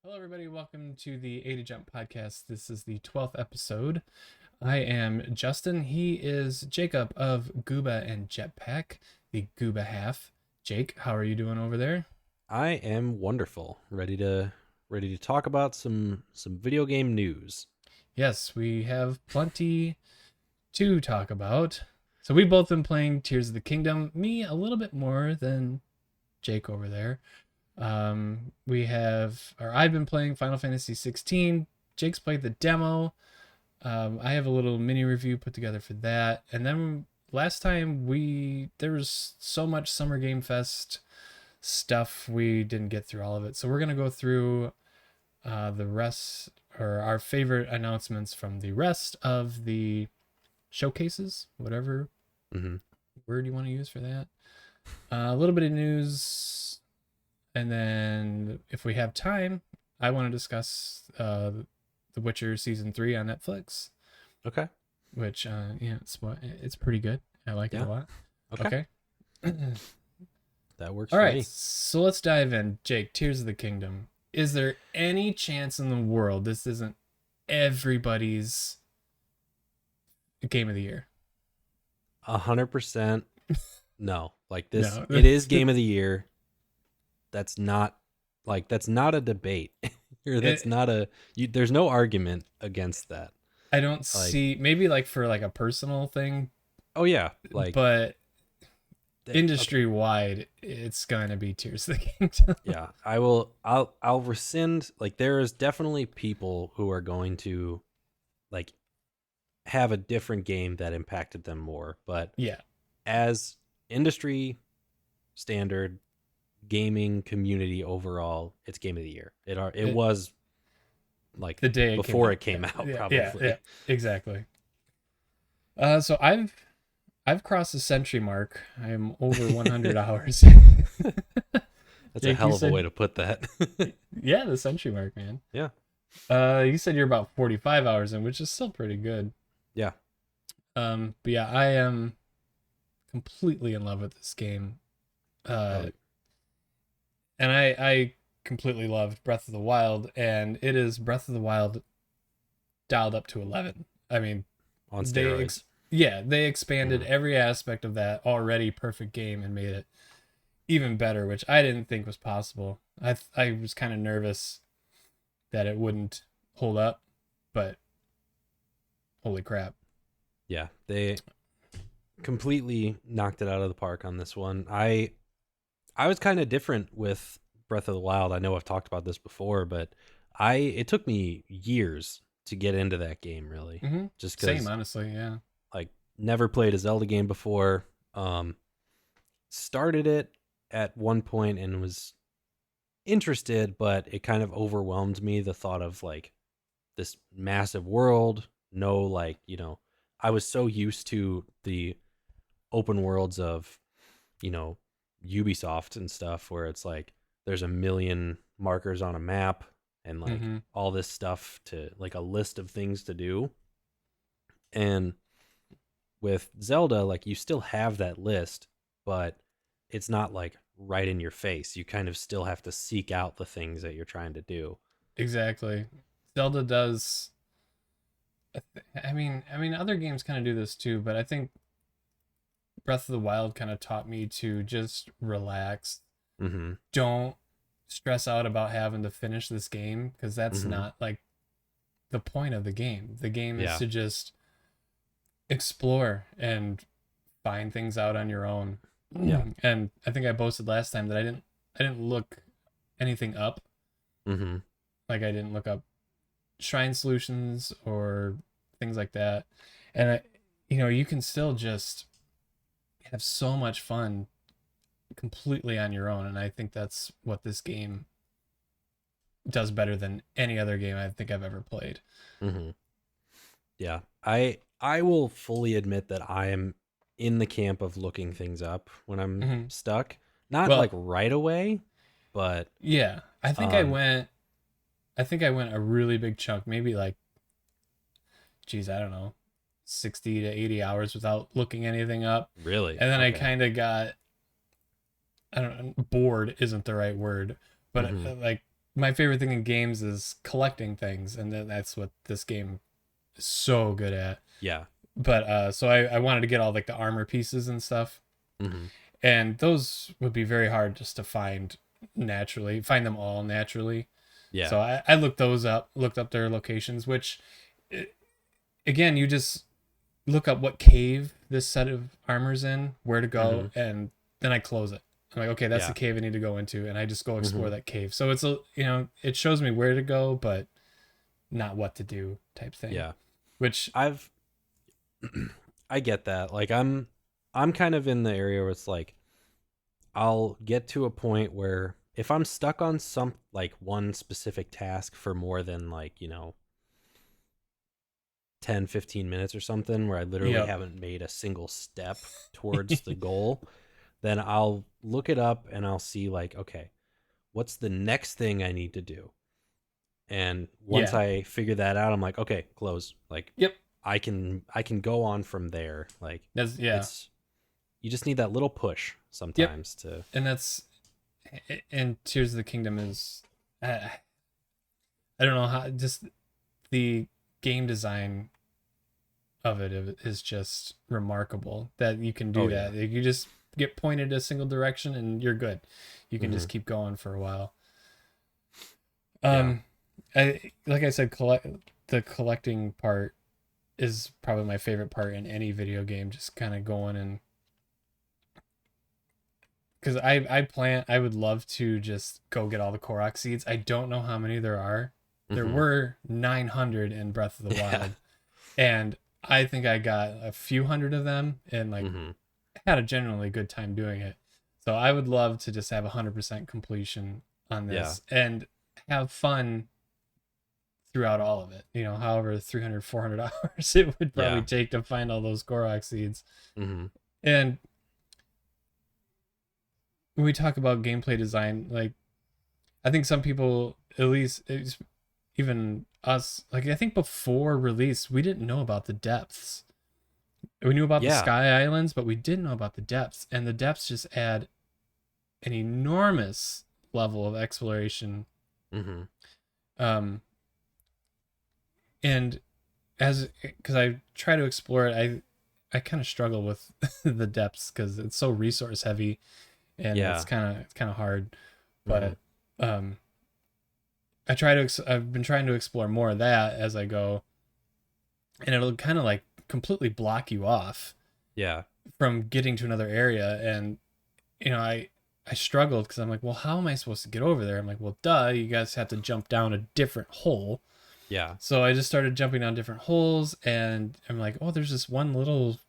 Hello, everybody. Welcome to the A to Jump podcast. This is the 12th episode. I am Justin. He is Jacob of Gooba and Jetpack, the Gooba half. Jake, how are you doing over there? I am wonderful. Ready to talk about some video game news. Yes, we have plenty to talk about. So we've both been playing Tears of the Kingdom. Me a little bit more than Jake over there. I've been playing Final Fantasy XVI. Jake's played the demo. I have a little mini review put together for that. And then last time there was so much Summer Game Fest stuff, we didn't get through all of it. So we're gonna go through the rest, or our favorite announcements from the rest of the showcases, whatever Mm-hmm. word you want to use for that. A little bit of news, and then if we have time, I want to discuss The Witcher season 3 on Netflix, Okay. which it's pretty good. I like it Yeah. a lot. Okay. Okay. That works All for right, me. so let's dive in. Jake, Tears of the Kingdom. Is there any chance in the world this isn't everybody's game of the year? 100% no. Like this No. it is game of the year. That's not a debate. Or that's It, not there's no argument against that. I don't Like, see, maybe like for like a personal thing, oh yeah, like but okay, industry wide, it's gonna be Tears of the Kingdom. yeah, I'll rescind, like there is definitely people who are going to like have a different game that impacted them more, but Yeah, as industry standard gaming community overall, it's game of the year. It it, was like the day it came before out. it came out Yeah, probably. exactly. So I've crossed the century mark. I'm over 100 hours. That's a Jake, you hell of a way said, to put that. yeah, the century mark, man. Yeah. You said you're about 45 hours in, which is still pretty good. Yeah. But yeah, I am completely in love with this game. Oh, Uh, and I completely loved Breath of the Wild, and it is Breath of the Wild dialed up to 11. I mean, on they steroids. they expanded Mhm. every aspect of that already perfect game and made it even better, which I didn't think was possible. I was kind of nervous that it wouldn't hold up, but holy crap. Yeah, they completely knocked it out of the park on this one. I was kind of different with Breath of the Wild. I know I've talked about this before, but I it took me years to get into that game, really. Just Same, cuz honestly, yeah. like never played a Zelda game before. Started it at one point and was interested, but it kind of overwhelmed me, the thought of like this massive world, no, like, I was so used to the open worlds of, you know, Ubisoft and stuff, where it's like there's a million markers on a map and like Mm-hmm. all this stuff, to like a list of things to do. And with Zelda, like you still have that list, but it's not like right in your face. You kind of still have to seek out the things that you're trying to do. Exactly. Zelda does. I mean, other games kind of do this too, but I think Breath of the Wild kind of taught me to just relax. Mm-hmm. Don't stress out about having to finish this game because that's Mm-hmm. not like the point of the game. The game is Yeah. to just explore and find things out on your own. Yeah. And I think I boasted last time that I didn't look anything up. Mm-hmm. Like I didn't look up shrine solutions or things like that. And you can still just have so much fun completely on your own, and I think that's what this game does better than any other game I think I've ever played. Mm-hmm. Yeah. I will fully admit that I am in the camp of looking things up when I'm Mm-hmm. stuck. Not like Well, right away, but yeah, um I think I went a really big chunk, maybe like, geez, I don't know, 60 to 80 hours without looking anything up. really. And then I Okay. kind of got, I don't know, bored isn't the right word, but Mm-hmm. like my favorite thing in games is collecting things, and that's what this game is so good at. Yeah. But so I wanted to get all like the armor pieces and stuff, Mm-hmm. and those would be very hard just to find them all naturally. Yeah. So I looked up their locations, which again, you just look up what cave this set of armor's in, where to Mm-hmm. go, and then I close it. I'm like, okay, that's the Yeah. cave I need to go into, and I just go explore Mm-hmm. that cave. So it's it shows me where to go, but not what to do type thing. Yeah. Which I've I get that. Like I'm kind of in the area where it's like I'll get to a point where if I'm stuck on some like one specific task for more than like, 10, 15 minutes or something where I literally yep. haven't made a single step towards the goal, then I'll look it up and I'll see like, okay, what's the next thing I need to do? And once Yeah. I figure that out, I'm like, okay, close. Like Yep. I can go on from there. Like That's yeah. it's you just need that little push Yep. sometimes to And Tears of the Kingdom is I don't know how just the game design of it is just remarkable that you can do oh yeah. that. Like, you just get pointed a single direction and you're good. You can Hmm. just keep going for a while. Yeah. Um, like I said, the collecting part is probably my favorite part in any video game. Just kind of going and because I would love to just go get all the Korok seeds. I don't know how many there are. There Hmm. were 900 in Breath of the Yeah. Wild, and I think I got a few hundred of them, and like Hmm. had a genuinely good time doing it. So I would love to just have 100% completion on Yeah. this and have fun throughout all of it. However 300, 400 hours it would probably Yeah. take to find all those Korok seeds. Hmm. And when we talk about gameplay design, like I think some people, at least even us, like I think before release, we didn't know about the depths. We knew about the Yeah. sky islands, but we didn't know about the depths, and the depths just add an enormous level of exploration. Hmm. Um, and as because I try to explore it, I kind of struggle with the depths because it's so resource heavy, and Yeah. it's kind of hard. Hmm. But um, I've been trying to explore more of that as I go, and it'll kind of like completely block you off Yeah. from getting to another area. And I struggled because I'm like, well, how am I supposed to get over there? I'm like, well, duh, you guys have to jump down a different hole. Yeah. So I just started jumping down different holes, and I'm like, oh, there's this one little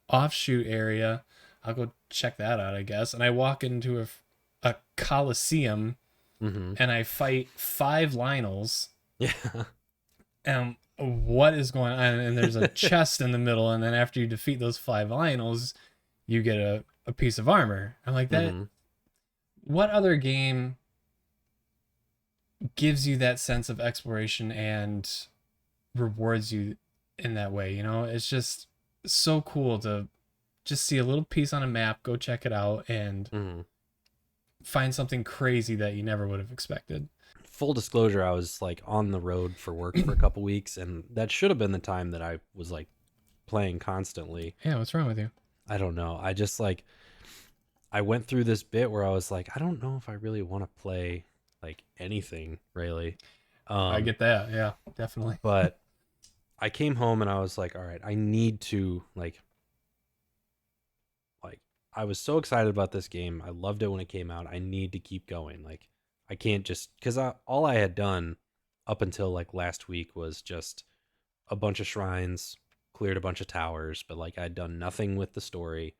offshoot area. I'll go check that out, I guess. And I walk into a coliseum, Hmm. and I fight 5 Lionels. Yeah. And what is going on? And there's a chest in the middle, and then after you defeat those 5 Lionels, you get a piece of armor. I'm like, that. Hmm. What other game gives you that sense of exploration and rewards you in that way? It's just so cool to just see a little piece on a map, go check it out, and Hmm. find something crazy that you never would have expected. Full disclosure, I was like on the road for work for a couple weeks, and that should have been the time that I was like playing constantly. Yeah, what's wrong with you? I don't know. I just like I went through this bit where I was like, I don't know if I really want to play like anything really. I Um, get that. Yeah, definitely. but I came home and I was like, all right, I need to like I was so excited about this game. I loved it when it came out. I need to keep going. Like I can't just because all I had done up until like last week was just a bunch of shrines, cleared a bunch of towers, but like I'd done nothing with the story.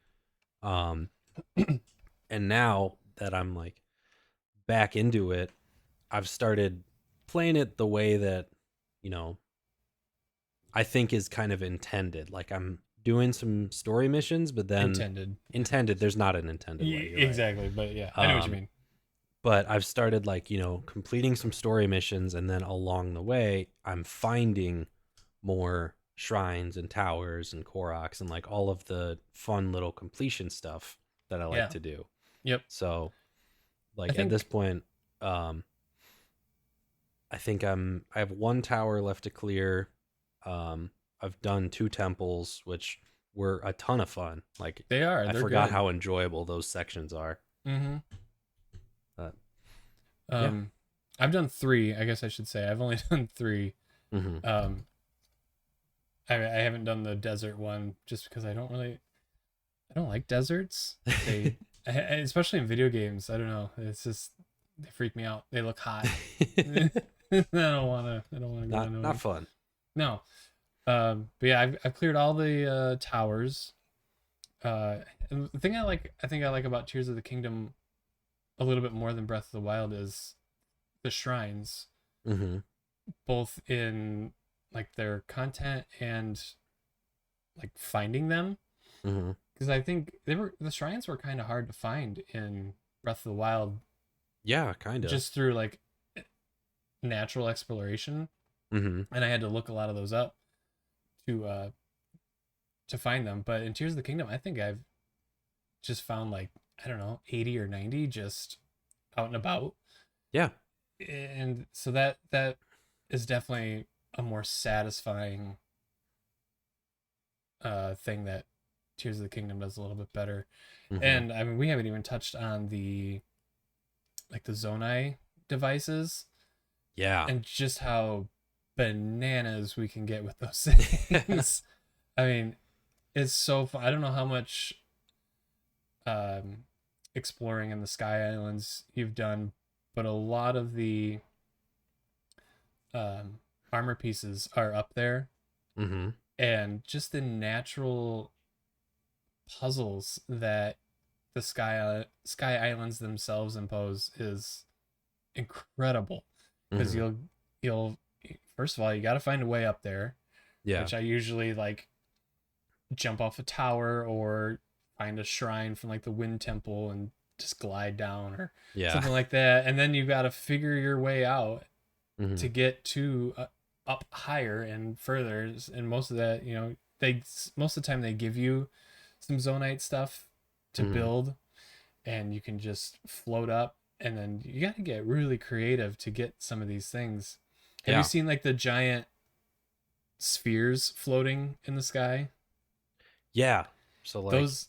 Um, and now that I'm like back into it, I've started playing it the way that, you know, I think is kind of intended. Like I'm doing some story missions, but then Intended. intended, there's not an intended way, you're right. Exactly, but yeah, I know what you Um, mean. but I've started like, completing some story missions and then along the way, I'm finding more shrines and towers and Koroks and like all of the fun little completion stuff that I like Yeah. to do. Yep. So I like at this think point, um I have one tower left to clear. I've done two temples, which were a ton of fun. Like They are. I They're forgot good. how enjoyable those sections are. Mm-hmm. But yeah. Um, I've done three. I guess I should say I've only done three. Hmm. Um, I haven't done the desert one just because I don't like deserts. Especially in video games. I don't know. It's just they freak me out. They look hot. I don't want to. I don't want to go into Not them. fun. No. But yeah, I've cleared all the towers. And the thing I think I like about Tears of the Kingdom a little bit more than Breath of the Wild is the shrines, Hmm. both in like their content and like finding them. Hmm. Because I think the shrines were kind of hard to find in Breath of the Wild, Yeah, kind of. just through like natural exploration, Hmm. and I had to look a lot of those up to uh to find them. But in Tears of the Kingdom, I think I've just found like I don't know 80 or 90 just out and about, Yeah. and so that is definitely a more satisfying thing that Tears of the Kingdom does a little bit better. Hmm. And I mean, we haven't even touched on the like the Zonai devices Yeah. and just how bananas we can get with those things. I mean, it's so fun. I don't know how much um, exploring in the Sky Islands you've done, but a lot of the um, armor pieces are up there, Hmm. and just the natural puzzles that the Sky Islands themselves impose is incredible. Because Hmm. you'll first of all you got to find a way up there, Yeah. which I usually like jump off a tower or find a shrine from like the Wind Temple and just glide down or Yeah. something like that. And then you got to figure your way out Hmm. to get to up higher and further. And most of that, you know, they most of the time they give you some zonite stuff to Hmm. build, and you can just float up. And then you got to get really creative to get some of these things. Have you Yeah. seen like the giant spheres floating in the sky? Yeah. So like, Those,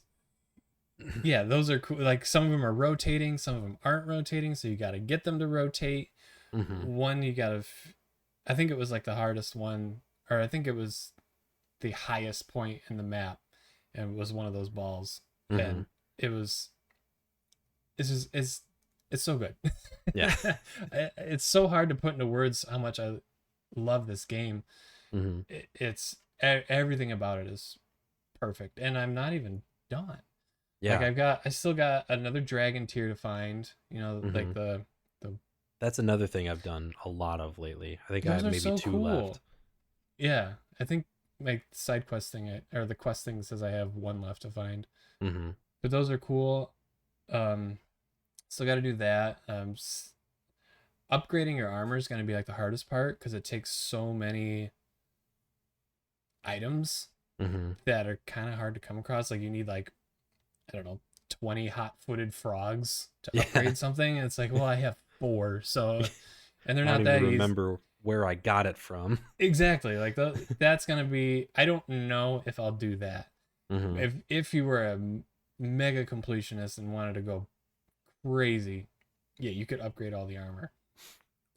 yeah, those are cool. Like some of them are rotating, some of them aren't rotating, so you got to get them to rotate. hmm, One you got to, I think it was like the hardest one, or I think it was the highest point in the map, and it was one of those balls, hmm, and it was it's just it's so good. yeah. It's so hard to put into words how much I love this game. Hmm. It's everything about it is perfect, and I'm not even done. Like Yeah. I still got another dragon tier to find. You know, Hmm. like the That's another thing I've done a lot of lately. I think I those have are maybe so two left. cool. Yeah, I think my side quest thing or the quest thing says I have one left to find, Hmm. but those are cool. Um, Still got to do that. Upgrading your armor is going to be like the hardest part because it takes so many items Hmm. that are kind of hard to come across. Like you need like I don't know 20 hot-footed frogs to Yeah. upgrade something. And it's like, well, I have four, so and they're I don't not even that easy. remember where I got it from. Exactly. Like that's gonna be. I don't know if I'll do that. Hmm. If you were a mega completionist and wanted to go crazy, yeah, you could upgrade all the armor.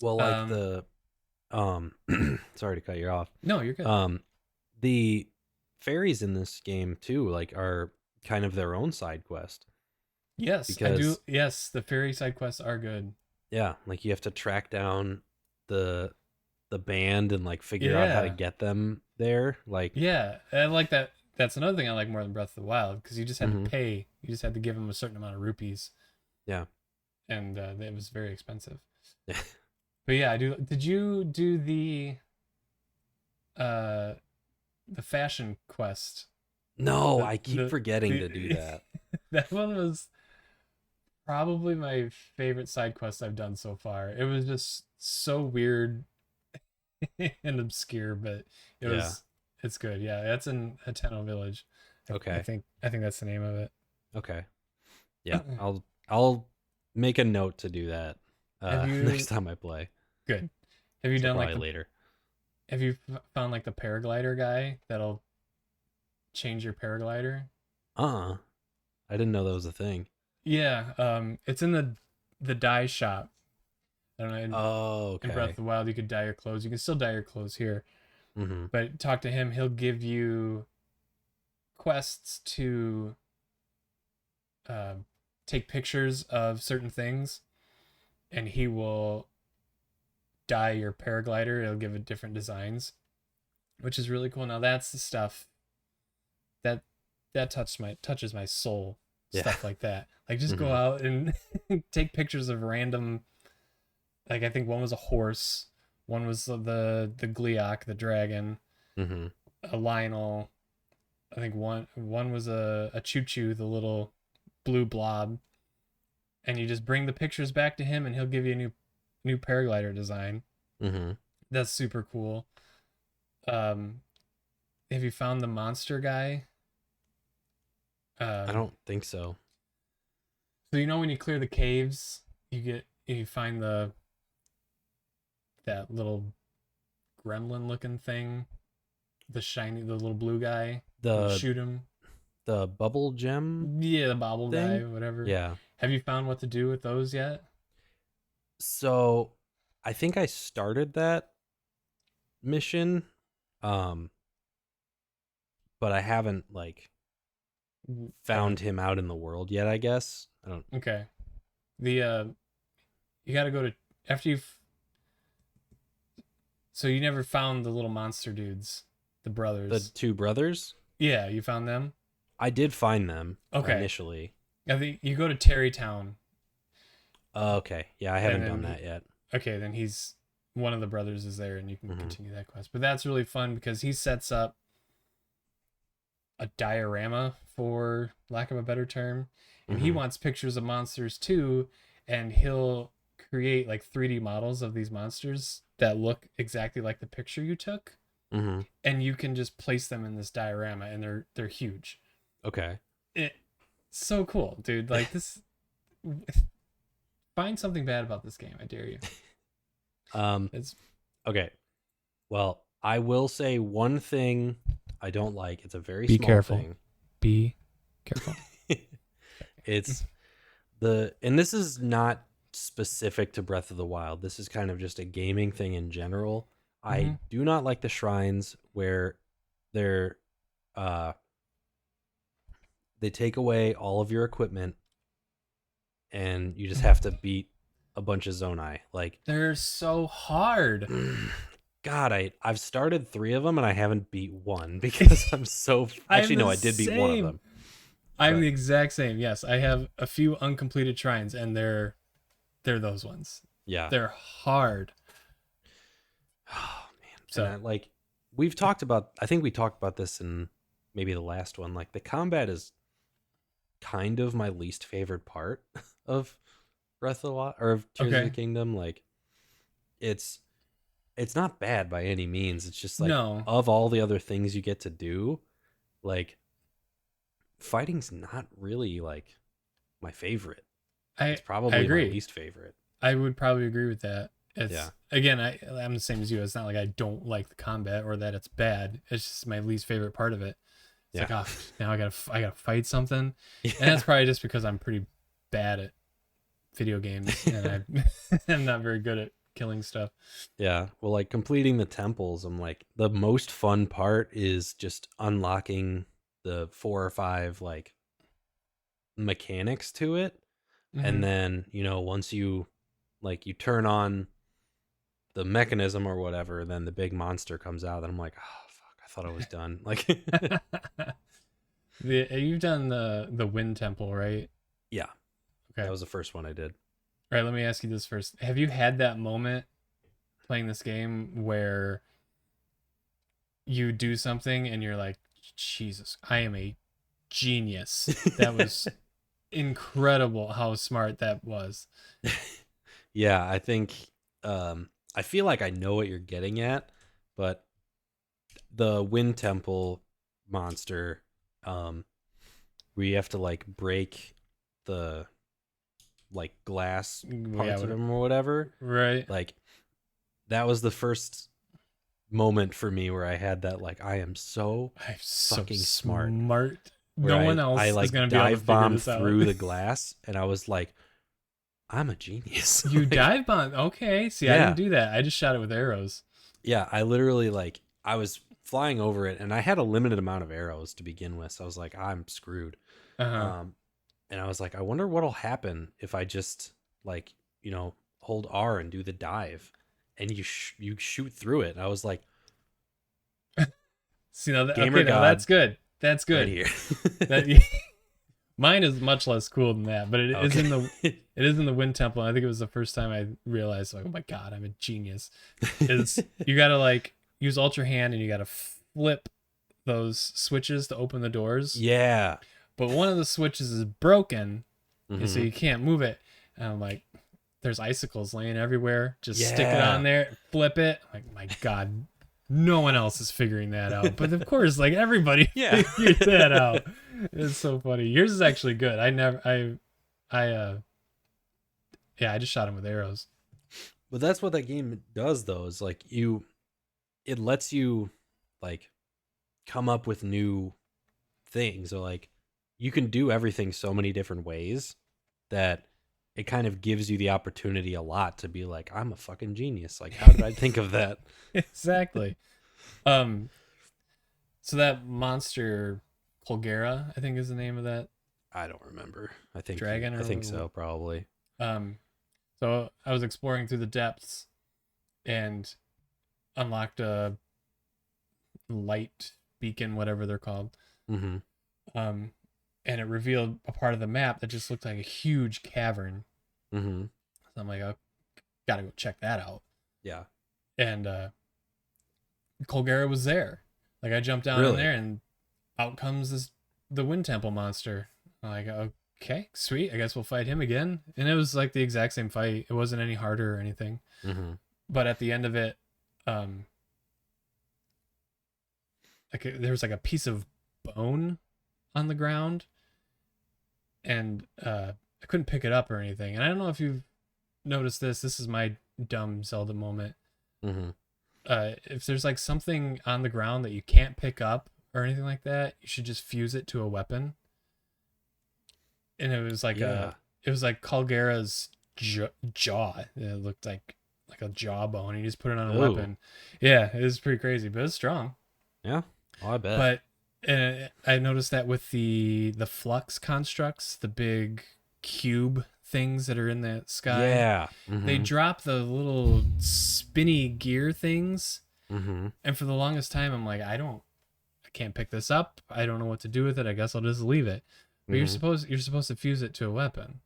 Well, like Um, the sorry to cut you off. no, you're good. Um, the fairies in this game too, like, are kind of their own side quest Yes, I do. because Yes, the fairy side quests are good. yeah, like you have to track down the the band and like figure out how to Yeah, get them there. Like, yeah, I like that. That's another thing I like more than Breath of the Wild because you just had to hmm, pay. You just had to give them a certain amount of rupees, yeah, and it was very expensive. yeah. But yeah, I do. Did you do uh the fashion quest? No, The I keep the forgetting to do the that. that one was probably my favorite side quest I've done so far. It was just so weird and obscure, but it Yeah. was it's good. Yeah, that's in Hateno Village. Okay. I think that's the name of it. Okay. Yeah. I'll make a note to do that Have next you time I play. good? Have you So done like probably the later. have you found like the paraglider guy that'll change your paraglider? Uh-uh. I didn't know that was a thing. Yeah, it's in the dye shop. I don't know. Oh, In Breath okay. of the Wild, you could dye your clothes. You can still dye your clothes here, Mm-hmm. but talk to him. He'll give you quests to uh, take pictures of certain things, and he will dye your paraglider. He'll give it different designs, which is really cool. Now that's the stuff that touches my soul. Yeah. Stuff like that. Like just go Mm-hmm. out and take pictures of random. Like I think one was a horse, one was the Gleeok, the dragon, Mm-hmm. a Lionel. I think one was a Choo Choo, the little blue blob. And you just bring the pictures back to him, and he'll give you a new paraglider design. Mm-hmm. That's super cool. Um, have you found the monster guy? I Um, don't think so. so you know when you clear the caves, you find that little gremlin looking thing, the little blue guy. You The shoot him. the bubble gem Yeah, the bobble guy, thing? whatever. Yeah. Have you found what to do with those yet? So I think I started that mission, um, but I haven't like Haven't. found him out in the world yet, I guess. I don't Okay. The you got to go to after you've so you never found the little monster dudes, the the brothers. two brothers? Yeah, you found them. I did find them Okay. initially. I think you go to Terrytown, Okay. Yeah, I and haven't done then that yet. okay, then he's one of the brothers is there, and you can Mm-hmm. continue that quest. But that's really fun because he sets up a diorama, for lack of a better term, and he Mm-hmm. wants pictures of monsters too, and he'll create like 3D models of these monsters that look exactly like the picture you took, Mm-hmm. and you can just place them in this diorama, and they're huge. Okay. It's so cool, dude. Like this, find something bad about this game. I dare you. Um, It's okay. Well, I will say one thing I don't like. It's a very Be small careful. thing. Be careful. It's and this is not specific to Breath of the Wild. This is kind of just a gaming thing in general. I Mm-hmm. do not like the shrines where they're uh they take away all of your equipment and you just have to beat a bunch of Zonai. Like They're so hard. God, I've started 3 of them and I haven't beat one because I'm so I'm actually no, the I did beat one of same. them. I'm But the exact same. Yes, I have a few uncompleted shrines, and they're those ones. yeah. They're hard. Oh man. And So like we've talked about I think we talked about this in maybe the last one. Like the combat is kind of my least favorite part of Breath of the Wild or of Tears of the okay, Kingdom. Like it's it's not bad by any means. It's just like no, of all the other things you get to do, like fighting's not really like my favorite. I It's I probably my agree. least favorite. I would probably agree with that. Yeah. It's again, I'm the same as you. It's not like I don't like the combat or that it's bad. It's just my least favorite part of it. It's Yeah. like, oh, now I gotta fight something, and Yeah. that's probably just because I'm pretty bad at video games, and I'm not very good at killing stuff. Yeah. Well, like completing the temples, I'm like the most fun part is just unlocking the 4 or 5 like mechanics to it. And Mm-hmm. then, once you like you turn on the mechanism or whatever, then the big monster comes out and I'm like, "Oh, fuck, I thought I was done." Like You've done the Wind Temple, right? yeah, Okay. that was the first one I did. All right, let me ask you this first. Have you had that moment playing this game where you do something and you're like, Jesus, I am a genius. That was incredible how smart that was. Yeah, I think I feel like I know what you're getting at, but the Wind Temple monster, where you have to like break the like glass Yeah, parts of him or whatever. right. Like that was the first moment for me where I had that like I am so I'm so fucking smart. smart. Where No one I else is like gonna be able to dive figure bomb this out. through the glass, and I was like, I'm a genius. You Like, dive bomb? Okay. See, I didn't yeah, do that. I just shot it with arrows. yeah. I literally like I was flying over it, and I had a limited amount of arrows to begin with, so I was like, I'm screwed. Uh huh. Um, and I was like, I wonder what'll happen if I just like hold R and do the dive, and you shoot through it. And I was like, See now, gamer okay, now god that's good. That's right good. here. That mine is much less cool than that, but it is in the Okay. it is in the wind temple. And I think it was the first time I realized, like, oh my god, I'm a genius. Is you gotta like use Ultra Hand and you gotta flip those switches to open the doors. Yeah. But one of the switches is broken, and so Hmm. you can't move it. And I'm like, there's icicles laying everywhere. Just stick it Yeah. on there, flip it. I'm like, my god, no one else is figuring that out. But of course, like everybody Yeah. figured that out. It's so funny. Yours is actually good. Yeah, I just shot him with arrows. But that's what that game does though, is like it lets you like come up with new things. Or like you can do everything so many different ways that it kind of gives you the opportunity a lot to be like, I'm a fucking genius. Like, how did I think of that? Exactly. Um, so that monster Colgera, I think is the name of that I don't remember. dragon, I think or so, probably. um. So I was exploring through the depths and unlocked a light beacon, whatever they're called. Mm-hmm. Um, and it revealed a part of the map that just looked like a huge cavern. Mm-hmm. So I'm like, oh, gotta go check that out. Yeah. And Colgera was there. Like I jumped down in Really? there, and out comes the Wind Temple monster. I'm like, okay, sweet. I guess we'll fight him again. And it was like the exact same fight. It wasn't any harder or anything. Mm-hmm. But at the end of it, there was like a piece of bone on the ground, and I couldn't pick it up or anything. And I don't know if you've noticed this. This is my dumb Zelda moment. Mm-hmm. If there's like something on the ground that you can't pick up or anything like that, you should just fuse it to a weapon. And it was like Yeah. it was like Calgera's jaw. It looked like a jawbone. You just put it on a Ooh. weapon. Yeah, it was pretty crazy, but it's strong. Yeah. Oh, I bet. But I noticed that with the flux constructs, the big cube things that are in the sky, Yeah. they Mm-hmm. drop the little spinny gear things. Mm-hmm. And for the longest time, I'm like, I can't pick this up. I don't know what to do with it. I guess I'll just leave it. But you're Mm-hmm. supposed to fuse it to a weapon.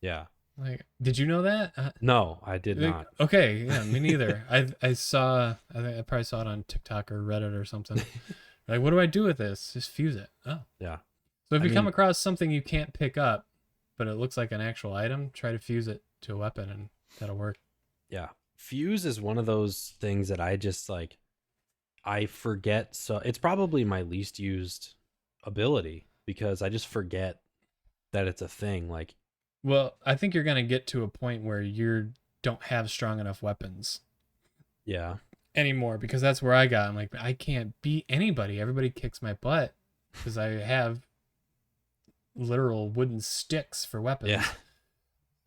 Yeah. Like, did you know that? No, I did not. Okay, yeah, me neither. I saw. I think I probably saw it on TikTok or Reddit or something. Like, what do I do with this? Just fuse it. Oh, Yeah. so if I you come mean, across something you can't pick up, but it looks like an actual item, try to fuse it to a weapon, and that'll work. yeah. Fuse is one of those things that I just like I forget. So it's probably my least used ability because I just forget that it's a thing. Like, Well, I think you're gonna get to a point where you don't have strong enough weapons yeah. anymore, because that's where I got. I'm like, I can't beat anybody. Everybody kicks my butt because I have literal wooden sticks for weapons. Yeah.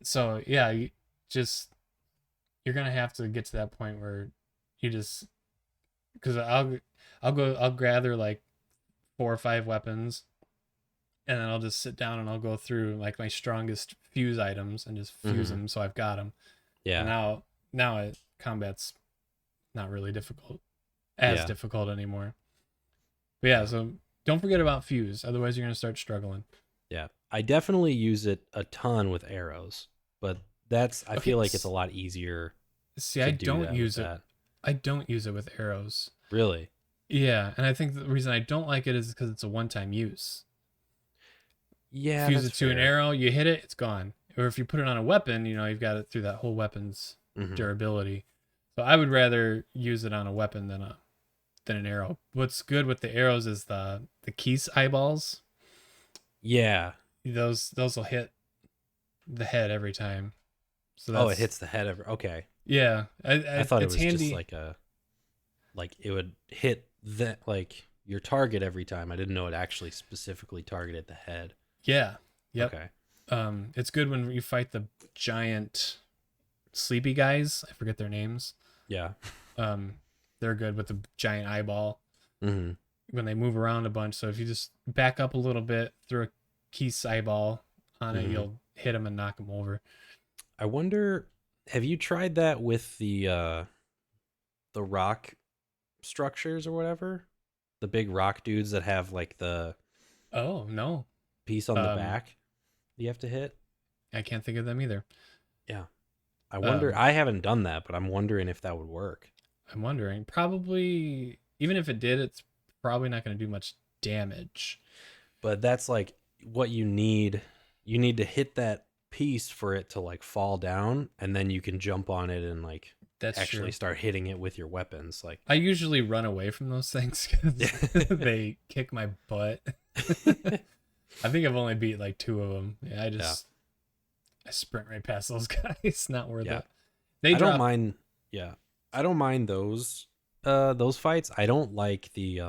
So yeah, you're gonna have to get to that point where you just, because I'll gather like 4 or 5 weapons, and then I'll just sit down and I'll go through like my strongest fuse items and just fuse them, so I've got them. And Yeah. now combat's not really as Yeah. difficult anymore. But yeah, so don't forget about fuse, otherwise you're gonna start struggling. Yeah. I definitely use it a ton with arrows, but I Okay, feel like it's a lot easier See, to I do don't that use with it. that. I don't use it with arrows. Really? Yeah, and I think the reason I don't like it is because it's a one-time use. Yeah, Fuse that's it to an fair. arrow, you hit it, it's gone. Or if you put it on a weapon, you've got it through that whole weapon's Mhm. durability. So I would rather use it on a weapon than an arrow. What's good with the arrows is the Keese eyeballs. Yeah. Those will hit the head every time. So Oh, it that's hits the head of. Okay. Yeah, I thought it it's was just handy. like it would hit that like your target every time. I didn't know it actually specifically targeted the head. Yeah, yep. Okay. It's good when you fight the giant sleepy guys. I forget their names. Yeah. Um, they're good with the giant eyeball Hmm. when they move around a bunch. So if you just back up a little bit, throw a Keith's eyeball on it, Hmm. you'll hit him and knock him over. I wonder, have you tried that with the rock structures or whatever? The big rock dudes that have like the Oh no, piece on the um, back you have to hit? I can't think of them either. Yeah. I wonder, Um, I haven't done that, but I'm wondering if that would work. I'm wondering. Probably, even if it did, it's probably not going to do much damage. But that's like what you need. You need to hit that piece for it to like fall down, and then you can jump on it and like That's actually true. start hitting it with your weapons. Like, I usually run away from those things because they kick my butt. I think I've only beat like two of them. Yeah, yeah, I sprint right past those guys. Not worth yeah. it. They I don't drop. mind. Yeah, I don't mind those fights. I don't like the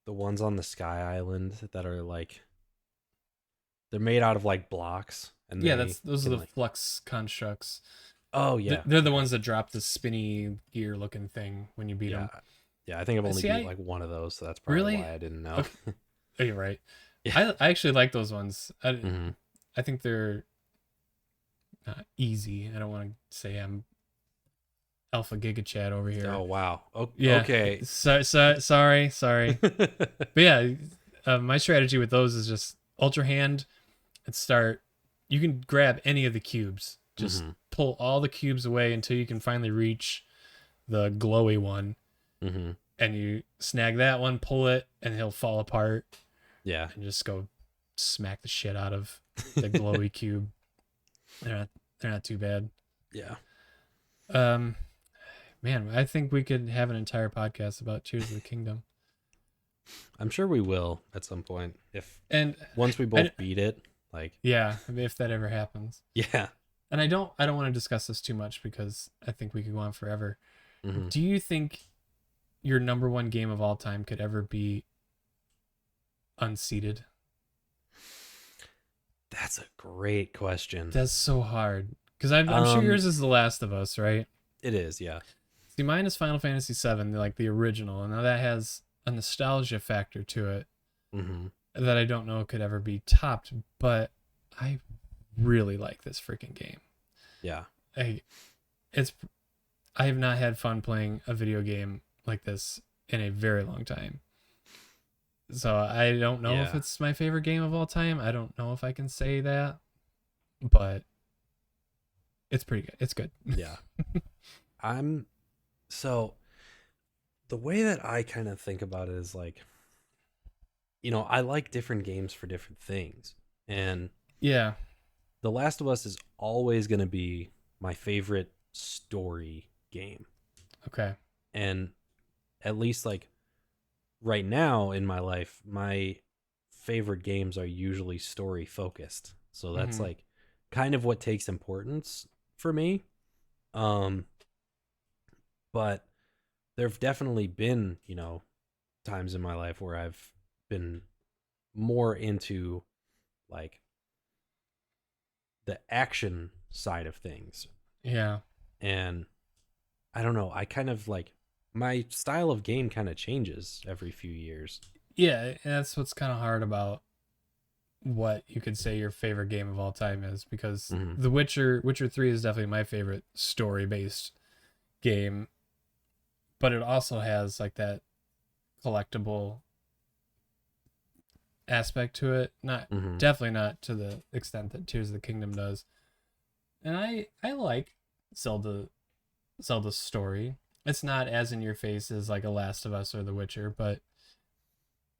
ones on the Sky Island that are like they're made out of like blocks, and Yeah, they those are can the like. flux constructs. Oh yeah, They're the ones that drop the spinny gear looking thing when you beat yeah, them. yeah. I think I've only See, beat I like one of those, so that's probably really why I didn't know. okay. Oh, you're right. Yeah. I actually like those ones. Hmm. I think they're not easy. I don't want to say I'm alpha giga chat over here. Oh wow. Yeah. Okay. Sorry. But yeah, my strategy with those is just ultra hand and start. You can grab any of the cubes. Just Hmm. pull all the cubes away until you can finally reach the glowy one, Hmm. and you snag that one, pull it, and he'll fall apart, Yeah. and just go smack the shit out of the glowy cube. They're not they're not too bad. Yeah. Um, man, I think we could have an entire podcast about Tears of the Kingdom. I'm sure we will at some point if And once we I both beat it. Like, yeah, if that ever happens. yeah. And I don't want to discuss this too much because I think we could go on forever. Hmm. Do you think your number one game of all time could ever be unseated? That's a great question. That's so hard because I'm sure Um, yours is The Last of Us, right? it is. Yeah. See, mine is Final Fantasy VII, like the original, and now that has a nostalgia factor to it Hmm. that I don't know could ever be topped. But I really like this freaking game. Yeah. I it's I have not had fun playing a video game like this in a very long time. So I don't know if Yeah. it's my favorite game of all time. I don't know if I can say that, but it's pretty good. It's good. Yeah. I'm so the way that I kind of think about it is like, I like different games for different things. And Yeah. The Last of Us is always going to be my favorite story game. Okay. And at least like right now in my life, my favorite games are usually story focused. So that's Hmm. like kind of what takes importance for me. Um but there've definitely been, times in my life where I've been more into like the action side of things. Yeah. And I don't know, I kind of like my style of game kind of changes every few years. Yeah. And that's what's kind of hard about what you could say your favorite game of all time is because Hmm. Witcher 3 is definitely my favorite story based game, but it also has like that collectible aspect to it. Not Hmm. definitely not to the extent that Tears of the Kingdom does. And I like Zelda Zelda's story. It's not as in your face as like a Last of Us or The Witcher, but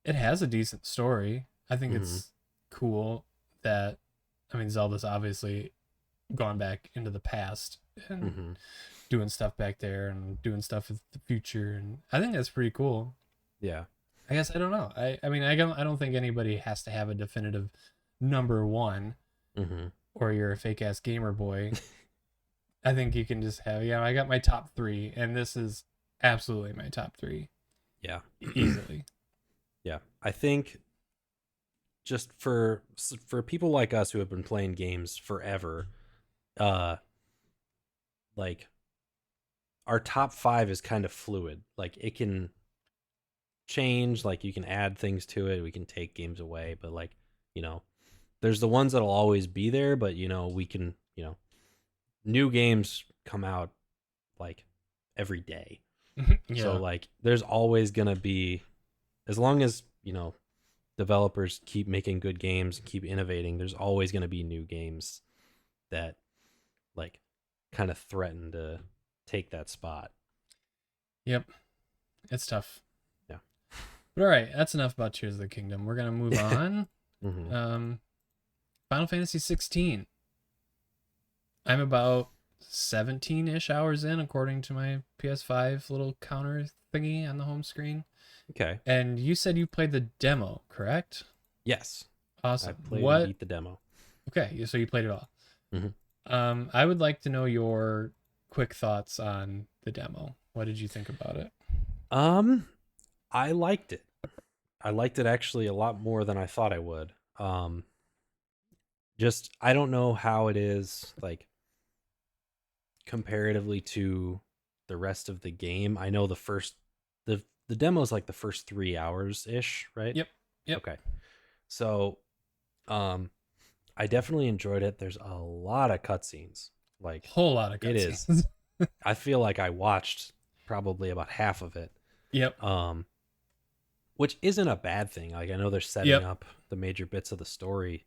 it has a decent story. I think Hmm. it's cool that Zelda's obviously gone back into the past and Hmm. doing stuff back there and doing stuff with the future, and I think that's pretty cool. Yeah. I guess I don't know. I don't think anybody has to have a definitive number one Hmm. or you're a fake ass gamer boy. I think you can just have, I got my top three, and this is absolutely my top three, Yeah. easily. Yeah. I think just for people like us who have been playing games forever, uh like our top 5 is kind of fluid. Like it can change, like you can add things to it, we can take games away, but like, you know, there's the ones that'll always be there, but we can, new games come out like every day. So Yeah. like there's always going to be, as long as, developers keep making good games and keep innovating, there's always going to be new games that like kind of threaten to take that spot. Yep. It's tough. Yeah. But all right, that's enough about Tears of the Kingdom. We're gonna move on. Hmm. Um, Final Fantasy 16. I'm about 17-ish hours in, according to my PS5 little counter thingy on the home screen. Okay. And you said you played the demo, correct? Yes. I Awesome. played and What? beat the demo. Okay, so you played it all. Hmm. I would like to know your quick thoughts on the demo. What did you think about it? Um, I liked it. I liked it actually a lot more than I thought I would. Just I don't know how it is like comparatively to the rest of the game. I know the demo is like the first 3 hours ish, right? Yep. Yep. Okay. So, um, I definitely enjoyed it. There's a lot of cutscenes. Like Whole lot of it is. cutscenes. I feel like I watched probably about half of it. Yep. Um, which isn't a bad thing. Like I know they're setting Yep. up the major bits of the story.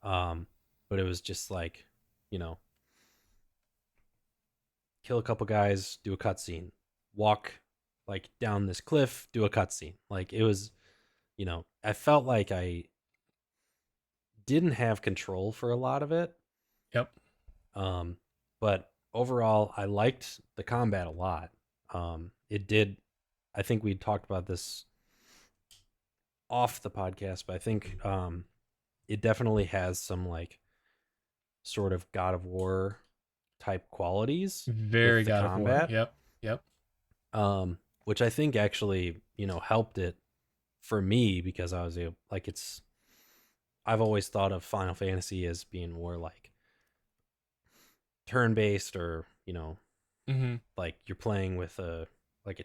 Um, but it was just like, you know, kill a couple guys, do a cutscene, walk like down this cliff, do a cutscene. Like it was, I felt like I didn't have control for a lot of it. Yep. Um, but overall, I liked the combat a lot. It did. I think we talked about this off the podcast, but I think it definitely has some like sort of God of War type qualities Very with the God of War. combat. Yep. Yep. Which I think actually, helped it for me because I was like, I've always thought of Final Fantasy as being more like turn based or, Mm-hmm. like you're playing with a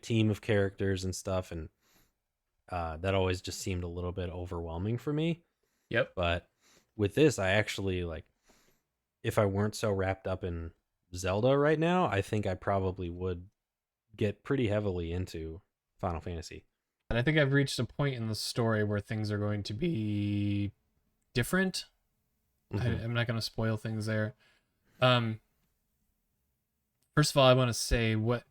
team of characters and stuff. And that always just seemed a little bit overwhelming for me. Yep. But with this, I actually like, if I weren't so wrapped up in Zelda right now, I think I probably would get pretty heavily into Final Fantasy. And I think I've reached a point in the story where things are going to be different. Mm-hmm. I'm not going to spoil things there. Um, First of all, I want to say what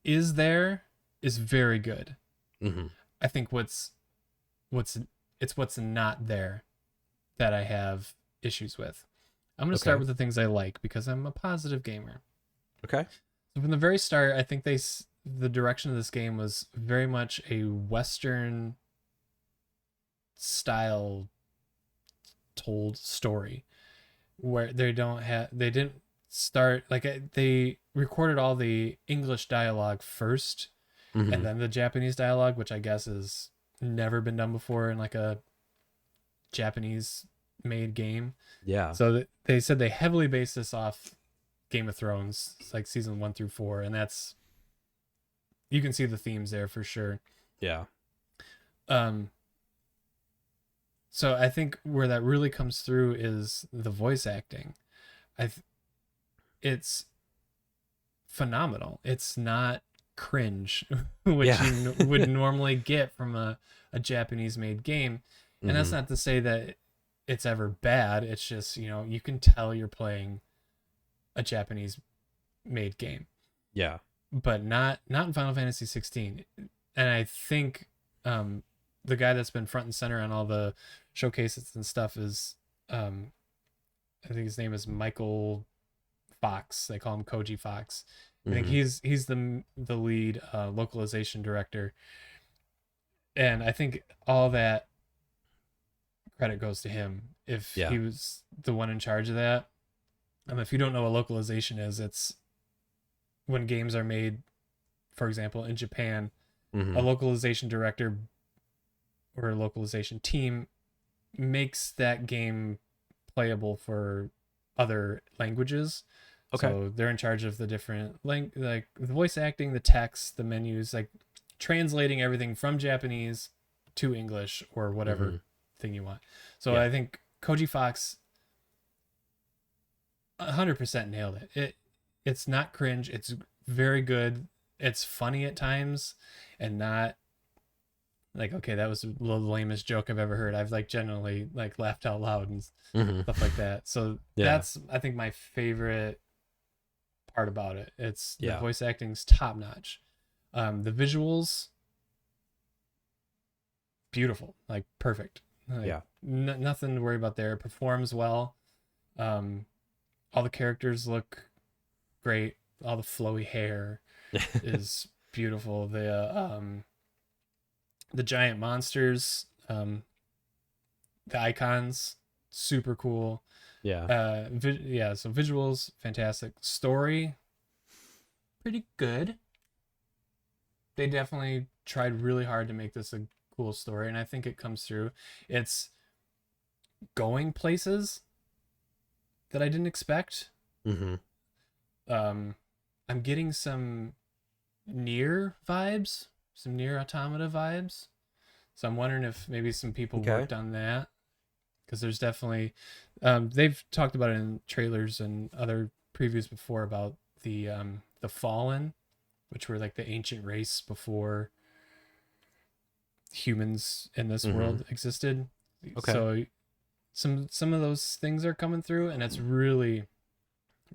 is there is very good. Mm-hmm. I think what's what's not there that I have issues with. I'm going to start Okay. with the things I like because I'm a positive gamer. Okay. So from the very start, I think the direction of this game was very much a Western style told story where they didn't start like they recorded all the English dialogue first and Mm-hmm. then the Japanese dialogue, which I guess has never been done before in like a Japanese made game. Yeah. So they said they heavily based this off Game of Thrones, like season 1 through 4, and that's you can see the themes there for sure. Yeah. Um, so I think where that really comes through is the voice acting. I it's phenomenal. It's not cringe, which Yeah. you would normally get from a Japanese made game. And that's Mm-hmm. not to say that it's ever bad. It's just, you can tell you're playing a Japanese made game, Yeah. but not in Final Fantasy 16. And I think the guy that's been front and center on all the showcases and stuff is I think his name is Michael Fox. They call him Koji Fox. I think Mm-hmm. he's the lead localization director, and I think all that credit goes to him. If Yeah. he was the one in charge of that, if you don't know what localization is, when games are made, for example, in Japan, a Mm-hmm. localization director or a localization team makes that game playable for other languages. Okay. So they're in charge of the different like the voice acting, the text, the menus, like translating everything from Japanese to English or whatever Mm-hmm. thing you want. So Yeah. I think Koji Fox 100% nailed it. It's not cringe. It's very good. It's funny at times, and not like, okay, that was the lamest joke I've ever heard. I've like genuinely like laughed out loud and Mm-hmm. stuff like that. So Yeah. that's, I think, my favorite part about it. It's the Yeah. voice acting's top notch. The visuals, beautiful, like perfect. Like Yeah. nothing to worry about there. It performs well. Um, all the characters look great. All the flowy hair is beautiful. The giant monsters, the icons, super cool. Yeah. Yeah, so visuals fantastic. Story pretty good. They definitely tried really hard to make this a cool story, and I think it comes through. It's going places that I didn't expect. Mm-hmm. um I'm getting some near vibes, some near automata vibes. So I'm wondering if maybe some people Okay. worked on that, because there's definitely they've talked about it in trailers and other previews before about the Fallen, which were like the ancient race before humans in this Mm-hmm. world existed. Okay. So some of those things are coming through, and it's really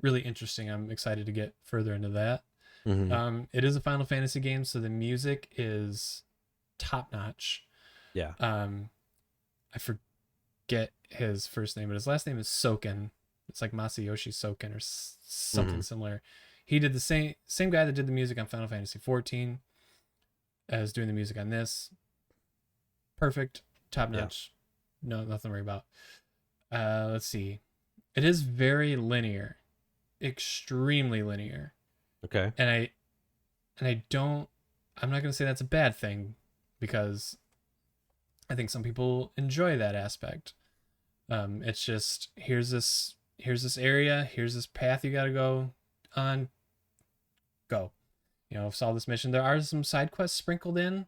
really interesting. I'm excited to get further into that. Mm-hmm. It is a Final Fantasy game, so the music is top notch. Yeah. um I forget his first name, but his last name is Soken. It's like Masayoshi Soken or Mm-hmm. something similar. He did the same guy that did the music on Final Fantasy 14 as doing the music on this. Perfect, top Yeah. notch. No, nothing to worry about. Let's see. It is very linear, extremely linear, Okay. and I don't. I'm not gonna say that's a bad thing, because I think some people enjoy that aspect. It's just, here's this area, here's this path you got to go on, go. Solve this mission. There are some side quests sprinkled in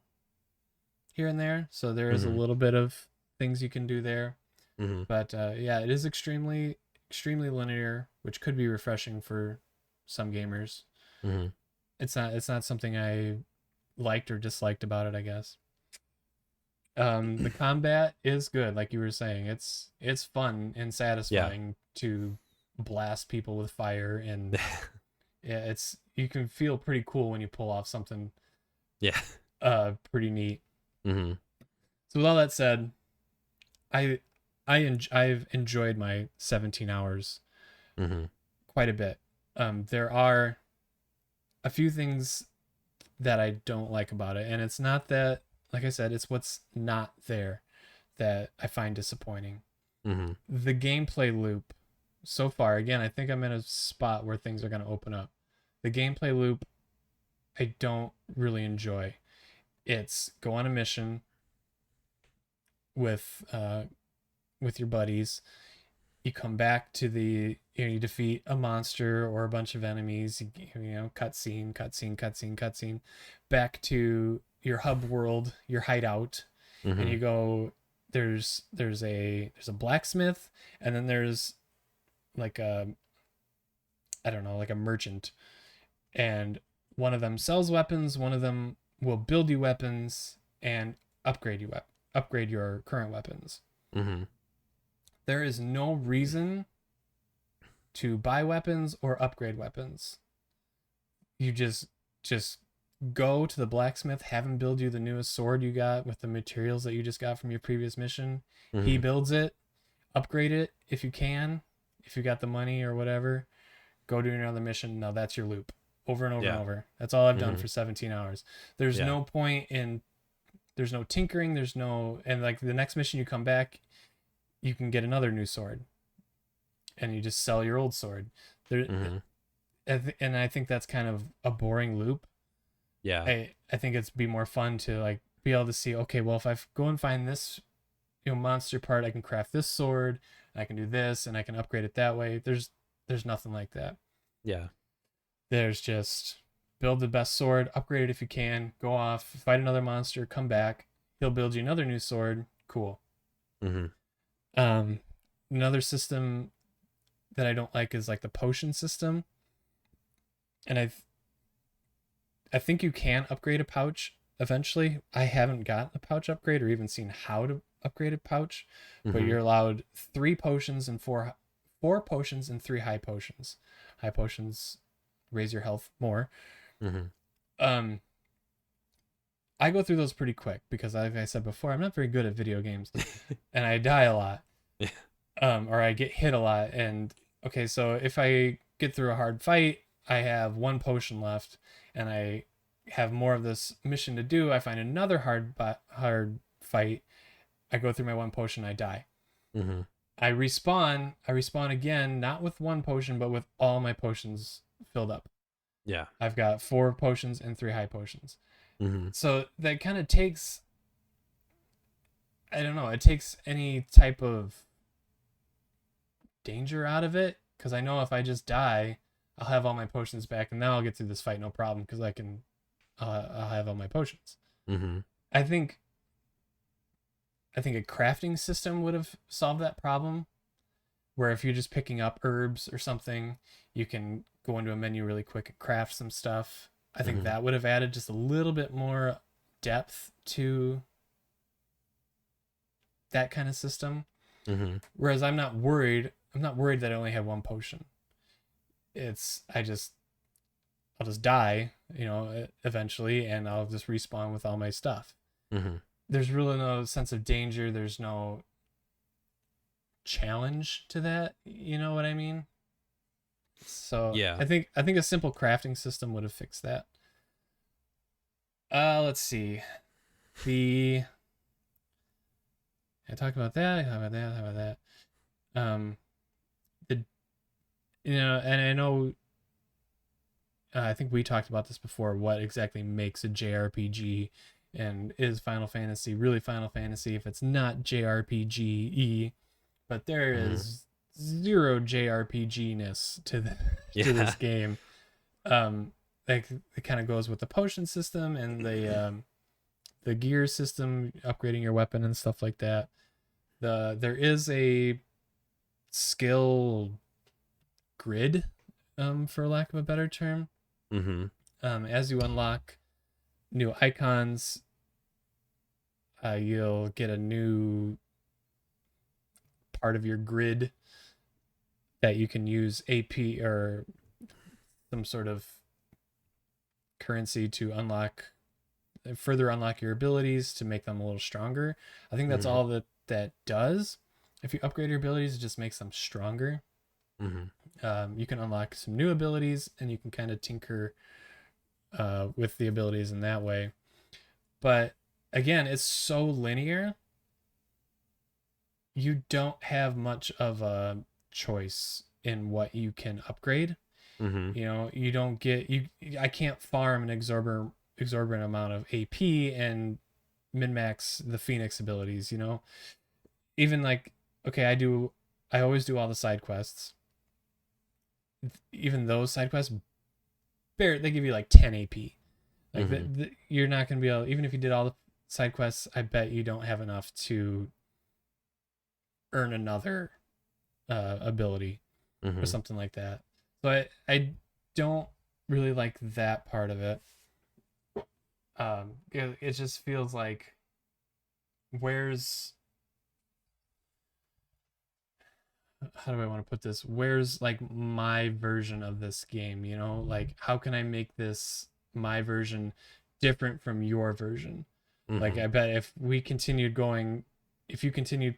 here and there, so there is a Mm-hmm. little bit of things you can do there. Mm-hmm. But yeah, it is extremely extremely linear, which could be refreshing for some gamers. Mm-hmm. It's not something I liked or disliked about it, I guess. The combat is good, like you were saying. It's fun and Yeah. satisfying to blast people with fire, and yeah, it's, you can feel pretty cool when you pull off something Yeah. pretty neat. Mm-hmm. So with all that said, I I've enjoyed my 17 hours Mm-hmm. quite a bit. There are a few things that I don't like about it, and it's not that, like I said, it's what's not there that I find disappointing. Mm-hmm. The gameplay loop so far, again, I think I'm in a spot where things are going to open up. The gameplay loop I don't really enjoy. It's go on a mission with your buddies. You come back to you defeat a monster or a bunch of enemies. Cutscene, cutscene, cutscene, cutscene. Back to your hub world, your hideout, and Mm-hmm. you go. There's a blacksmith, and then there's like a, I don't know, like a merchant, and one of them sells weapons. One of them will build you weapons and upgrade your current weapons. Mm-hmm. There is no reason to buy weapons or upgrade weapons. You just go to the blacksmith, have him build you the newest sword you got with the materials that you just got from your previous mission. He Mm-hmm. builds it, upgrade it if you can, if you got the money or whatever. Go do another mission. Now that's your loop, over and over and Yeah. over. That's all I've done Mm-hmm. for 17 hours. There's Yeah. no point in, there's no tinkering. There's no, and like the next mission you come back, you can get another new sword, and you just sell your old sword. There, Mm-hmm. and I think that's kind of a boring loop. Yeah. I think it's be more fun to like be able to see, okay, well, if I go and find this, monster part, I can craft this sword, and I can do this, and I can upgrade it that way. There's nothing like that. Yeah. There's just build the best sword, upgrade it if you can, go off, fight another monster, come back. He'll build you another new sword. Cool. Mm-hmm. Um, Another system that I don't like is like the potion system, and I think you can upgrade a pouch eventually. I haven't gotten a pouch upgrade or even seen how to upgrade a pouch, but Mm-hmm. you're allowed 3 potions and four potions and 3 high potions. High potions raise your health more. Mm-hmm. Um, I go through those pretty quick because, like I said before, I'm not very good at video games, and I die a lot. Yeah. Or I get hit a lot. And okay, so if I get through a hard fight, I have 1 potion left, and I have more of this mission to do. I find another hard fight. I go through my 1 potion, I die. Mm-hmm. I respawn. I respawn again, not with 1 potion, but with all my potions filled up. Yeah. I've got 4 potions and 3 high potions. Mm-hmm. So that kind of takes, I don't know, it takes any type of danger out of it, because I know if I just die, I'll have all my potions back, and now I'll get through this fight no problem because I'll have all my potions. Mm-hmm. I think a crafting system would have solved that problem, where if you're just picking up herbs or something, you can go into a menu really quick and craft some stuff. I think Mm-hmm. that would have added just a little bit more depth to that kind of system. Mm-hmm. Whereas I'm not worried. I'm not worried that I only have 1 potion. I'll just die, eventually, and I'll just respawn with all my stuff. Mm-hmm. There's really no sense of danger. There's no challenge to that. You know what I mean? So Yeah. I think a simple crafting system would have fixed that. Let's see. I talk about that. How about that? How about that? The and I know. I think we talked about this before. What exactly makes a JRPG, and is Final Fantasy really Final Fantasy if it's not JRPG-y? But there Mm-hmm. is zero JRPG-ness to this Yeah. game. Like it kind of goes with the potion system and the gear system, upgrading your weapon and stuff like that. There is a skill grid, for lack of a better term. Mm-hmm. As you unlock new icons, you'll get a new part of your grid that you can use AP or some sort of currency to further unlock your abilities to make them a little stronger. I think that's Mm-hmm. all that does. If you upgrade your abilities, it just makes them stronger. Mm-hmm. You can unlock some new abilities, and you can kind of tinker with the abilities in that way. But again, it's so linear. You don't have much of a choice in what you can upgrade. Mm-hmm. You don't get you. I can't farm an exorbitant amount of AP and min max the Phoenix abilities. Even like, okay, I always do all the side quests. Even those side quests, they give you like 10 AP. Like Mm-hmm. you're not gonna be able, even if you did all the side quests, I bet you don't have enough to earn another ability or Mm-hmm. something like that. So I don't really like that part of it. It just feels like, where's how do I want to put this? Where's like my version of this game? Like how can I make this my version different from your version? Like Mm-hmm. I bet if you continued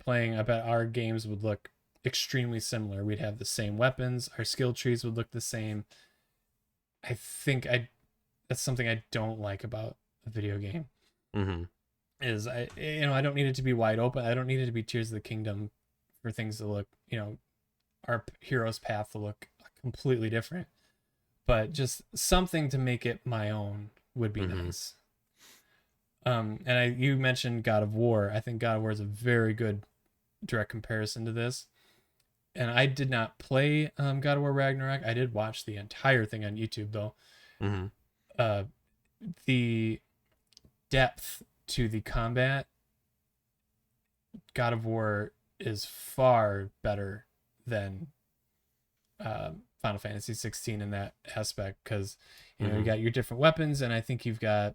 playing, I bet our games would look extremely similar. We'd have the same weapons, our skill trees would look the same. I think I That's something I don't like about a video game. Mm-hmm. Is I don't need it to be wide open. I don't need it to be Tears of the Kingdom for things to look, our hero's path to look completely different. but just something to make it my own would be Mm-hmm. nice. And you mentioned God of War. I think God of War is a very good direct comparison to this. And I did not play God of War Ragnarok. I did watch the entire thing on YouTube though. Mm-hmm. Uh, the depth to the combat, God of War is far better than Final Fantasy 16 in that aspect, because you Mm-hmm. got your different weapons, and I think you've got,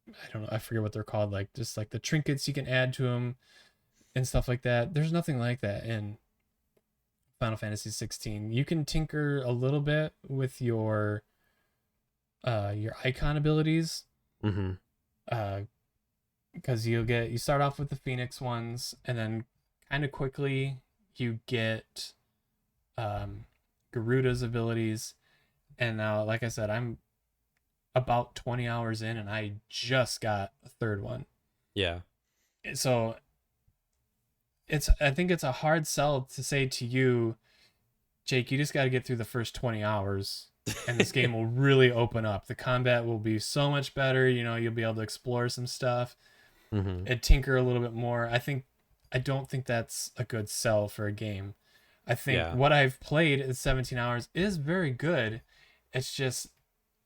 I don't know, I forget what they're called, like just like the trinkets you can add to them and stuff like that. There's nothing like that in Final Fantasy 16. You can tinker a little bit with your icon abilities, Mm-hmm. uh because you start off with the Phoenix ones, and then kind of quickly you get um Garuda's abilities. And now, like I said, I'm about 20 hours in, and I just got a third one. Yeah. So I think it's a hard sell to say to you, Jake, you just got to get through the first 20 hours and this game will really open up. The combat will be so much better. You'll be able to explore some stuff Mm-hmm. and tinker a little bit more. I don't think that's a good sell for a game. I think Yeah. what I've played in 17 hours is very good. It's just,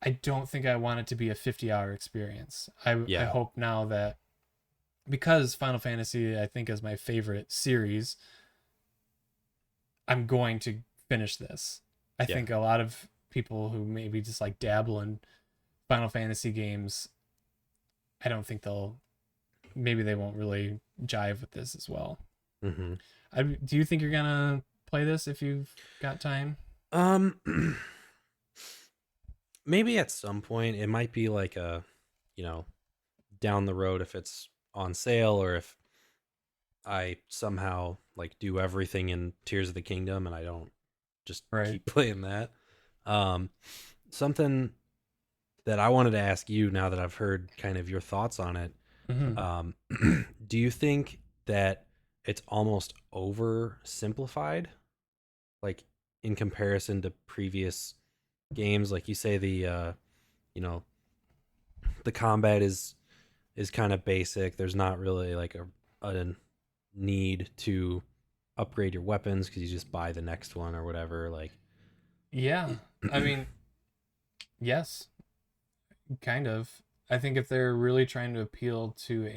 I don't think I want it to be a 50-hour experience. I Yeah. hope now that, because Final Fantasy, I think, is my favorite series, I'm going to finish this. I Yeah. think a lot of people who maybe just like dabble in Final Fantasy games, I don't think maybe they won't really jive with this as well. Mm-hmm. Do you think you're gonna play this if you've got time? Um, maybe at some point it might be like you know, down the road if it's on sale or if I somehow like do everything in Tears of the Kingdom and I don't just Right. keep playing that. Um, something that I wanted to ask you now that I've heard kind of your thoughts on it. Mm-hmm. Um, do you think that it's almost oversimplified, like in comparison to previous games? Like you say, you know, the combat is kind of basic. There's not really like a need to upgrade your weapons because you just buy the next one or whatever. Like, Yeah. I mean, yes, kind of. I think if they're really trying to appeal to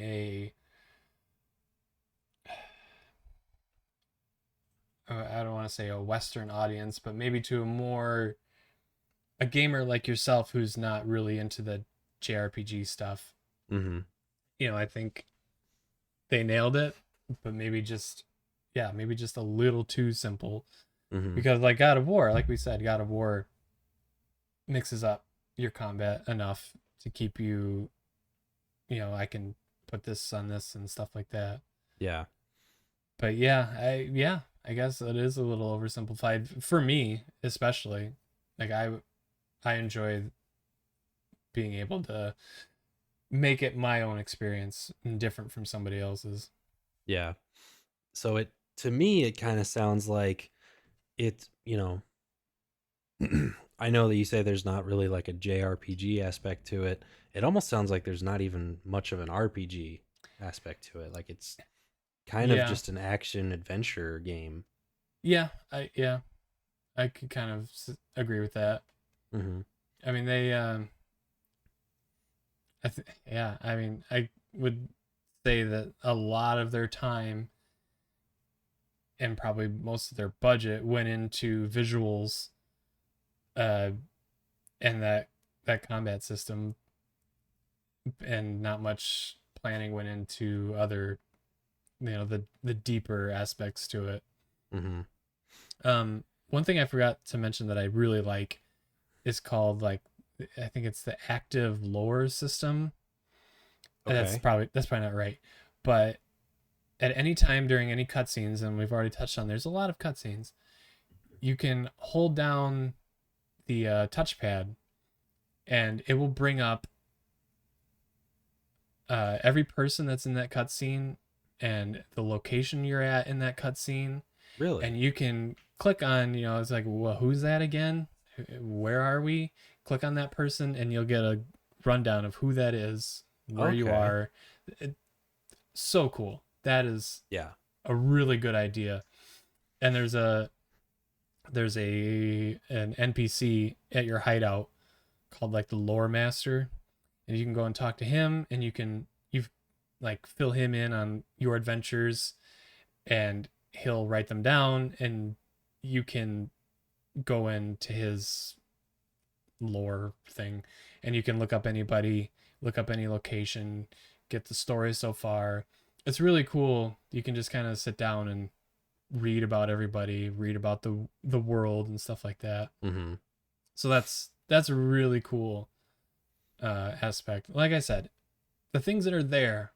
I don't want to say a Western audience, but maybe to a gamer like yourself who's not really into the JRPG stuff, mm-hmm, I think they nailed it, but maybe just a little too simple. mm-hmm, Because like God of War, like we said, God of War mixes up your combat enough to keep you, I can put this on this and stuff like that. yeah, But I guess it is a little oversimplified for me, especially. Like I enjoy being able to make it my own experience and different from somebody else's. yeah. So it to me it kind of sounds like it. I know that you say there's not really like a JRPG aspect to it. It almost sounds like there's not even much of an RPG aspect to it. Like it's kind of Yeah. just an action adventure game. Yeah, I could kind of agree with that. Mm-hmm. I mean, yeah, I mean, I would say that a lot of their time and probably most of their budget went into visuals, uh, and that combat system, and not much planning went into other, the deeper aspects to it. Mm-hmm. One thing I forgot to mention that I really like is called, like, I think it's the active lore system. Okay. That's probably not right, but at any time during any cutscenes, and we've already touched on, there's a lot of cutscenes. You can hold down the touchpad, and it will bring up every person that's in that cutscene and the location you're at in that cutscene, Really? and you can click on, it's like, well, who's that again? Where are we? Click on that person, and you'll get a rundown of who that is, where you Okay. are. It, so cool. That is Yeah. a really good idea. And there's an NPC at your hideout called like the Lore Master, and you can go and talk to him, and you've like fill him in on your adventures, and he'll write them down, and you can go into his lore thing, and you can look up anybody, look up any location, get the story so far. It's really cool. You can just kind of sit down and read about everybody, read about the world and stuff like that. Mm-hmm. So that's a really cool aspect. Like I said, the things that are there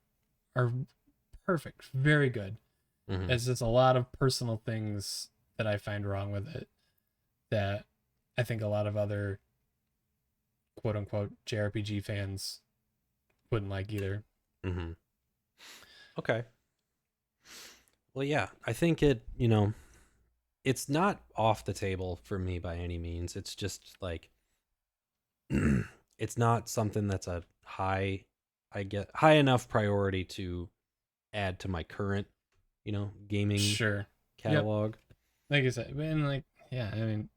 are perfect, very good. Mm-hmm. It's just a lot of personal things that I find wrong with it that I think a lot of other quote unquote JRPG fans wouldn't like either. Mm-hmm. Okay. Well, yeah, I think it's not off the table for me by any means. It's just like it's not something that's a I get high enough priority to add to my current, gaming Sure. Yep. catalog. Like I said, and like yeah, I mean,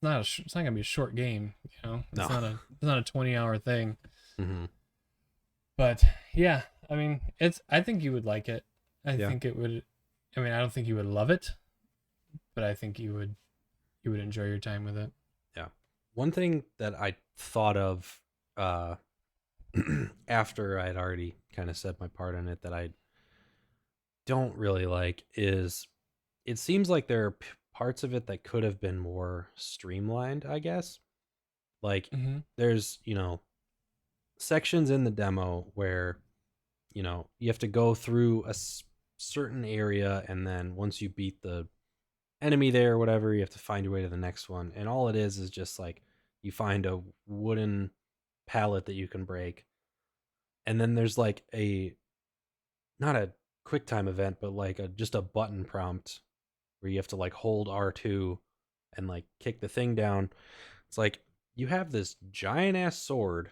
it's not gonna be a short game. No. It's not a 20-hour thing. Mm-hmm. But yeah, I mean, I think you would like it. I Yeah. think it would. I mean, I don't think you would love it, but I think you would enjoy your time with it. Yeah. One thing that I thought of uh after I'd already kind of said my part in it that I don't really like is it seems like there are parts of it that could have been more streamlined, I guess. Like Mm-hmm. there's, sections in the demo where, you have to go through a certain area, and then once you beat the enemy there or whatever, you have to find your way to the next one. And all it is just like you find a wooden pallet that you can break. And then there's like not a quick time event, but like just a button prompt where you have to like hold R2 and like kick the thing down. It's like you have this giant ass sword.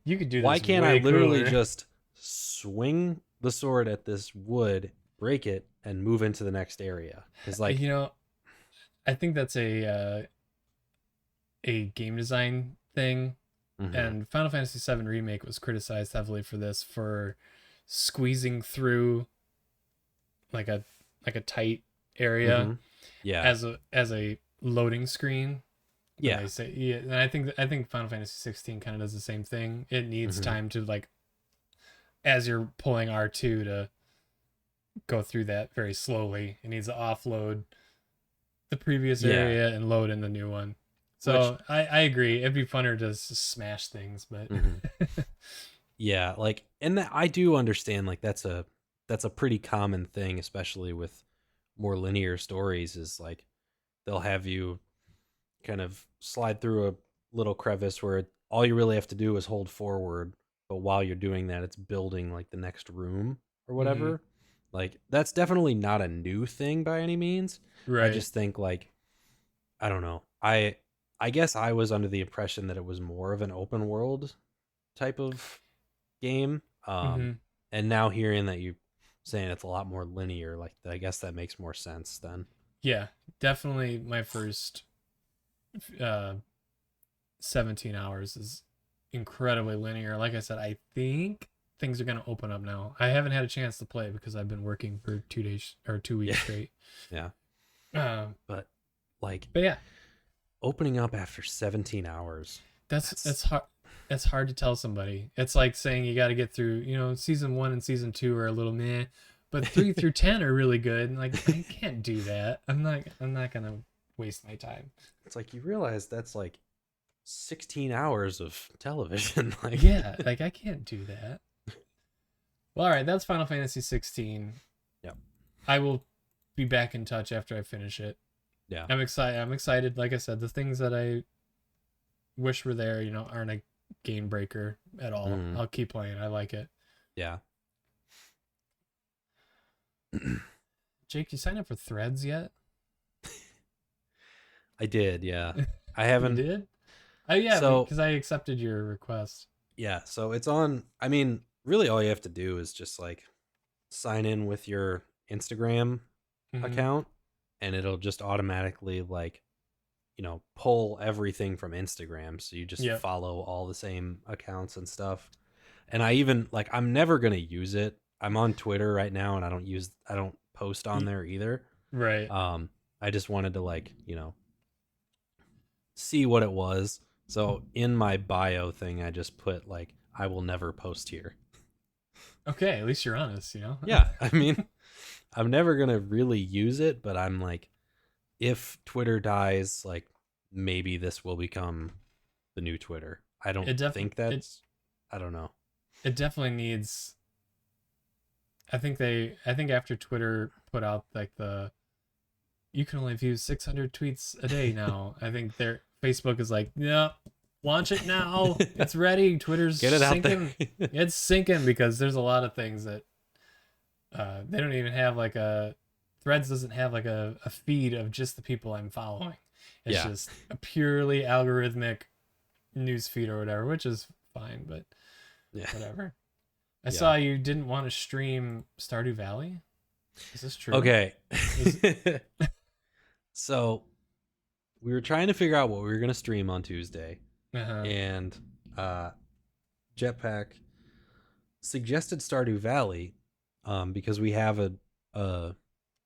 You could do Why this can't I way literally cooler. just swing the sword at this wood, break it, and move into the next area? Because like, You know, I think that's a game design thing, mm-hmm, and Final Fantasy VII Remake was criticized heavily for this, for squeezing through like a tight area mm-hmm, yeah, as a loading screen. When yeah, they say yeah, and I think Final Fantasy 16 kind of does the same thing. It needs mm-hmm, time to like as you're pulling R2 to go through that very slowly. It needs to offload the previous yeah. area and load in the new one. Which, So I agree. It'd be funner to just smash things, but mm-hmm, yeah, like, and that I do understand. Like, that's a pretty common thing, especially with more linear stories. Is like they'll have you kind of slide through a little crevice where all you really have to do is hold forward, but while you're doing that, it's building like the next room or mm-hmm. whatever. Like that's definitely not a new thing by any means. I Right. just think like I don't know. I guess I was under the impression that it was more of an open world type of game. Mm-hmm. And now hearing that you saying it's a lot more linear, like I guess that makes more sense then. Yeah, definitely my first uh 17 hours is incredibly linear. Like I said, I think things are going to open up now. I haven't had a chance to play because I've been working for 2 days or 2 weeks Yeah. straight. Yeah. Um, But like but yeah, opening up after 17 hours, that's that's hard. It's hard to tell somebody. It's like saying you got to get through. Season 1 and season 2 are a little meh, but 3 through 10 are really good. And like I can't do that. I'm not gonna waste my time. it's like you realize that's like 16 hours of television. Like, Yeah, like I can't do that. Well, all right, that's Final Fantasy 16. yeah, I will be back in touch after I finish it. yeah, I'm excited. I'm excited. Like I said, the things that I wish were there, aren't a game breaker at all. mm, I'll keep playing. I like it. yeah. Jake, you signed up for Threads yet? I did, yeah. I You haven't. did? Oh yeah, So because I accepted your request. yeah, so it's on. I mean, really, all you have to do is just like sign in with your Instagram Hmm. account, and it'll just automatically like pull everything from Instagram. So you just Yep. follow all the same accounts and stuff. And I even like I'm never gonna use it. I'm on Twitter right now, and I don't post on Y- there either. Right. Um, I just wanted to like see what it was. So in my bio thing, I just put like I will never post here. Okay, at least you're honest, you know? Yeah, I mean, I'm never gonna really use it, but I'm like, if Twitter dies, like maybe this will become the new Twitter. I don't it def think it that's. I don't know. it definitely needs. I think after Twitter put out like the you can only view 600 tweets a day now. I think their Facebook is like, yeah, launch it now. It's ready. Twitter's Get it out there. sinking. It's sinking because there's a lot of things that they don't even have like a Threads doesn't have like a feed of just the people I'm following. It's Yeah, just a purely algorithmic news feed or whatever, which is fine, but yeah, whatever. I yeah. saw you didn't want to stream Stardew Valley. Is this true? Okay. Is So we were trying to figure out what we were gonna stream on Tuesday, uh-huh. and uh, Jetpack suggested Stardew Valley, because we have a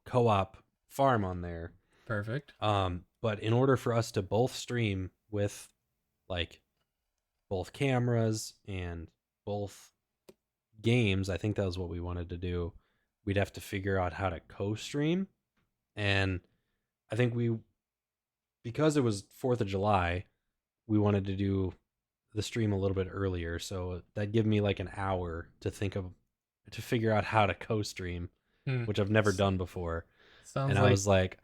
co-op farm on there. Perfect. But in order for us to both stream with like both cameras and both games, I think that was what we wanted to do. We'd have to figure out how to co-stream, and I think because it was 4th of July, we wanted to do the stream a little bit earlier, so that give me like an hour to figure out how to co-stream, Hmm. which I've never done before. And Sounds I like was like,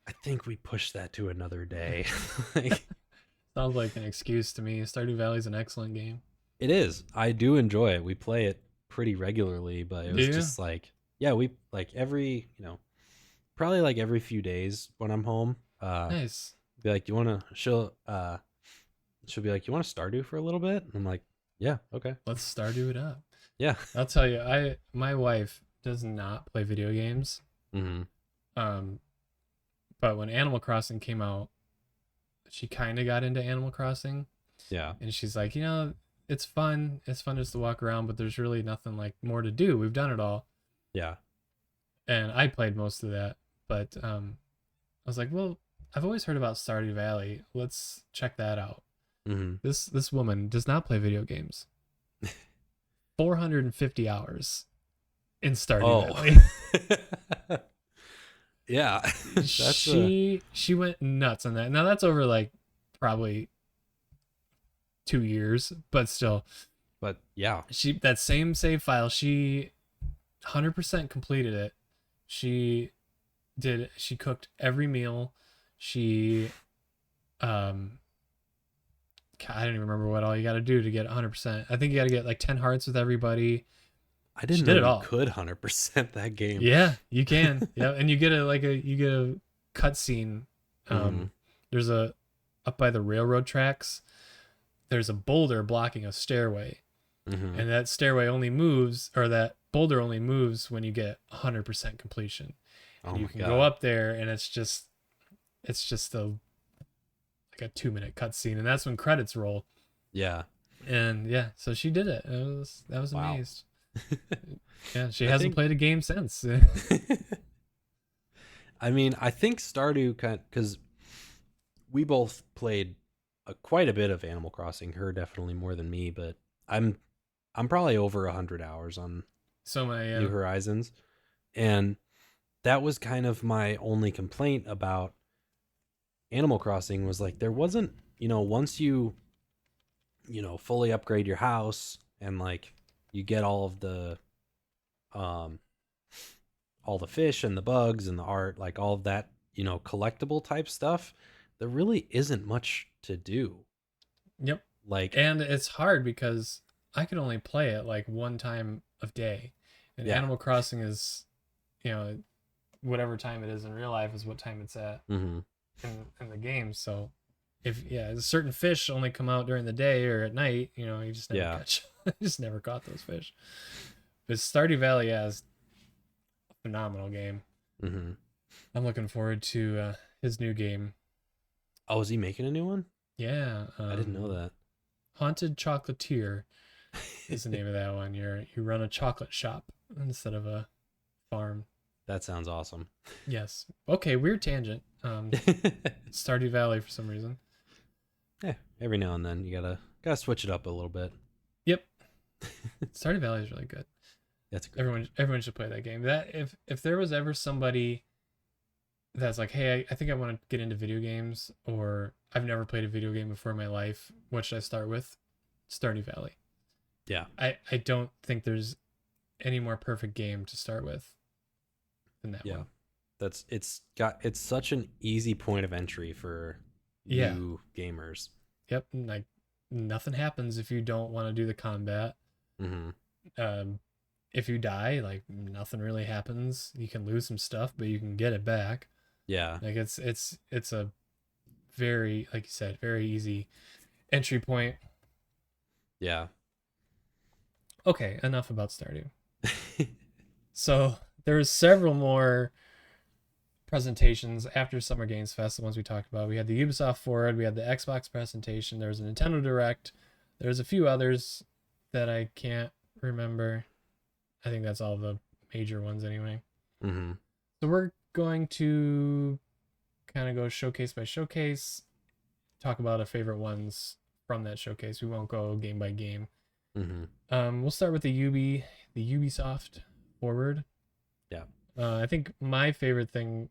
I think we push that to another day. Like, sounds like an excuse to me. Stardew Valley is an excellent game. it is. I do enjoy it. We play it pretty regularly, but it Do was you? just like, yeah, we like probably like every few days when I'm home, Nice. be like, you want to she'll be like, you want to Stardew for a little bit? And I'm like, yeah, okay. Let's Stardew it up. Yeah. I'll tell you, my wife does not play video games. Hmm. Um, but when Animal Crossing came out, she kind of got into Animal Crossing, Yeah. and she's like, you know, it's fun. It's fun just to walk around, but there's really nothing like more to do. We've done it all, Yeah. and I played most of that. But I was like, well, I've always heard about Stardew Valley. Let's check that out. Hmm. This woman does not play video games. 450 hours in Stardew Oh. Valley. Yeah. That's a She went nuts on that. Now that's over like probably 2 years, but still, but yeah. she that same save file, she 100% completed it. She she cooked every meal. She um I don't even remember what all you got to do to get 100%. I think you got to get like 10 hearts with everybody. I She didn't know did it you all. could 100% that game. Yeah, you can. Yeah, and you get a cutscene. Hmm. There's a up by the railroad tracks. There's a boulder blocking a stairway, Hmm. and that stairway only moves, or that boulder only moves when you get 100% completion. Oh And you my can go god. up there, and it's just a like a 2-minute cutscene, and that's when credits roll. Yeah. And yeah, so she did it. That was Wow. amazed. Yeah, she I hasn't think played a game since. I mean, I think Stardew cuz we both played quite a bit of Animal Crossing, her definitely more than me, but I'm I'm probably over 100 hours on So my New Horizons. And that was kind of my only complaint about Animal Crossing was like there wasn't, once fully upgrade your house and like you get um all the fish and the bugs and the art, like all of that, collectible type stuff, there really isn't much to do. Yep. Like, And it's hard because I could only play it like one time of day. And yeah. Animal Crossing is, you know, whatever time it is in real life is what time it's at. Hmm. in the game. So if certain fish only come out during the day or at night, you just never Yeah. catch. Just never caught those fish. But Stardew Valley has a phenomenal game. Mm-hmm. I'm looking forward to his new game. Oh, is he making a new one? Yeah, I didn't know that. Haunted Chocolatier is the name of that one. You run a chocolate shop instead of a farm. That sounds awesome. Yes. Okay, weird tangent. Stardew Valley for some reason. Yeah, every now and then you gotta switch it up a little bit. Yep. Stardew Valley is really good. That's great. Everyone should play that game. That if there was ever somebody that's like, hey, I think I want to get into video games, or I've never played a video game before in my life, what should I start with? Stardew Valley. Yeah. I don't think there's any more perfect game to start with than that Yeah. one. It's such an easy point of entry for Yeah. new gamers. Yep. Like nothing happens if you don't want to do the combat. Mm-hmm. If you die, like nothing really happens. You can lose some stuff, but you can get it back. Yeah. Like it's a very, like you said, very easy entry point. Yeah. Okay, enough about Stardew. So there's several more presentations after Summer Games Fest, the ones we talked about. We had the Ubisoft Forward, we had the Xbox presentation, there was a Nintendo Direct, there's a few others that I can't remember. I think that's all the major ones anyway. Mm-hmm. So we're going to kind of go showcase by showcase, talk about our favorite ones from that showcase. We won't go game by game. Mm-hmm. We'll start with the Ubisoft Forward. Yeah. I think my favorite thing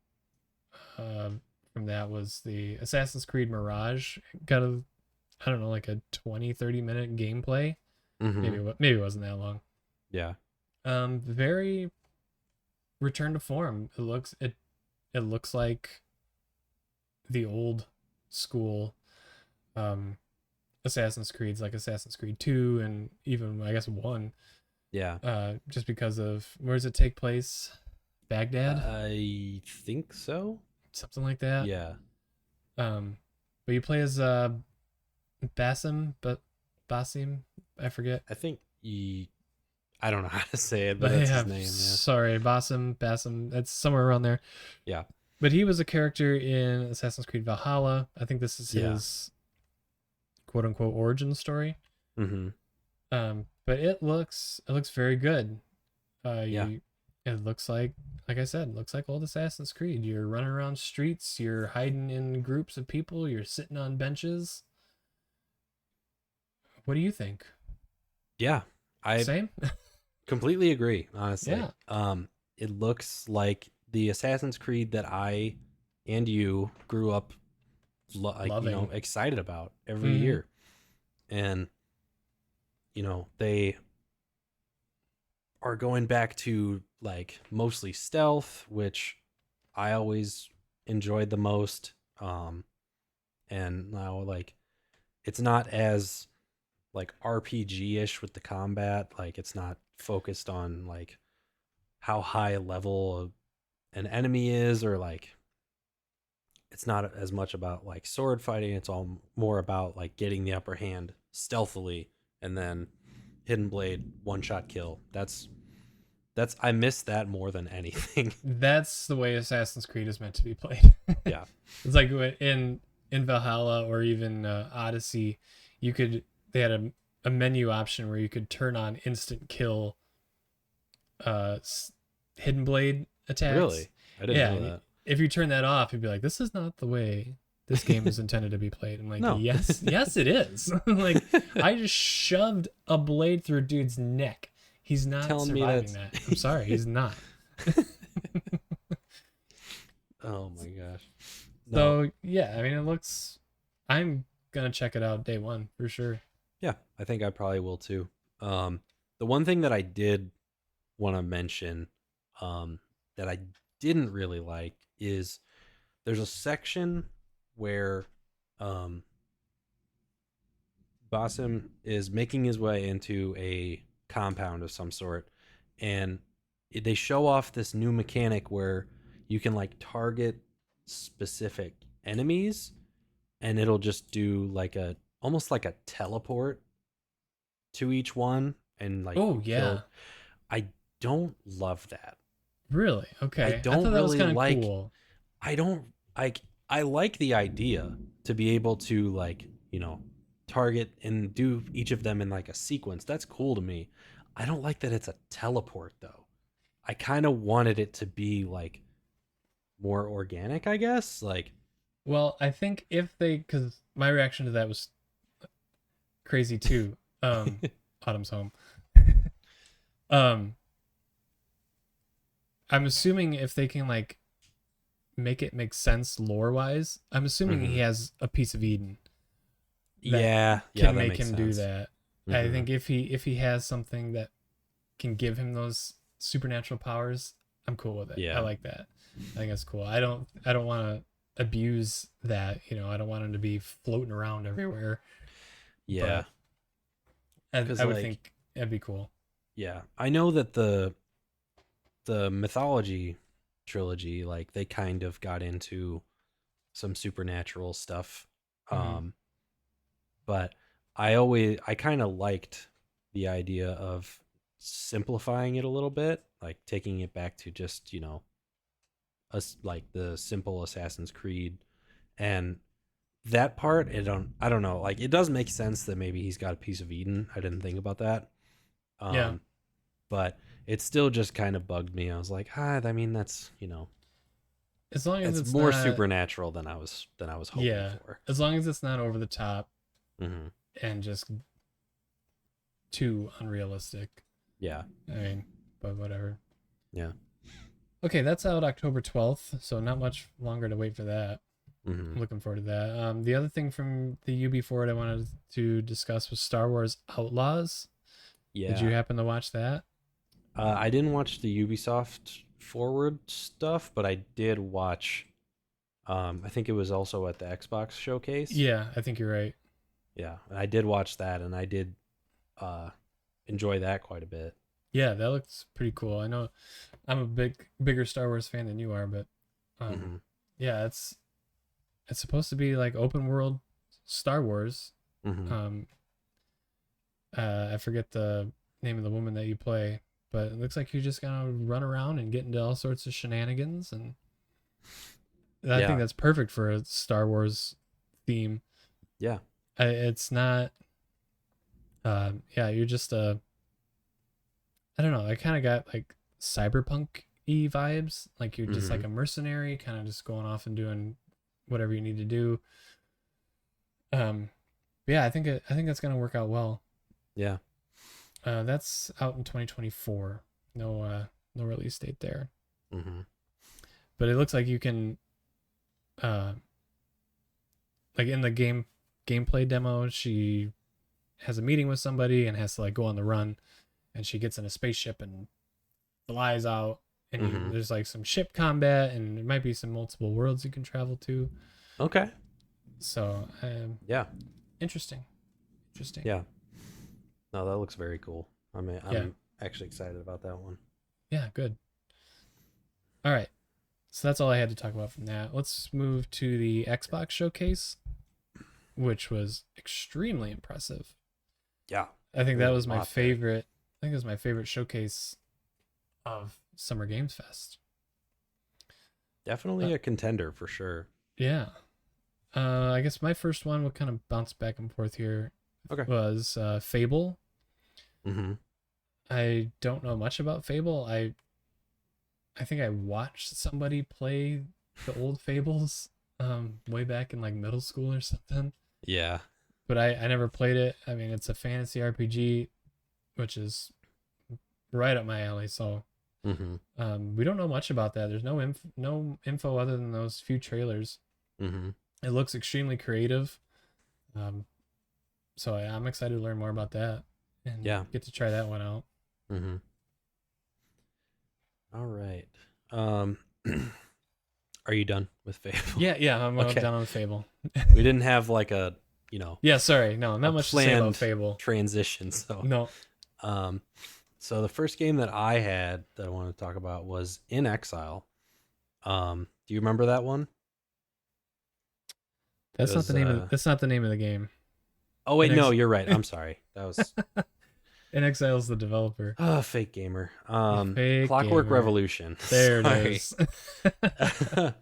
from that was the Assassin's Creed Mirage. Got I don't know, like a 20-30 minute gameplay. Mm-hmm. Maybe it wasn't that long. Yeah. Very return to form. It looks like the old school Assassin's Creed's, like Assassin's Creed 2 and even I guess 1. Yeah. Just because of where does it take place? Baghdad? I think so. Something like that. Yeah. But you play as Basim, I forget. I think I don't know how to say it, but that's his name. Yeah. Sorry, Basim. That's somewhere around there. Yeah. But he was a character in Assassin's Creed Valhalla. I think this is his quote unquote origin story. Mm-hmm. But it looks very good. Yeah. It looks like I said, it looks like old Assassin's Creed. You're running around streets, you're hiding in groups of people, you're sitting on benches. What do you think? Yeah. Same? Completely agree, honestly. Yeah. It looks like the Assassin's Creed that I and you grew up loving, excited about every year. And they are going back to like mostly stealth, which I always enjoyed the most. And now like it's not as like RPG-ish with the combat. Like it's not focused on like how high level an enemy is, or like it's not as much about like sword fighting. It's all more about like getting the upper hand stealthily and then hidden blade one-shot kill. That's I miss that more than anything. That's the way Assassin's Creed is meant to be played. Yeah. It's like in Valhalla or even Odyssey, they had a menu option where you could turn on instant kill hidden blade attacks. Really? I didn't know that. If you turn that off, you'd be like, this is not the way this game is intended to be played. I'm like, no. yes it is. Like, I just shoved a blade through a dude's neck. He's not surviving that. I'm sorry, he's not. Oh my gosh. No. So yeah, I mean, I'm gonna check it out day one for sure. Yeah, I think I probably will too. The one thing that I did want to mention that I didn't really like is there's a section where Basim is making his way into a compound of some sort, and they show off this new mechanic where you can like target specific enemies, and it'll just do like a almost like a teleport to each one, and like Oh you yeah. kill. I don't love that. Really? I Okay. I don't thought that was really kind of like. cool. I don't like. I like the idea to be able to like target and do each of them in like a sequence. That's cool to me. I don't like that it's a teleport though. I kind of wanted it to be like more organic, I guess. Like, Well, I think if they, because my reaction to that was crazy too. Autumn's home. um, I'm assuming if they can like make it make sense lore wise, I'm assuming he hmm has a piece of Eden that yeah, can that make makes him do sense. that. I hmm think if he has something that can give him those supernatural powers, I'm cool with it. I Yeah, like that. I think that's cool. I don't want to abuse that. I don't want him to be floating around everywhere. yeah, But I, because I would like, think that'd be cool. yeah, I know that the mythology trilogy, like they kind of got into some supernatural stuff. Hmm. Um, but I kind of liked the idea of simplifying it a little bit, like taking it back to just, us like the simple Assassin's Creed, and that part I don't know, like it does make sense that maybe he's got a piece of Eden. I didn't think about that. Yeah. Um, but it still just kind of bugged me. I was like, I mean that's, As long as it's it's more not, supernatural than I was hoping yeah. for. As long as it's not over the top hmm and just too unrealistic. Yeah. I mean, but whatever. Yeah. Okay, that's out October 12th, so not much longer to wait for that. hmm I'm looking forward to that. The other thing from the UB Forward I wanted to discuss was Star Wars Outlaws. Did you Yeah. happen to watch that? I didn't watch the Ubisoft Forward stuff, but I did watch. I think it was also at the Xbox showcase. Yeah, I think you're right. Yeah, I did watch that, and I did uh, enjoy that quite a bit. Yeah, that looks pretty cool. I know I'm a bigger Star Wars fan than you are, but um, hmm yeah, it's supposed to be like open world Star Wars. hmm Um, I forget the name of the woman that you play, but it looks like you're just gonna run around and get into all sorts of shenanigans, and I think Yeah, that's perfect for a Star Wars theme. yeah. It's not, yeah, you're just I don't know. I kind of got like cyberpunk y vibes, like you're just like hmm a mercenary, kind of just going off and doing whatever you need to do. Um, yeah, I think that's gonna work out well. Yeah. That's out in 2024. No release date there, hmm but it looks like you can, uh, like in the gameplay demo, she has a meeting with somebody and has to like go on the run, and she gets in a spaceship and flies out, and hmm there's like some ship combat, and there might be some multiple worlds you can travel to. Okay. So, Yeah. interesting, interesting. Yeah. No, that looks very cool. I mean, Yeah, I'm actually excited about that one. yeah, good. All right. So that's all I had to talk about from that. Let's move to the Xbox showcase, which was extremely impressive. Yeah. I think There was that a was my lot there. favorite. I think it was my favorite showcase of Summer Games Fest. Uh, Definitely a contender for sure. yeah. I guess my first one will kind of bounce back and forth here Okay. was Fable. hmm I don't know much about Fable. I think I watched somebody play the old Fables way back in like middle school or something, Yeah. but I never played it. I mean, it's a fantasy RPG, which is right up my alley. So hmm we don't know much about that. There's no info other than those few trailers. hmm It looks extremely creative. Um, so I'm excited to learn more about that and Yeah. get to try that one out. hmm All right. Um, are you done with Fable? Yeah, yeah, I'm Okay. done on Fable. We didn't have like Yeah, sorry, no, a not much to say about planned Fable. transition. So, No. um, so the first game that I had that I wanted to talk about was In Exile. Do you remember that one? It was That's not the name of the game. oh wait, In no, Ex- you're right. I'm sorry. That was In Exile's the developer. fake gamer. You fake Clockwork gamer. Revolution. There it Sorry. is.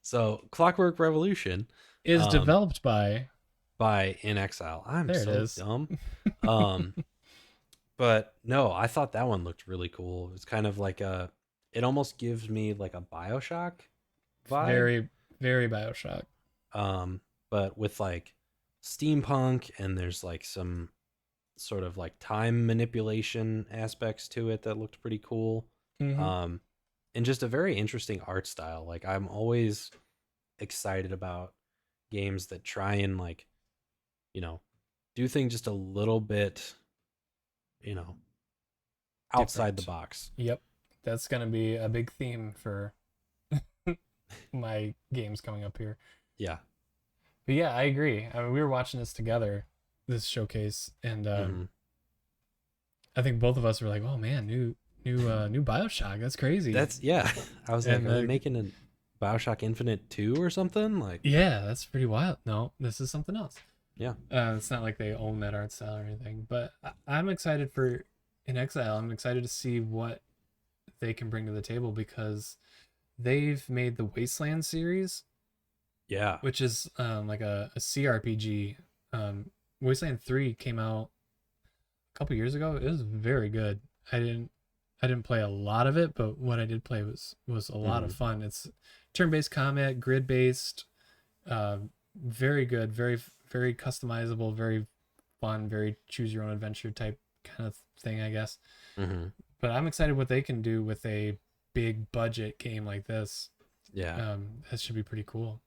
So Clockwork Revolution Is um developed by. by In Exile. I'm There it so is. dumb. Um but no, I thought that one looked really cool. It's kind of like it almost gives me like a BioShock vibe. Very, very Bioshock. Um but with like steampunk, and there's like some sort of like time manipulation aspects to it that looked pretty cool. Mm-hmm. Um and just a very interesting art style. Like I'm always excited about games that try and like, you know, do things just a little bit, you know, outside the Different. box. Yep. That's going to be a big theme for my games coming up here. Yeah. But yeah, I agree. I mean, we were watching this together, this showcase, and Mhm. I think both of us were like, "Oh man, new Bioshock. That's crazy." That's yeah. I was like, And are they making a BioShock Infinite 2 or something? Like, yeah, that's pretty wild. No, this is something else. yeah. It's not like they own that art style or anything, but I'm excited for In Exile. I'm excited to see what they can bring to the table because they've made the Wasteland series, Yeah. which is like a CRPG. Wasteland 3 came out a couple years ago. It was very good. I didn't play a lot of it, but what I did play was a lot of Mhm. fun. It's turn-based combat, grid-based, uh, very good, very customizable, very fun, very choose your own adventure type kind of thing, I guess. Mhm. But I'm excited what they can do with a big budget game like this. Yeah. That should be pretty cool.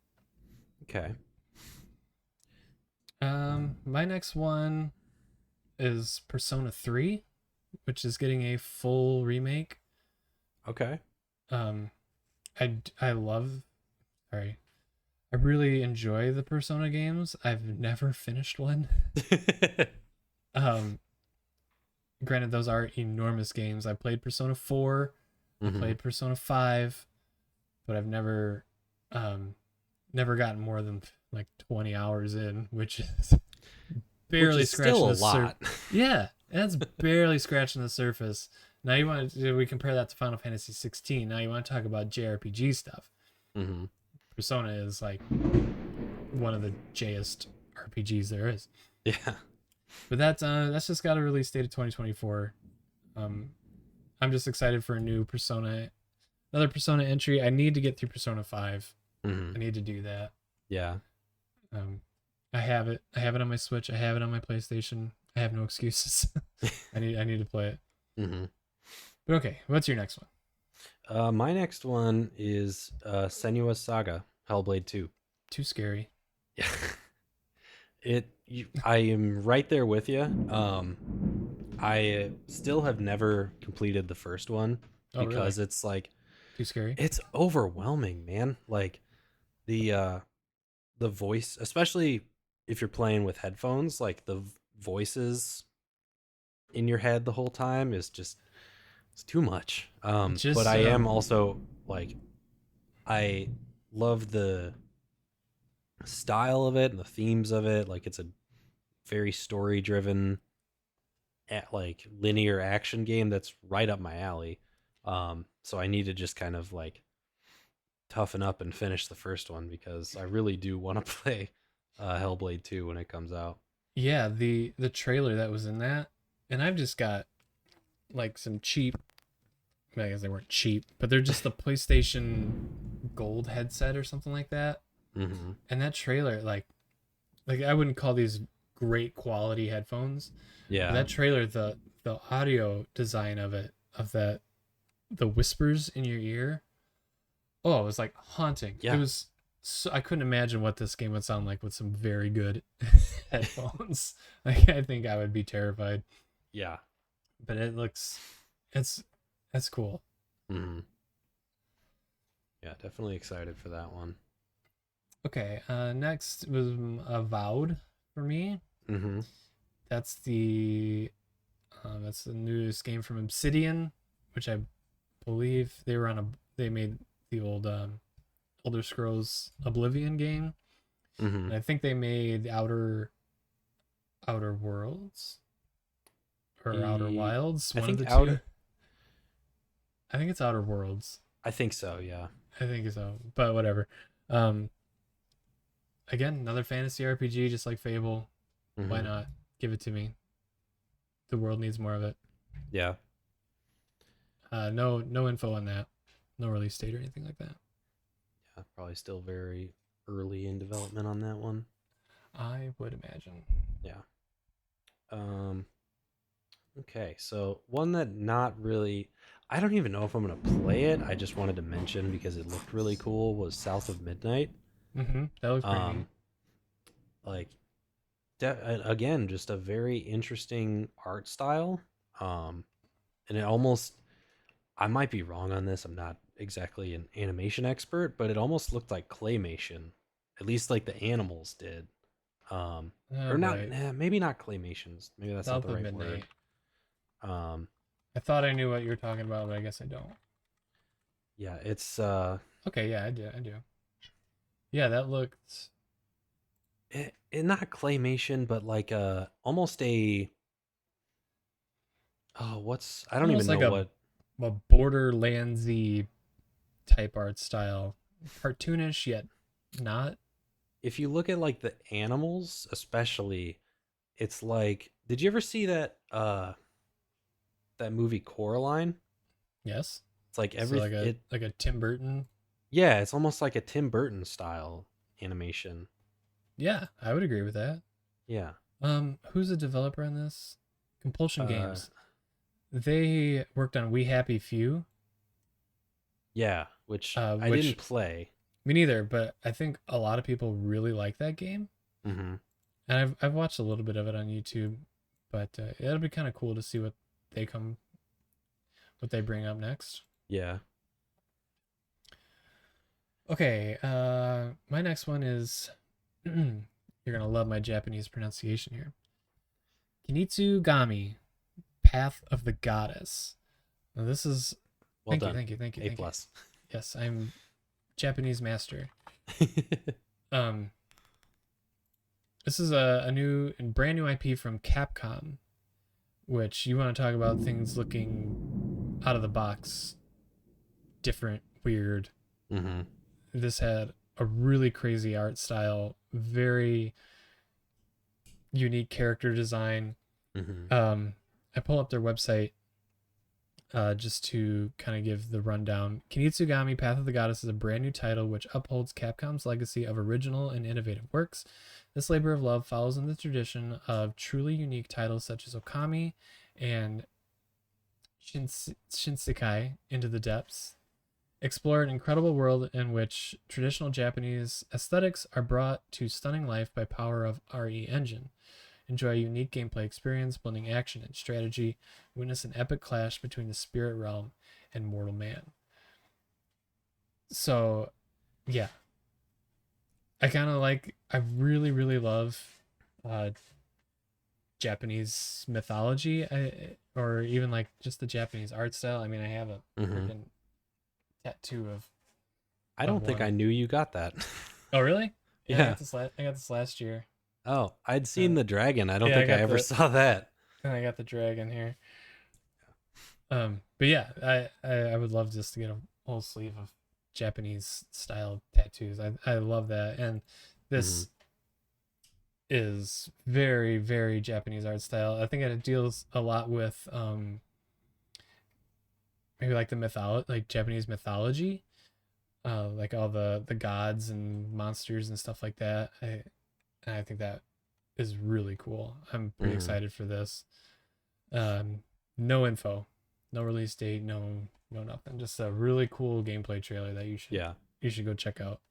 Okay. My next one is Persona 3, which is getting a full remake. Okay. Um, I love, sorry, I really enjoy the Persona games. I've never finished one. Um, Granted, those are enormous games. I played Persona 4, I Mhm. played Persona 5, but I've um, never gotten more than like 20 hours in, which is Which barely is still scratching a the surface. lot. Yeah, that's barely scratching the surface. Now you want to we compare that to Final Fantasy 16. Now you want to talk about JRPG stuff. Mhm. Persona is like one of the J-est RPGs there is. Yeah. But that's just got a release date of 2024. Um, I'm just excited for a new Persona, another Persona entry. I need to get through Persona 5. Mhm. I need to do that. Yeah. Um, I have it. I have it on my Switch. I have it on my PlayStation. I have no excuses. I need to play it. Mhm. But okay, what's your next one? My next one is Senua's Saga, Hellblade 2. Too scary. Yeah. I am right there with you. I still have never completed the first one Oh really? because it's like Too scary? it's overwhelming, man. Like the uh the voice, especially if you're playing with headphones, like the voices in your head the whole time is just it's too much. But Just I am also like I love the style of it and the themes of it. Like it's a very story driven like linear action game that's right up my alley. So I need to just kind of like toughen up and finish the first one because I really do want to play Hellblade 2 when it comes out. yeah, the trailer that was in that, and I've just got like some cheap. I guess they weren't cheap, but they're just the PlayStation Gold headset or something like that. Mm-hmm. And that trailer, like I wouldn't call these great quality headphones, but Yeah. that trailer, the audio design of it, of that, the whispers in your ear, oh, it was like haunting. It Yeah. was so I couldn't imagine what this game would sound like with some very good headphones. Like I think I would be terrified, Yeah. but it's that's cool. Mm-hmm. Yeah. Definitely excited for that one. Okay, next was Avowed for me. Mm-hmm. That's the newest game from Obsidian, which I believe they made the old Elder Scrolls Oblivion game. Mm-hmm. And I think they made Outer Worlds or Outer Wilds, I one of think the two. I think it's Outer Worlds. I think so. Yeah. I think so, but whatever. Um, Again, another fantasy RPG, just like Fable. Why Mm-hmm. not? Give it to me. The world needs more of it. Yeah. No info on that. No release date or anything like that. Yeah. Probably still very early in development on that one. I would imagine. Yeah. Um. Okay. So one that not really. I don't even know if I'm gonna play it. I just wanted to mention because it looked really cool. Was South of Midnight. That looks pretty neat. Um. Like again, just a very interesting art style. Um. And it almost, I might be wrong on this. I'm not exactly an animation expert, but it almost looked like claymation. At least like the animals did. Oh Or not, boy, maybe not claymations. Maybe that's not South the of right word. Midnight. Um, I thought I knew what you were talking about, but I guess I don't. yeah, it's Okay, yeah, I do. I do. Yeah, that looked not claymation, but like almost a, oh, what's, I don't even almost know like what. a Borderlandsy type art style, cartoonish yet not. If you look at like the animals, especially, it's like, did you ever see that movie Coraline? Yes. It's like So every it like a Tim Burton. yeah, it's almost like a Tim Burton style animation. Yeah, I would agree with that. Yeah. Who's the developer on this? Compulsion Uh Games. They worked on We Happy Few, yeah, which I didn't which play. me neither, but I think a lot of people really like that game, Mhm. and I've watched a little bit of it on YouTube, but it'll be kind of cool to see they come what they bring up next. Yeah. Okay, my next one is you're gonna love my Japanese pronunciation here. Kinitsugami, Path of the Goddess. Now this is Well done. A thank you. plus. Yes, I'm Japanese master. Um, this is a new and brand new IP from Capcom, which you want to talk about things looking out of the box, different, weird. Mhm. This had a really crazy art style, very unique character design. Mhm. I pull up their website just to kind of give the rundown. Kinitsugami Path of the Goddess is a brand new title which upholds Capcom's legacy of original and innovative works. This labor of love follows in the tradition of truly unique titles such as Okami and Shinsekai Into the Depths. Explore an incredible world in which traditional Japanese aesthetics are brought to stunning life by power of RE Engine. Enjoy a unique gameplay experience, blending action and strategy. Witness an epic clash between the spirit realm and mortal man. So, yeah, I really, really love uh, Japanese mythology, or even like just the Japanese art style. I mean, I have a Mhm. freaking tattoo I of don't think I one. knew you got that. Oh, really? Yeah, Yeah. I got this last year. Oh, I'd Uh, seen the dragon. I don't yeah, think I ever saw that. I got the dragon here. But yeah, I would love just to get a whole sleeve of Japanese style tattoos. I love that, and Mhm. this is very very Japanese art style. I think it deals a lot with maybe like the mythology, like Japanese mythology, like all the gods and monsters and stuff like that. I think that is really cool. I'm pretty Mhm. excited for this. Um, no info, no release date, no nothing. Just a really cool gameplay trailer that Yeah. you should go check out.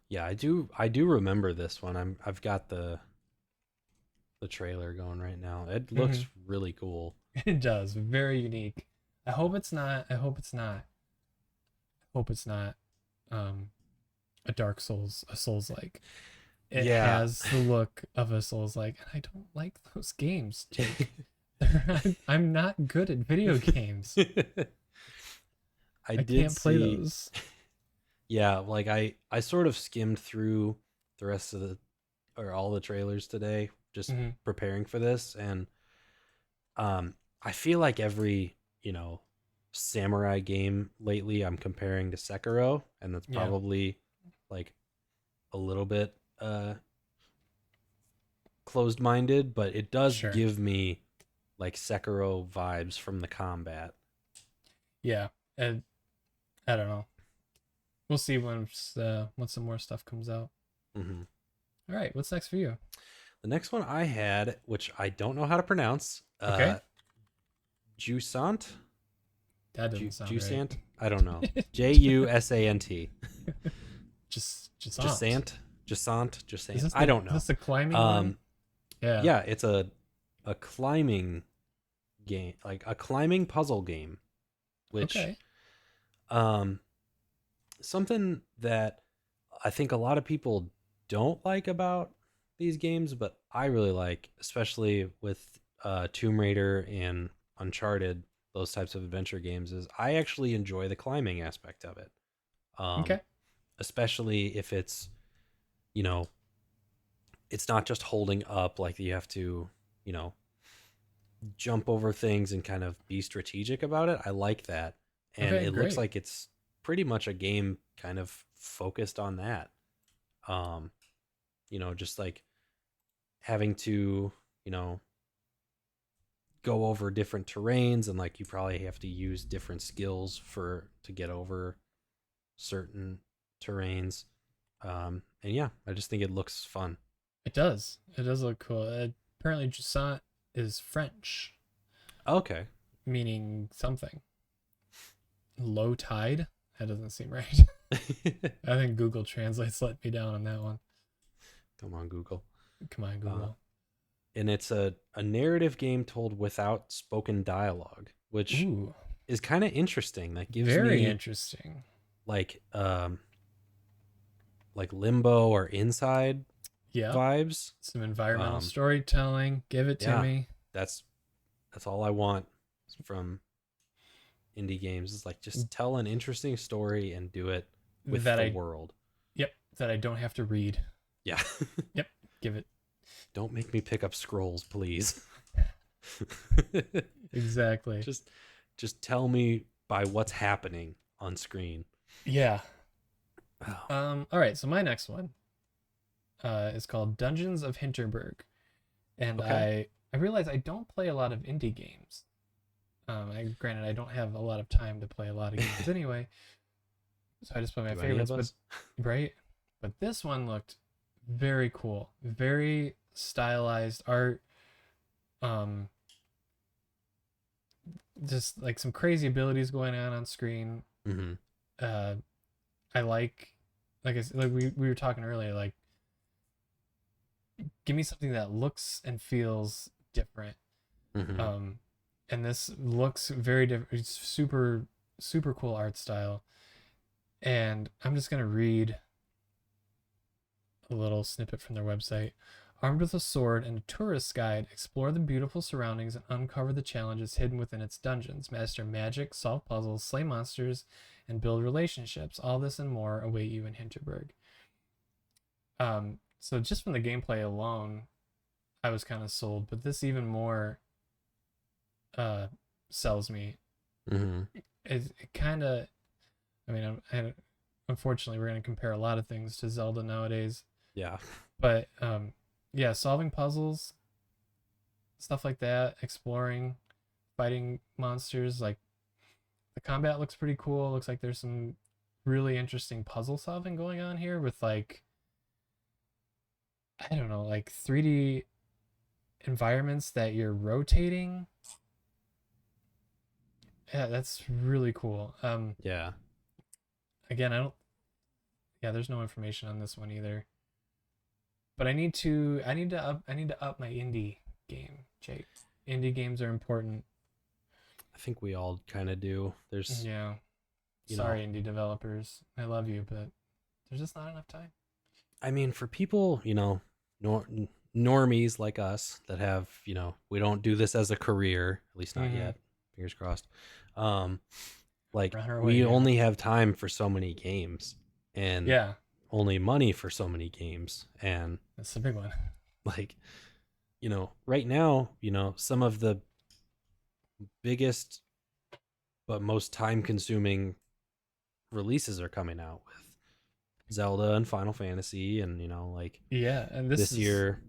Yeah, I do remember this one. I've got the trailer going right now. It looks really cool. It does, very unique. I hope it's not. I hope it's not. I hope it's not. Um, a Dark Souls, a Souls like. It Yeah. has the look of a Souls like, and I don't like those games, Jake. I'm not good at video games. I I did can't play see, those. yeah, like I sort of skimmed through the rest of the or all the trailers today, just Hmm. preparing for this, and I feel like every samurai game lately I'm comparing to Sekiro, and that's Yeah, probably like a little bit closed minded, but it does sure. give me like Sekiro vibes from the combat. Yeah, and I don't know. We'll see when some more stuff comes out. Hmm. All right, what's next for you? The next one I had, which I don't know how to pronounce, Okay, Jusant, that doesn't sound right. Jusant, I don't know, Jusant, just aunt. Jusant, Jusant, Is Jusant. this I the don't is this know. the climbing one? Um, Yeah. yeah, it's a climbing game, like a climbing puzzle game, which Okay. um something that I think a lot of people don't like about these games, but I really like, especially with Tomb Raider and Uncharted, those types of adventure games, is I actually enjoy the climbing aspect of it. Um, Okay. Especially if it's, you know, it's not just holding up, like you have to, you know, jump over things and kind of be strategic about it. I like that. And Okay. it looks Great. like it's pretty much a game kind of focused on that. Um, just like having to, you know, go over different terrains, and like you probably have to use different skills for to get over certain terrains. And yeah, I just think it looks fun. It does. It does look cool. Apparently, Jusant is French, Okay. meaning something. Low tide. That doesn't seem right. I think Google Translate's let me down on that one. Come on, Google. Come on, Uh, Google. and it's a narrative game told without spoken dialogue, which Ooh, is kind of interesting. That gives very me interesting. like Limbo or Inside Yep. vibes. Some environmental Um, storytelling. Give it to yeah, me. that's all I want from indie games, is like just tell an interesting story and do it with That the I, world. yep, that I don't have to read. Yeah. Yep. Give it. Don't make me pick up scrolls, please. Exactly. just just tell me by what's happening on screen. Yeah. Oh, All right. So my next one is called Dungeons of Hinterberg, and okay. I realize I don't play a lot of indie games. Granted, I don't have a lot of time to play a lot of games anyway, so I just play my Do any of favorites. But us? right, but this one looked very cool, very stylized art. Um, just like some crazy abilities going on screen. Mm-hmm. Uh, I like I said, like we were talking earlier, like give me something that looks and feels different. Mm-hmm. Um, and this looks very different. It's super cool art style. And I'm just gonna read a little snippet from their website. Armed with a sword and a tourist guide, explore the beautiful surroundings and uncover the challenges hidden within its dungeons. Master magic, solve puzzles, slay monsters, and build relationships. All this and more await you in Hinterberg. So just from the gameplay alone, I was kind of sold, but this even more uh sells me. Mm-hmm. It kind of, I mean, unfortunately, we're going to compare a lot of things to Zelda nowadays, Yeah. but yeah, solving puzzles, stuff like that, exploring, fighting monsters, like the combat looks pretty cool. Looks like there's some really interesting puzzle solving going on here with like, I don't know, like 3D environments that you're rotating. Yeah, that's really cool. Yeah. Again, I don't, yeah, there's no information on this one either. But I need to up my indie game, Jake. Indie games are important. I think we all kind of do. There's, Yeah. you know, Sorry, indie developers. I love you, but there's just not enough time. I mean, for people, nor- normies like us that have, we don't do this as a career, at least not Mm-hmm. yet. Fingers crossed. Um, like Run our way, we yeah. only have time for so many games, and Yeah. only money for so many games. And That's the big one. like, right now, some of the biggest but most time consuming releases are coming out with Zelda and Final Fantasy. And, like Yeah, and this this is year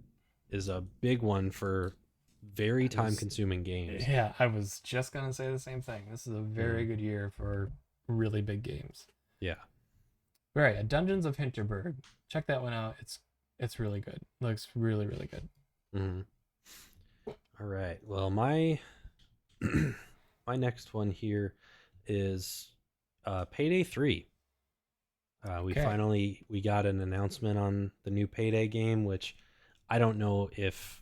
is a big one for very I time was consuming games. yeah, I was just gonna say the same thing. This is a Mm, very good year for really big games. yeah. All right, Dungeons of Hinterberg. Check that one out. It's really good. Looks really really good. Mm. All right. Well, my my next one here is Payday 3. Okay, We got an announcement on the new Payday game, which I don't know if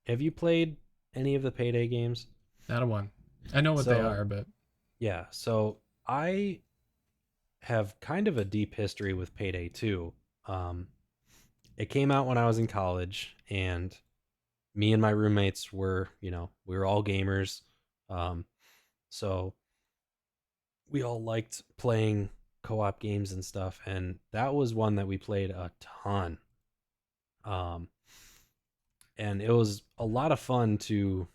have you played any of the Payday games? not a one. I know what they So are, but yeah, so I have kind of a deep history with Payday 2. Um, it came out when I was in college, and me and my roommates were, we were all gamers. Um, so we all liked playing co-op games and stuff, and that was one that we played a ton. Um, and it was a lot of fun to,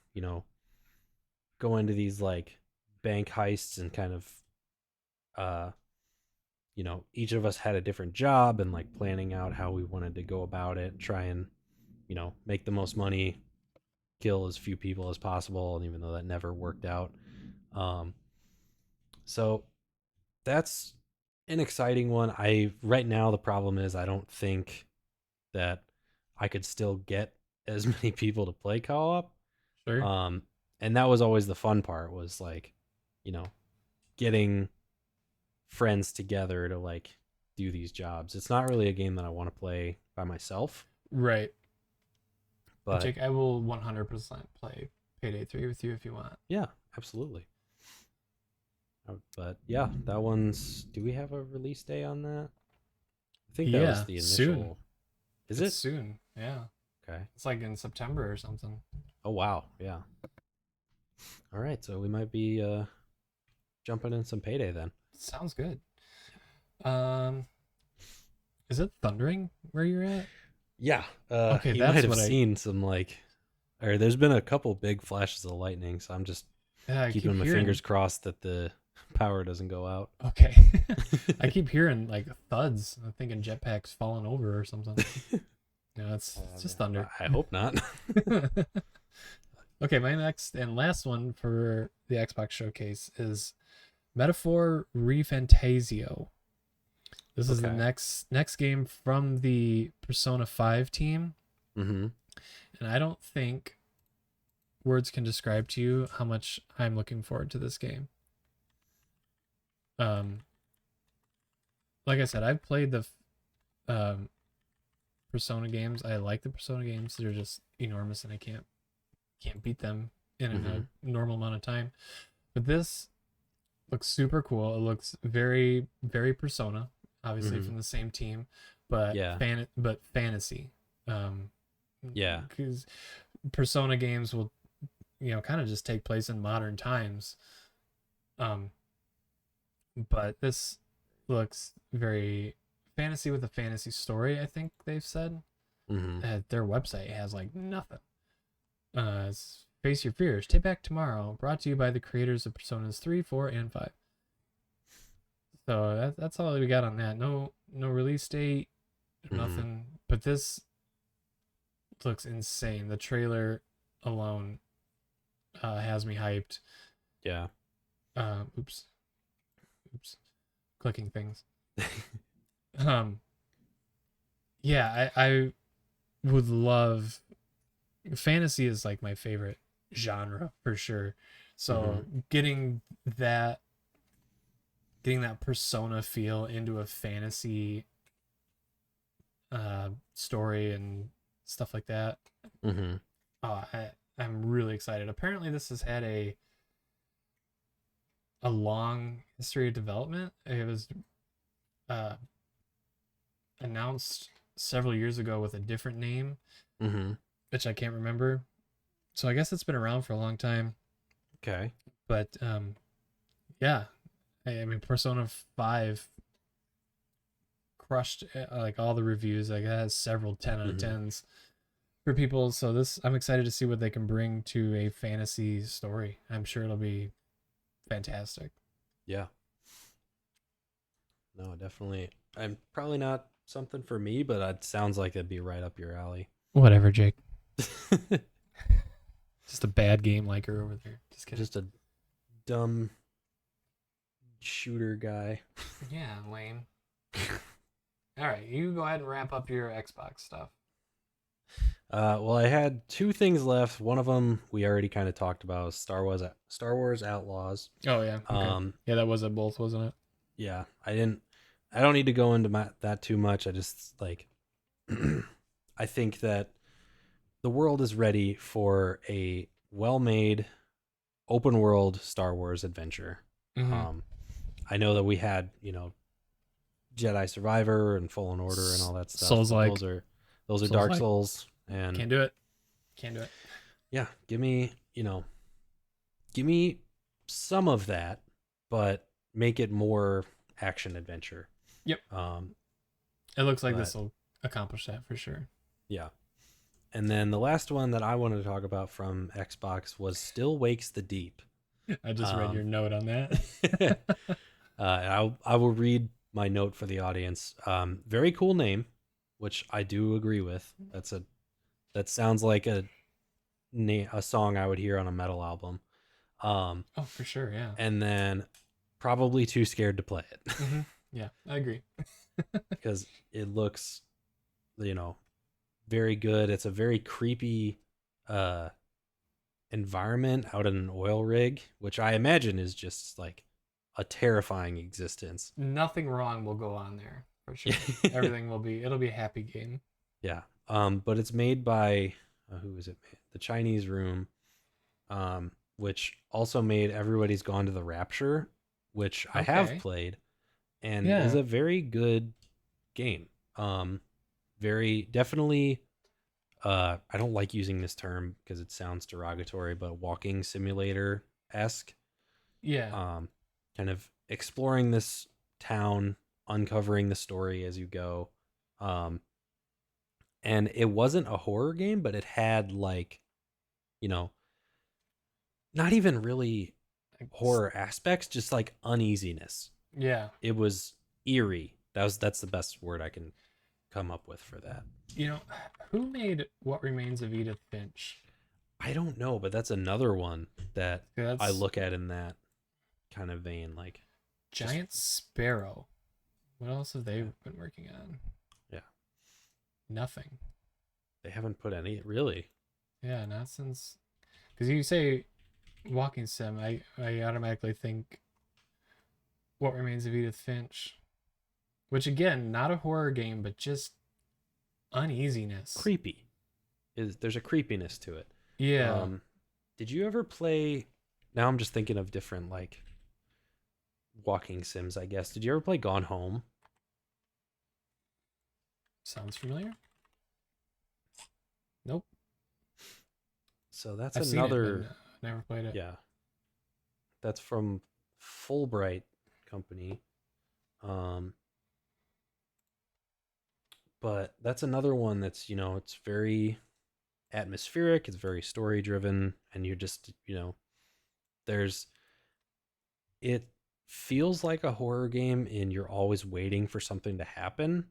go into these like bank heists and kind of uh each of us had a different job and like planning out how we wanted to go about it, try and, make the most money, kill as few people as possible, and even though that never worked out. Um so that's an exciting one. I right now the problem is I don't think that I could still get as many people to play co-op. sure. Um and that was always the fun part, was like, you know, getting friends together to like do these jobs. It's not really a game that I want to play by myself, Right. but Jake, I will 100% play Payday 3 with you if you want. yeah, absolutely. But yeah, that one's. Do we have a release day on that? I think that was Yeah, the soon. initial. Is It's it? soon. Yeah. Okay. It's like in September or something. Oh wow, yeah. All right, so we might be jumping in some Payday then. Sounds good. Um, is it thundering where you're at? Yeah, Okay, you might that's have what I. seen some like, or there's been a couple big flashes of lightning, so I'm just Yeah, I keep keeping my hearing. fingers crossed that the power doesn't go out. Okay, I keep hearing like thuds. I'm thinking jetpacks falling over or something. No, it's just thunder. I hope not. Okay, my next and last one for the Xbox showcase is Metaphor Refantasio. This is the Okay. next game from the Persona 5 team, Mm-hmm. and I don't think words can describe to you how much I'm looking forward to this game. Um, like I said, I've played the um, Persona games. I like the Persona games. They're just enormous, and I can't beat them in Mm-hmm. a normal amount of time. But this looks super cool. It looks very very Persona, obviously Mm-hmm. from the same team, but Yeah. fantasy. Um, Yeah. because Persona games will kind of just take place in modern times. Um, but this looks very fantasy with a fantasy story. I think they've said Mm-hmm. their website has like nothing. Face your fears. Take back tomorrow. Brought to you by the creators of Personas 3, 4, and 5. So that's all we got on that. No release date, Mm-hmm. nothing. But this looks insane. The trailer alone has me hyped. Yeah. Oops, clicking things. Um, yeah, I would love. Fantasy is like my favorite genre for sure. Mm-hmm. So that getting that Persona feel into a fantasy story and stuff like that. Mm-hmm. I'm really excited. Apparently, this has had a long history of development. It was uh, announced several years ago with a different name, Mm-hmm. which I can't remember. So I guess it's been around for a long time. Okay. But yeah, I mean, Persona 5 crushed like all the reviews. Like it has several 10 out of Mhm. 10s for people. So this, I'm excited to see what they can bring to a fantasy story. I'm sure it'll be fantastic. Yeah. No, definitely. I'm probably not something for me, but it sounds like it'd be right up your alley. Whatever, Jake. Just a bad game liker over there. Just kidding. Just a dumb shooter guy. Yeah, lame. All right, you go ahead and wrap up your Xbox stuff. Well, I had two things left. One of them we already kind of talked about, Star Wars Outlaws. Oh yeah, okay. Yeah, that was at both, wasn't it? Yeah, I don't need to go into that too much. I just like I think that the world is ready for a well-made open world Star Wars adventure. Mm-hmm. Um, I know that we had, Jedi Survivor and Fallen Order and all that stuff. Souls But like. those are Souls Dark like. Souls, and Can't do it. Can't do it. yeah, give me some of that, but make it more action adventure. Yep. Um, It looks like but this will accomplish that for sure. yeah. And then the last one that I wanted to talk about from Xbox was Still Wakes the Deep. I just read your note on And that. I will read my note for the audience. Very cool name, which I do agree with. That sounds like a song I would hear on a metal album. Oh, for sure, yeah. And then probably too scared to play it. Mm-hmm. Yeah, I agree. Because it looks, very good. It's a very creepy environment out in an oil rig, which I imagine is just like a terrifying existence. Nothing wrong will go on there for sure. Everything will be. It'll be a happy game. Yeah. But it's made by who is it? The Chinese Room, which also made Everybody's Gone to the Rapture, which I have played, and is a very good game. Very definitely. I don't like using this term because it sounds derogatory, but walking simulator esque. Yeah. Kind of exploring this town, uncovering the story as you go. And it wasn't a horror game, but it had like, not even really horror aspects, just like uneasiness. Yeah. It was eerie. That's the best word I can come up with for that. Who made What Remains of Edith Finch? I don't know, but that's another one that I look at in that kind of vein. Like Giant Sparrow. What else have they been working on? Yeah. Nothing. They haven't put any, really. Yeah, not since. Because you say walking sim, I automatically think What Remains of Edith Finch. Which, again, not a horror game, but just uneasiness. Creepy. There's a creepiness to it. Yeah. Did you ever play? Now I'm just thinking of different like walking sims, I guess. Did you ever play Gone Home? Sounds familiar. Nope. So that's I've another. seen it, but never played it. Yeah. That's from Fulbright Company. But that's another one that's, it's very atmospheric, it's very story driven, and you're just, it feels like a horror game and you're always waiting for something to happen,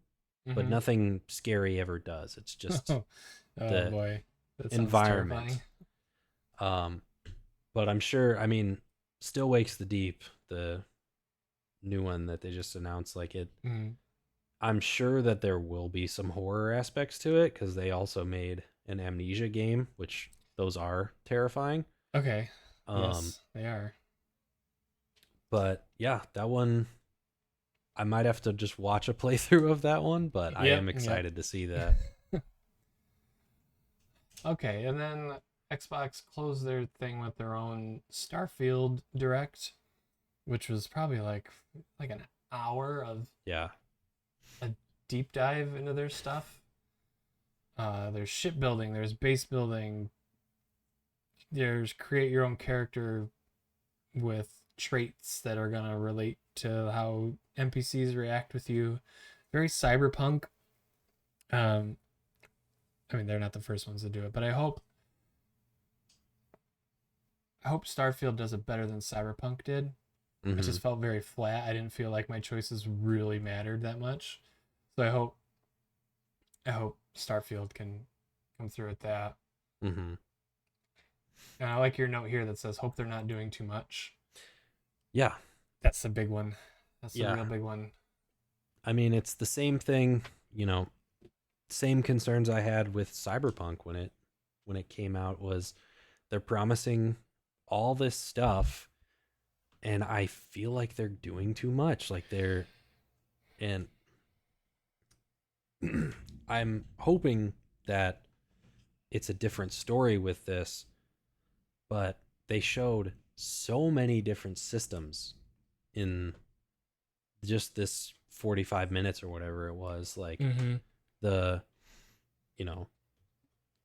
but nothing scary ever does. It's just the boy. That environment. But I'm sure, Still Wakes the Deep, the new one that they just announced, like it. I'm sure that there will be some horror aspects to it because they also made an Amnesia game, which those are terrifying. Okay. Yes, they are. But yeah, that one, I might have to just watch a playthrough of that one, but I am excited to see that. Okay, and then Xbox closed their thing with their own Starfield Direct, which was probably like an hour of a deep dive into their stuff. There's shipbuilding, there's base building, there's create your own character with traits that are gonna relate to how NPCs react with you. very cyberpunk. Um, I mean, they're not the first ones to do it, but I hope Starfield does it better than Cyberpunk did. It Mm-hmm. just felt very flat. I didn't feel like my choices really mattered that much. So I hope Starfield can come through with that. Mm-hmm. And I like your note here that says hope they're not doing too much. Yeah. That's the big one. That's the Yeah. real big one. I mean, it's the same thing, you know, same concerns I had with Cyberpunk when it came out was they're promising all this stuff and I feel like they're doing too much. Like they're and I'm hoping that it's a different story with this, but they showed so many different systems in just this 45 minutes or whatever it was, like Mm-hmm. the you know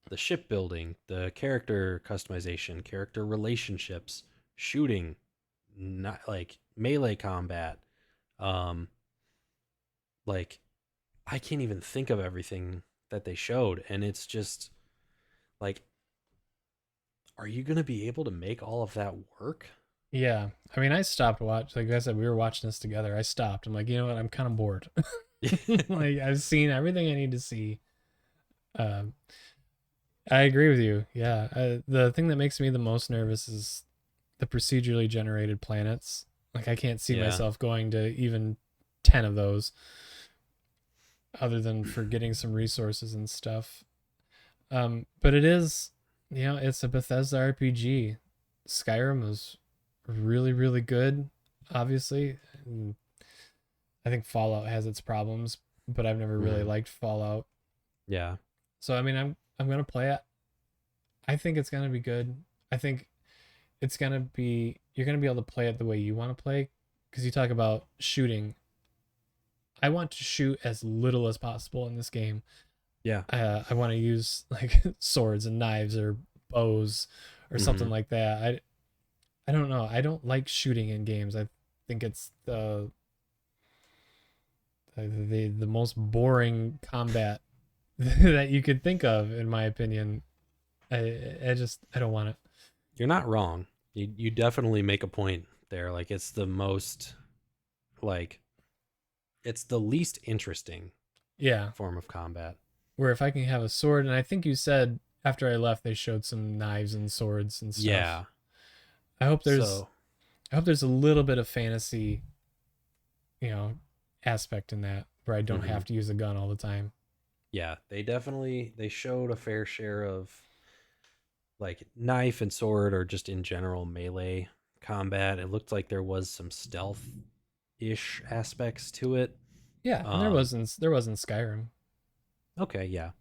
the shipbuilding, the character customization, character relationships, shooting, not like melee combat. Um, like I can't even think of everything that they showed, and it's just like, are you gonna be able to make all of that work? Yeah. I mean, I stopped watching. Like I said, we were watching this together. I stopped. I'm like, you know what? I'm kind of bored. Like I've seen everything I need to see. Um, I agree with you. Yeah. The thing that makes me the most nervous is the procedurally generated planets. Like I can't see Yeah. myself going to even 10 of those other than for getting some resources and stuff. But it is, it's a Bethesda RPG. Skyrim was really, really good, obviously. And I think Fallout has its problems, but I've never really Mm-hmm. liked Fallout. Yeah. So I mean, I'm gonna play it. I think it's gonna be good. I think it's gonna be you're gonna be able to play it the way you want to play, because you talk about shooting. I want to shoot as little as possible in this game. Yeah. I want to use like swords and knives or bows or Mm-hmm. something like that. I don't know. I don't like shooting in games. I think it's the most boring combat that you could think of, in my opinion. I don't want it. You're not wrong. You definitely make a point there. Like it's the most like it's the least interesting Yeah, form of combat. where if I can have a sword, and I think you said after I left they showed some knives and swords and stuff. Yeah. I hope there's So, I hope there's a little bit of fantasy, you know, aspect in that where I don't mhm. have to use a gun all the time. Yeah, they showed a fair share of like knife and sword or just in general melee combat. It looked like there was some stealth ish aspects to it. Yeah, and there Um wasn't there wasn't Skyrim. okay, yeah.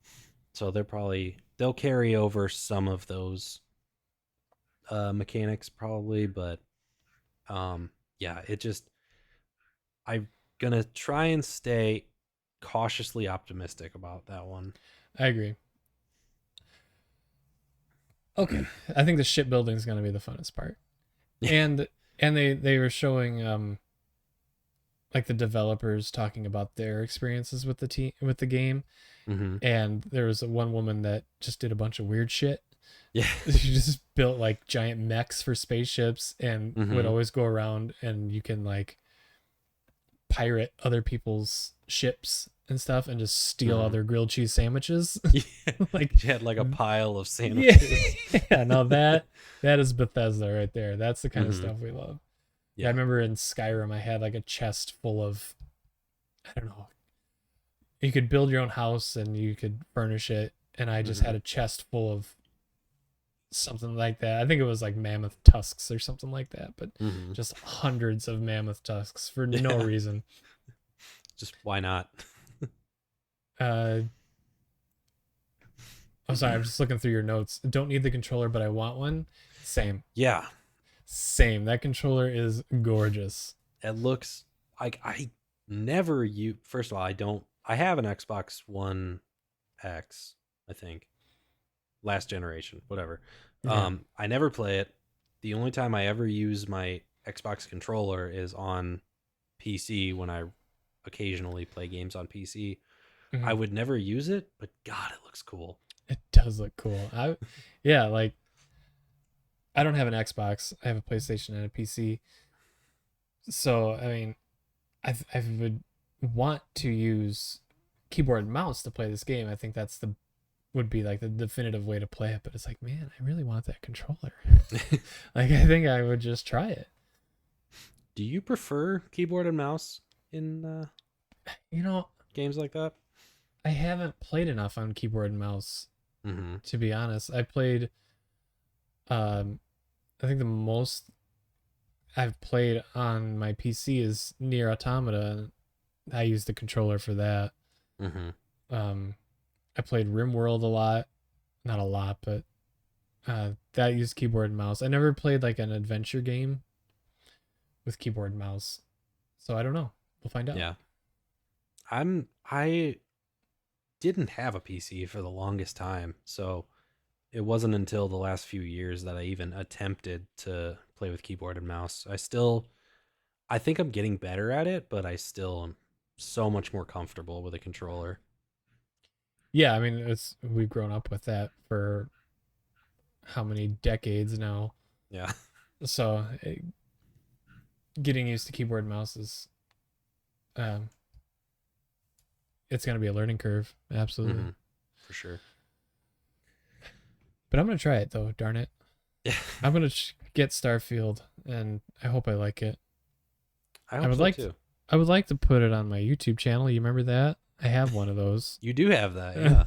So they'll carry over some of those mechanics probably, but yeah, it just I'm gonna try and stay cautiously optimistic about that one. I agree. Okay, I think the shipbuilding is going to be the funnest part, and they were showing like the developers talking about their experiences with the game, Mm-hmm. and there was one woman that just did a bunch of weird shit. Yeah. She just built like giant mechs for spaceships and would Mm-hmm. always go around, and you can like pirate other people's ships and stuff and just steal all Mm-hmm. their grilled cheese sandwiches. Yeah. Like, She had like a pile of yeah, sandwiches. yeah. No, that is Bethesda right there. That's the kind of Mm-hmm. stuff we love. Yeah, I Yeah. remember in Skyrim, I had like a chest full of, I don't know, you could build your own house and you could furnish it, and I just Mm-hmm. had a chest full of something like that. I think it was like mammoth tusks or something like that, but Mm-hmm. just hundreds of mammoth tusks for no Yeah. reason. Just why not? Uh, I'm sorry, I'm just looking through your notes. Don't need the controller, but I want one. Same, Yeah. same. That controller is gorgeous. It looks like I never you first of all, I have an Xbox One X, I think. Last generation, whatever. Yeah, I never play it. The only time I ever use my Xbox controller is on PC when I occasionally play games on PC. I Mhm. would never use it, but God, it looks cool. It does look cool. Yeah, like I don't have an Xbox. I have a PlayStation and a PC. So I mean, I would want to use keyboard and mouse to play this game. I think that's the would be like the definitive way to play it. But it's like, man, I really want that controller. Like I think I would just try it. Do you prefer keyboard and mouse in You know, games like that? I haven't played enough on keyboard and mouse Mm-hmm. to be honest. I played um I think the most I've played on my PC is Near Automata. I use the controller for that. Mm-hmm. Um, I played RimWorld a lot, not a lot, but that used keyboard and mouse. I never played like an adventure game with keyboard and mouse, so I don't know. We'll find out. Yeah. I didn't have a PC for the longest time, so it wasn't until the last few years that I even attempted to play with keyboard and mouse. I think I'm getting better at it, but I still am so much more comfortable with a controller. Yeah, I mean we've grown up with that for how many decades now, Yeah. so getting used to keyboard and mouse is um, it's gonna be a learning curve, absolutely. Mm-hmm. For sure. But I'm gonna try it though. Darn it, Yeah. I'm gonna get Starfield, and I hope I like it. I I hope would so like too. I would like to put it on my YouTube channel. You remember that? I have one of those. You do have that, yeah.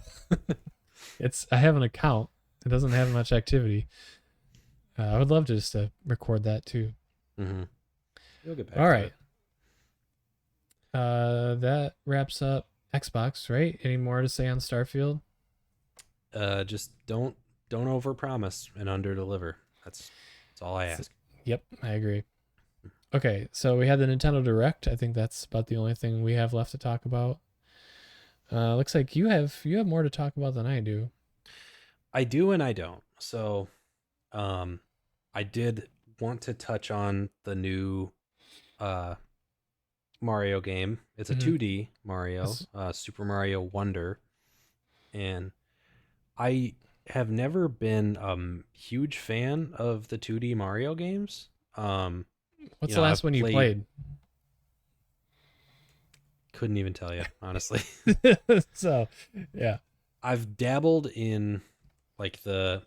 I have an account. It doesn't have much activity. I would love to just record that too. Mm-hmm. You'll get back All to right. it. That wraps up Xbox, right? Any more to say on Starfield? Just don't overpromise and underdeliver. That's all I ask. Yep, I agree. Okay, so we had the Nintendo Direct. I think that's about the only thing we have left to talk about. Looks like you have more to talk about than I do. I do and I don't. So, um, I did want to touch on the new uh Mario game. It's a Mm-hmm. 2D Mario, Super Mario Wonder, and I have never been huge fan of the 2D Mario games. What's the last I've one you played, played? couldn't even tell you, honestly. So, yeah. I've dabbled in like the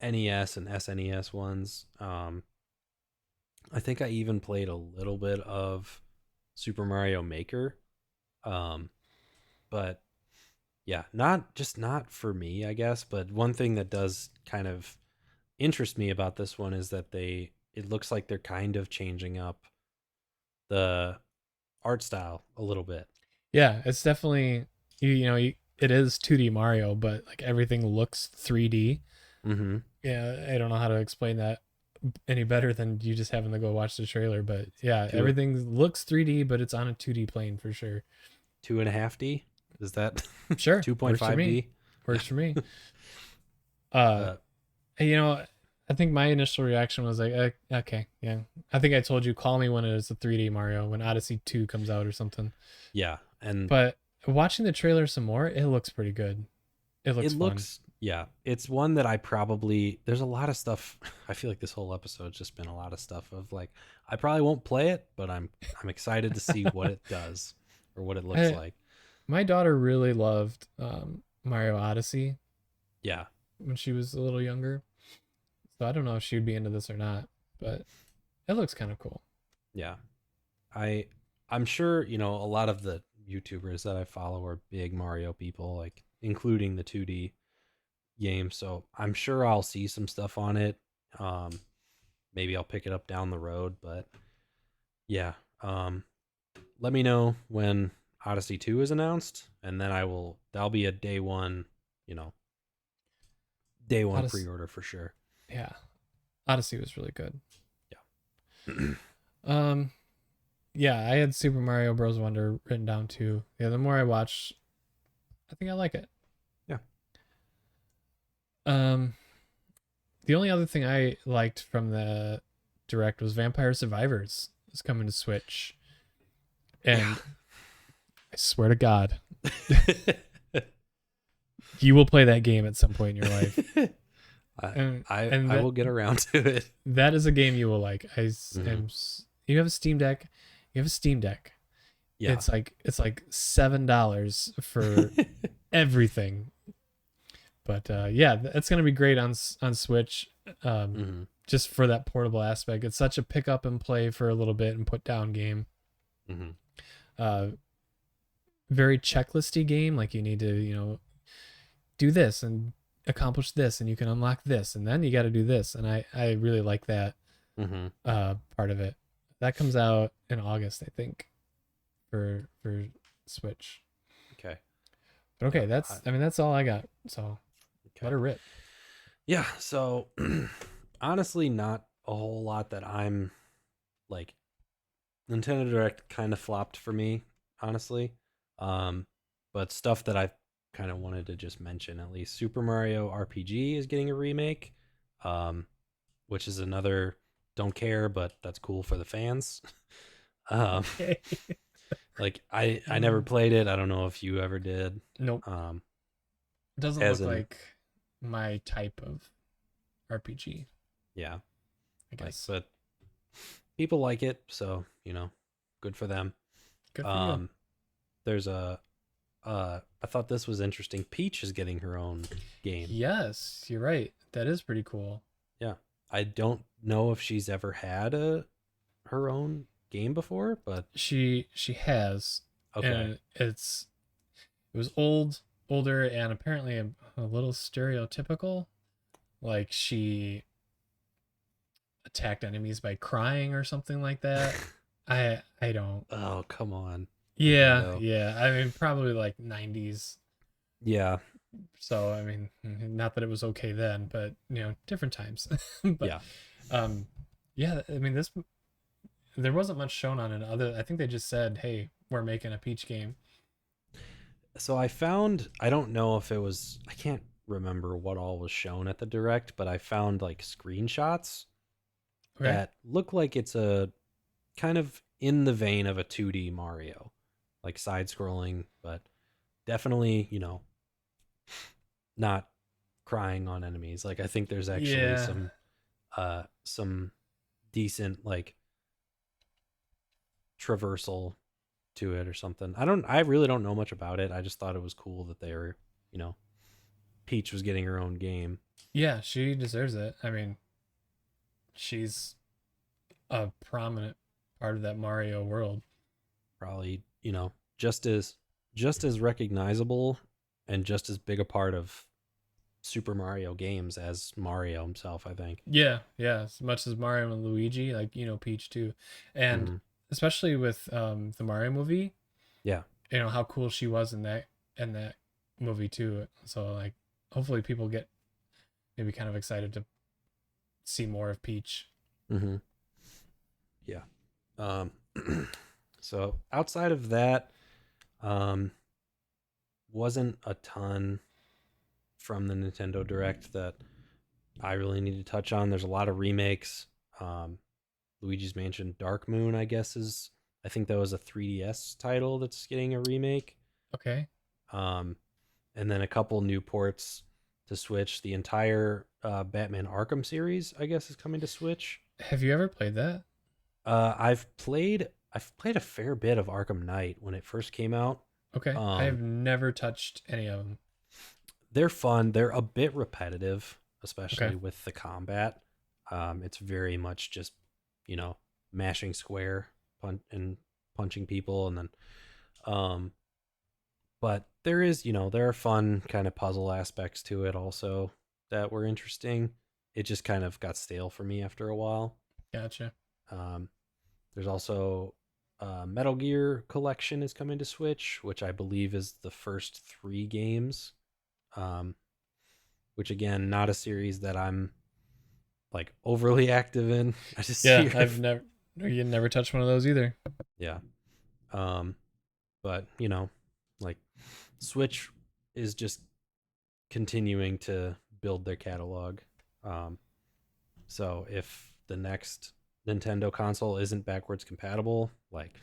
NES and SNES ones. I think I even played a little bit of Super Mario Maker. Um, but yeah, not for me, I guess. But one thing that does kind of interest me about this one is that it looks like they're kind of changing up the art style a little bit. Yeah, it's definitely it is 2D Mario, but like everything looks 3D. Mm-hmm. Yeah, I don't know how to explain that any better than you just having to go watch the trailer, but yeah, Two everything looks 3D, but it's on a 2D plane for sure. 2.5D. Is that Sure, works for me. 2.5D? Works for me. Uh, Uh, you know, I think my initial reaction was like, okay, yeah. I think I told you, call me when it is a 3D Mario, when Odyssey 2 comes out or something. yeah, and But watching the trailer some more, it looks pretty good. It looks it fun. looks, yeah, it's one that I probably, there's a lot of stuff. I feel like this whole episode's just been a lot of stuff of like, I probably won't play it, but I'm excited to see what it does or what it looks like. My daughter really loved Mario Odyssey Yeah. when she was a little younger. So I don't know if she'd be into this or not, but it looks kind of cool. Yeah. I'm sure, a lot of the YouTubers that I follow are big Mario people, like including the 2D game. So I'm sure I'll see some stuff on it. Um, Maybe I'll pick it up down the road, but yeah. Let me know when Odyssey 2 is announced, and then that'll be a you know, day one Odyssey, pre-order for sure. yeah, Odyssey was really good. Yeah. Um, yeah, I had Super Mario Bros. Wonder written down too. Yeah, the more I watch, I think I like it. Yeah. Um, the only other thing I liked from the direct was Vampire Survivors is coming to Switch, and Yeah. I swear to God, you will play that game at some point in your life. I, And I will get around to it. that is a game you will like. Mhm. You have a Steam Deck. You have a Steam Deck. Yeah. It's like $7 for everything. But yeah, that's gonna be great on Switch. Um, hmm just for that portable aspect, it's such a pick up and play for a little bit and put down game. hmm Uh, very checklisty game. Like you need to do this and accomplish this, and you can unlock this, and then you got to do this. And I really like that hmm part of it. That comes out in August, I think, for Switch. Okay. But okay, Yeah. that's all I got. So let Okay. her rip. Yeah. So honestly, not a whole lot that I'm like. Nintendo Direct kind of flopped for me, honestly. Um, but stuff that I kind of wanted to just mention at least. Super Mario RPG is getting a remake, um, which is another don't care, but that's cool for the fans. um, Okay. like I never played it. I don't know if you ever did. Nope. Um, It doesn't as look an like my type of RPG, yeah, I like guess. but people like it, so good for them. Good for you. Um, there's I thought this was interesting. Peach is getting her own game. Yes, you're right. That is pretty cool. Yeah. I don't know if she's ever had a her own game before, but She has, okay. and it was older, and apparently a little stereotypical. Like she attacked enemies by crying or something like that. I don't. Oh, come on, Yeah, Nintendo. yeah. I mean, probably like 90s. Yeah. So I mean, not that it was okay then, but different times. But Yeah. um, yeah. I mean, this there wasn't much shown on it. Other, I think they just said, "Hey, we're making a Peach game." So I don't know if it was I can't remember what all was shown at the direct, but I found like screenshots Okay. that look like it's a kind of in the vein of a 2D Mario, like side scrolling, but definitely, not crying on enemies. Like I think there's actually Yeah. some decent like traversal to it or something. I really don't know much about it. I just thought it was cool that they were, you know, Peach was getting her own game. Yeah, she deserves it. I mean, she's a prominent part of that Mario world. Probably, just as recognizable and just as big a part of Super Mario games as Mario himself, I think. Yeah, yeah. As much as Mario and Luigi, like Peach too, and hmm especially with the Mario movie, Yeah. how cool she was in that movie too. So like, hopefully people get maybe kind of excited to see more of Peach. hmm Yeah. Um so outside of that, um wasn't a ton from the Nintendo Direct that I really need to touch on. There's a lot of remakes. Um, Luigi's Mansion Dark Moon, I guess, I think that was a 3DS title that's getting a remake. Okay. Um, and then a couple new ports to Switch. The entire Batman Arkham series, I guess, is coming to Switch. Have you ever played that? I've played a fair bit of Arkham Knight when it first came out. Okay. I Um, have never touched any of them. they're fun. They're a bit repetitive, Okay. especially with the combat. It's very much just, you know, mashing square and punching people, and then, um, but there are fun kind of puzzle aspects to it also that were interesting. It just kind of got stale for me after a while. Gotcha. Um, there's also Metal Gear Collection is coming to Switch, which I believe is the first three games. Um, which again, not a series that I'm like overly active in. I just Yeah, hear, I've never. You never touched one of those either. yeah. Um, but like Switch is just continuing to build their catalog. Um, so if the next Nintendo console isn't backwards compatible, like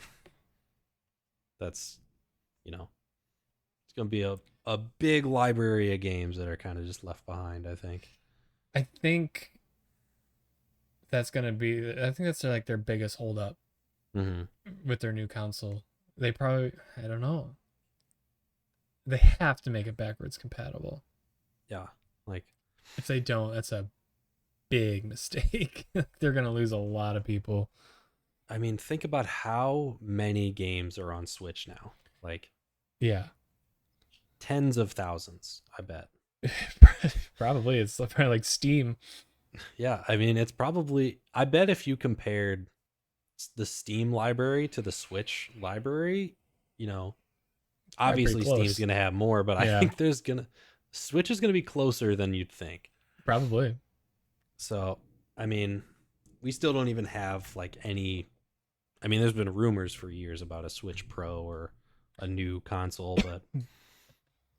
that's you know, it's gonna be a big library of games that are kind of just left behind, I think. I think that's gonna be. I think that's like their biggest holdup Hmm. with their new console. They probably. I don't know. They have to make it backwards compatible. Yeah, like If they don't, that's a big mistake. They're gonna lose a lot of people. I mean, think about how many games are on Switch now. Like Yeah, tens of thousands, I bet. probably it's probably like Steam. Yeah, I mean, it's probably, I bet if you compared the Steam library to the Switch library, you know, Probably pretty obviously Steam's close. going to have more, but I Yeah, think Switch is going to be closer than you'd think. probably. So, I mean, we still don't even have like any, I mean, there's been rumors for years about a Switch Pro or a new console, but Yeah,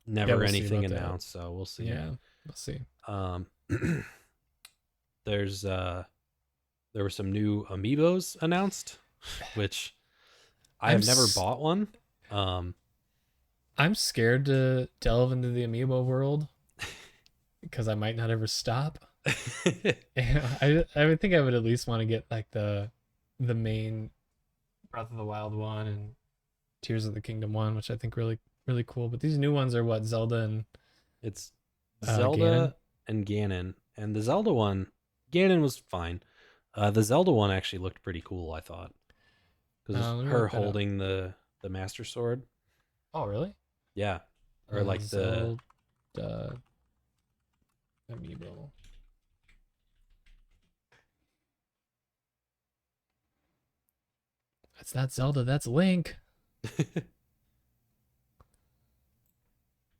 never we'll see anything about that. announced. So we'll see. Yeah, we'll see. Um, there's, there were some new amiibos announced, which I I'm have never s- bought one. Um, I'm scared to delve into the amiibo world because I might not ever stop. And I would think I would at least want to get like the main Breath of the Wild one and Tears of the Kingdom one, which I think really cool. But these new ones are what Zelda and it's Ganon. Zelda and Ganon, and the Zelda one, Ganon was fine. The Zelda one actually looked pretty cool, I thought, because Let me her look that up. holding the Master Sword. Oh, really? Yeah, or like the Zelda amiibo. That's not Zelda. That's Link.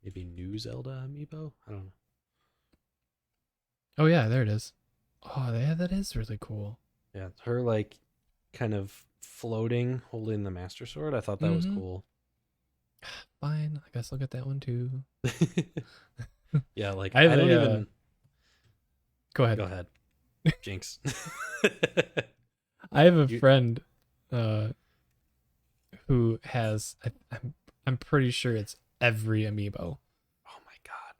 maybe new Zelda amiibo. I don't know. Oh yeah, there it is. Oh yeah, that is really cool. Yeah, her like kind of floating, holding the Master Sword. I thought that was Mm-hmm. cool. Fine. I guess I'll get that one too. Yeah, like I have I don't a. even. Go ahead. Go ahead, Jinx. I have a You, friend, uh, who has. I'm pretty sure it's every amiibo. oh my god.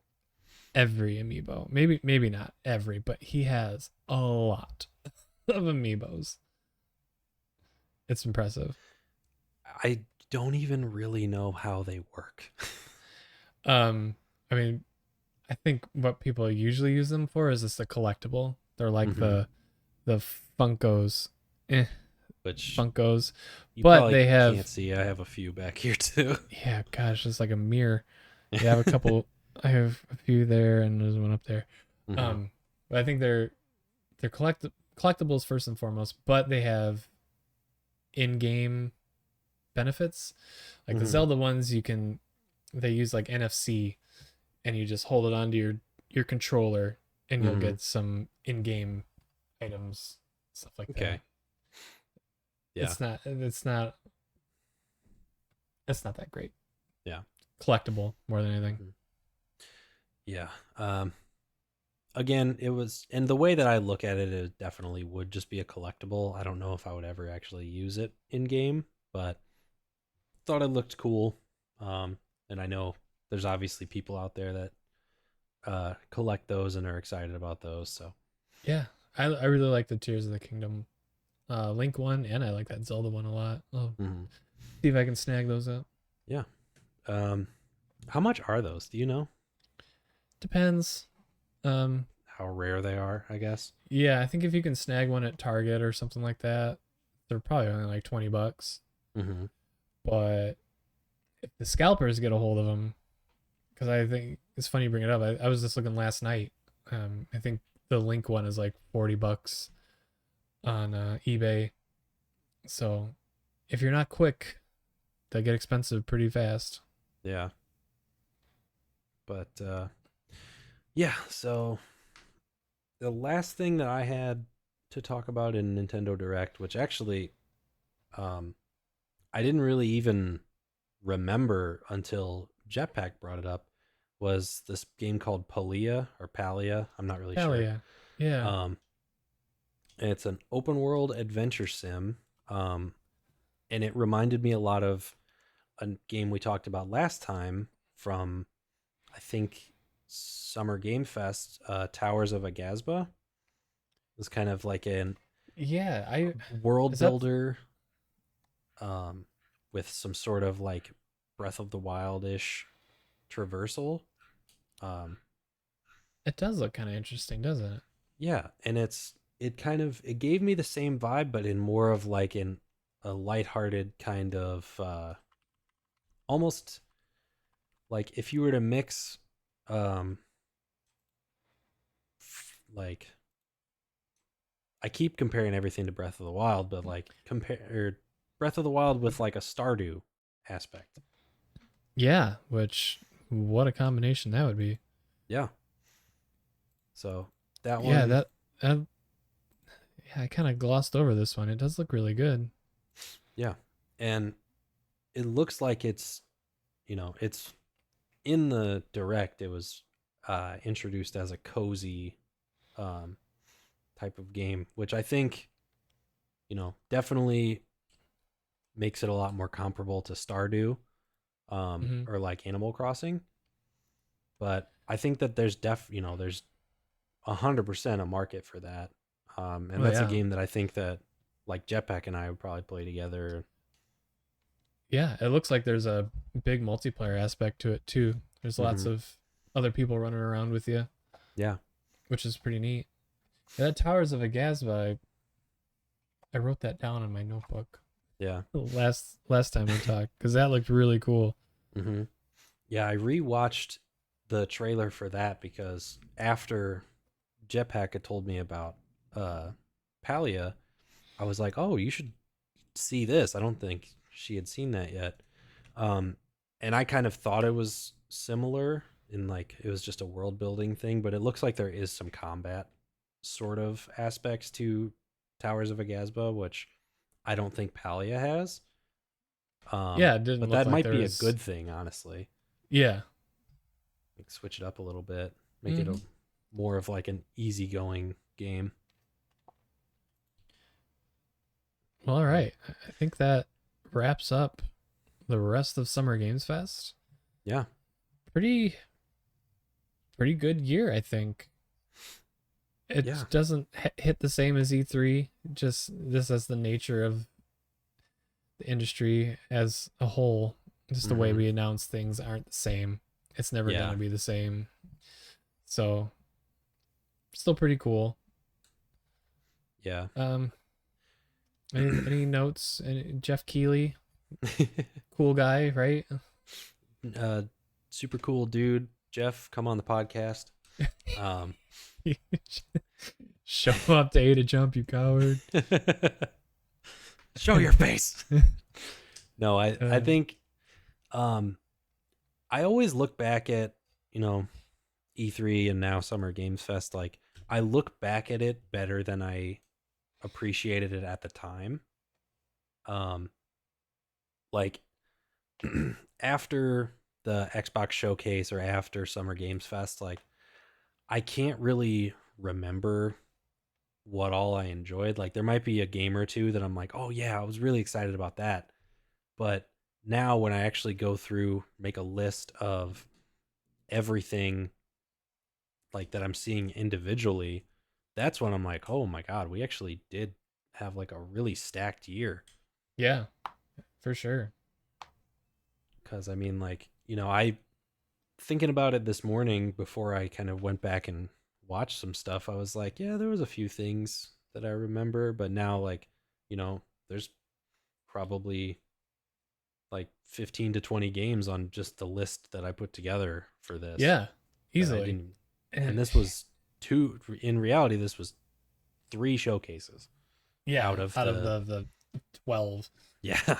Every amiibo. Maybe not every, but he has a lot of amiibos. It's impressive. I don't even really know how they work. Um, I mean, I think what people usually use them for is just a collectible. They're like Hmm. the Funkos, eh, Which Funkos, you but probably they can't have, see. I have a few back here too. yeah, gosh, it's like a mirror. They have a couple. I have a few there, and there's one up there. Hmm. Um, but I think they're collectibles first and foremost, but they have in-game benefits. Like the Hmm. Zelda ones, they use like NFC, and you just hold it onto your controller, and you'll Hmm. get some in-game items, stuff like that. Okay. Yeah. It's not that great. Yeah. Collectible more than anything. Mhm. Yeah. Again, it was, and the way that I look at it, it definitely would just be a collectible. I don't know if I would ever actually use it in game, but thought it looked cool. Um, and I know there's obviously people out there that collect those and are excited about those. So Yeah, I really like the Tears of the Kingdom Link one, and I like that Zelda one a lot. I'll mhm. see if I can snag those up. Yeah. Um, how much are those? Do you know Depends. Um, how rare they are? I guess. yeah, I think if you can snag one at Target or something like that, they're probably only like $20. Hmm. But if the scalpers get a hold of them, because I think it's funny you bring it up. I was just looking last night. I think the Link one is like $40 on eBay. So if you're not quick, they get expensive pretty fast. Yeah. But yeah. So the last thing that I had to talk about in Nintendo Direct, which actually um, I didn't really even remember until Jetpack brought it up, was this game called Palia or Palia. I'm not really Hell sure. yeah, yeah. Um, and it's an open world adventure sim. Um, and it reminded me a lot of a game we talked about last time from, I think, Summer Game Fest, Towers of Agasba. It was kind of like an Yeah, I world is that builder, um, with some sort of like Breath of the Wild ish traversal. Um, it does look kind of interesting, doesn't it? yeah, and it gave me the same vibe, but in more of like a lighthearted kind of, almost like if you were to mix, um, like I keep comparing everything to Breath of the Wild, but like compare Breath of the Wild with like a Stardew aspect. Yeah, which what a combination that would be. Yeah. So that Yeah, one, that yeah, I kind of glossed over this one. It does look really good. yeah. And it looks like it's in the direct, it was introduced as a cozy, um, type of game, which I think, definitely makes it a lot more comparable to Stardew, Hmm. or like Animal Crossing. But I think that there's 100% a market for that. And Oh that's a yeah, game that I think that like Jetpack and I would probably play together. yeah. It looks like there's a big multiplayer aspect to it too. There's lots Hmm. of other people running around with you, Yeah. which is pretty neat. Yeah, that Towers of Agasba, I wrote that down in my notebook Yeah. last time we talked because that looked really cool. Hmm. Yeah. I rewatched the trailer for that because after Jetpack had told me about, uh, Palia, I was like, oh, you should see this. I don't think she had seen that yet. Um, and I kind of thought it was similar in like it was just a world building thing, but it looks like there is some combat sort of aspects to Towers of Agasba, which I don't think Palia has. Yeah, it didn't But look that like might there be a was. good thing, honestly. Yeah. Like switch it up a little bit, make it a Hmm. more of like an easygoing game. Well, all But right. I think that wraps up the rest of Summer Games Fest. yeah, Pretty pretty good year, I think. It yeah. doesn't hit the same as E3. Just this as the nature of the industry as a whole. Just the way Hmm. we announce things aren't the same. It's never Yeah, gonna be the same. So still pretty cool. yeah. Um, any notes? Jeff Keighley, cool guy, right? uh, Super cool dude. Jeff, come on the podcast. Um, Show up to A to jump, you coward. show your face. No, I uh, think, um, I always look back at, you know, E3 and now Summer Games Fest. Like, I look back at it better than I appreciated it at the time. Um, like, after the Xbox showcase or after Summer Games Fest, like, I can't really remember what all I enjoyed. Like, there might be a game or two that I'm like, oh yeah, I was really excited about that. But now when I actually go through, make a list of everything like that I'm seeing individually, that's when I'm like, oh my god, we actually did have like a really stacked year. yeah, for sure. Cause I mean, like, I thinking about it this morning before I kind of went back and watched some stuff, I was like, yeah, there was a few things that I remember, but now like, there's probably like 15 to 20 games on just the list that I put together for this Yeah, that I easily. didn't. And And this was two, in reality, this was three showcases yeah, out of out of the, the 12. yeah.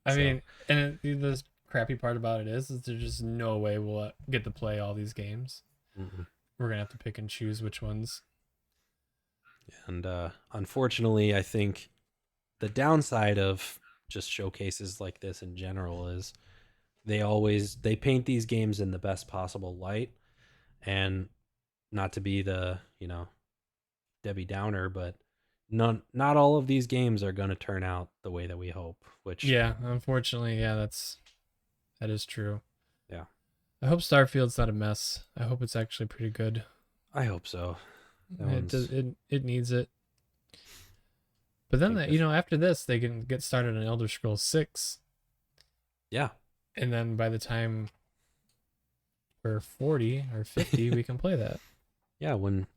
I So, mean, and the crappy part about it is there's just no way we'll get to play all these games. mm-mm. We're gonna have to pick and choose which ones. And unfortunately, I think the downside of just showcases like this in general is they paint these games in the best possible light, and not to be the, Debbie Downer, but not all of these games are going to turn out the way that we hope, which Yeah, unfortunately, yeah, that is true. yeah, I hope Starfield's not a mess. I hope it's actually pretty good. I hope so. That It one's does, it needs it. But I then think you know, after this, they can get started on Elder Scrolls 6, yeah. and then by the time we're 40 or 50, we can play that. Yeah, when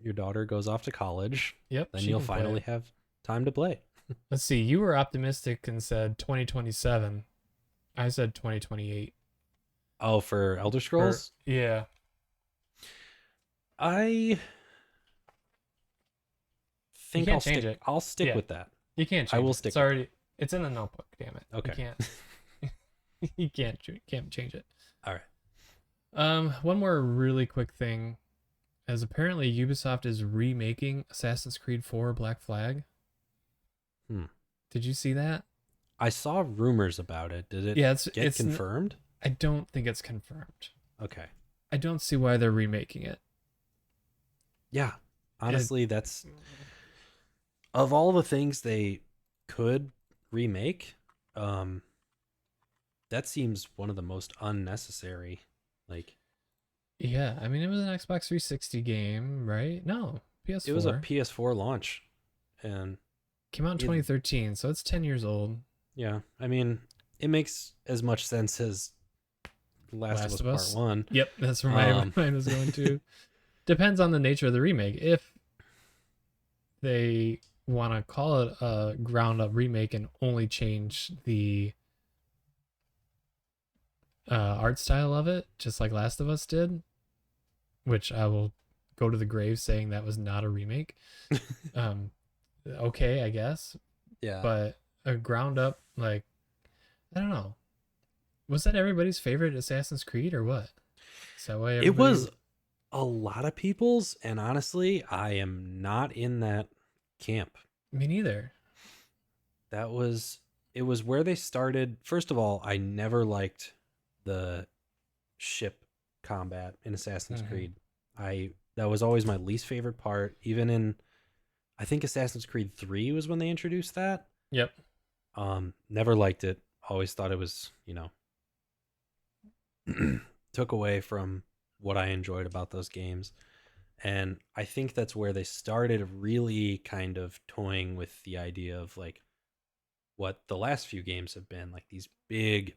your daughter goes off to college, Yep, then she you'll can play finally it. have time to play. Let's see. You were optimistic and said 2027. I said 2028. Oh, for Elder Or Scrolls? yeah, I you think can't change it. I'll stick Yeah, with that. you can't I change will it. It's stick with that. already it's in the notebook. Damn it. You Okay. can't. You can't change it. All right. One more really quick thing, as apparently Ubisoft is remaking Assassin's Creed 4 Black Flag. Hmm. Did you see that? I saw rumors about it. Did it Yeah, get confirmed? I don't think it's confirmed. Okay. I don't see why they're remaking it. Yeah. It Honestly, that's of all the things they could remake, um that seems one of the most unnecessary. Like yeah, I mean it was an Xbox 360 game, right? No, it was a PS4. PS4 launch and Came out in it 2013, so it's 10 years old. yeah, I mean, it makes as much sense as Last of Last Us of Part Us. 1. Yep, that's where my Um mind was going to. Depends on the nature of the remake. If they want to call it a ground up remake and only change the art style of it, just like Last of Us did, which I will go to the grave saying that was not a remake. Um, okay, I guess, yeah. but a ground up, like, I don't know. Was that everybody's favorite Assassin's Creed or what? Is that why It everybody? was a lot of people's, and honestly, I am not in that camp. Me neither. That was it was where they started. First of all, I never liked the ship combat in Assassin's Mm-hmm. Creed. I That was always my least favorite part. Even in I think Assassin's Creed 3 was when they introduced that. Yep. Never liked it. Always thought it was, took away from what I enjoyed about those games. And I think that's where they started really kind of toying with the idea of like what the last few games have been, like these big,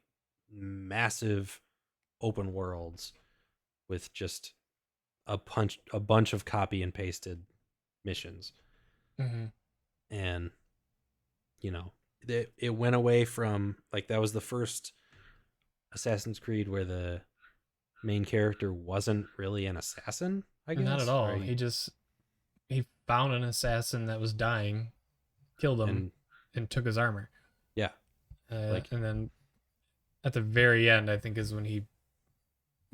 massive open worlds with just a bunch of copy and pasted missions. Mm-hmm. And it went away from like that was the first Assassin's Creed where the main character wasn't really an assassin, I Not at guess. all. He found an assassin that was dying, killed him, And and took his armor. yeah, like And then at the very end, I think is when he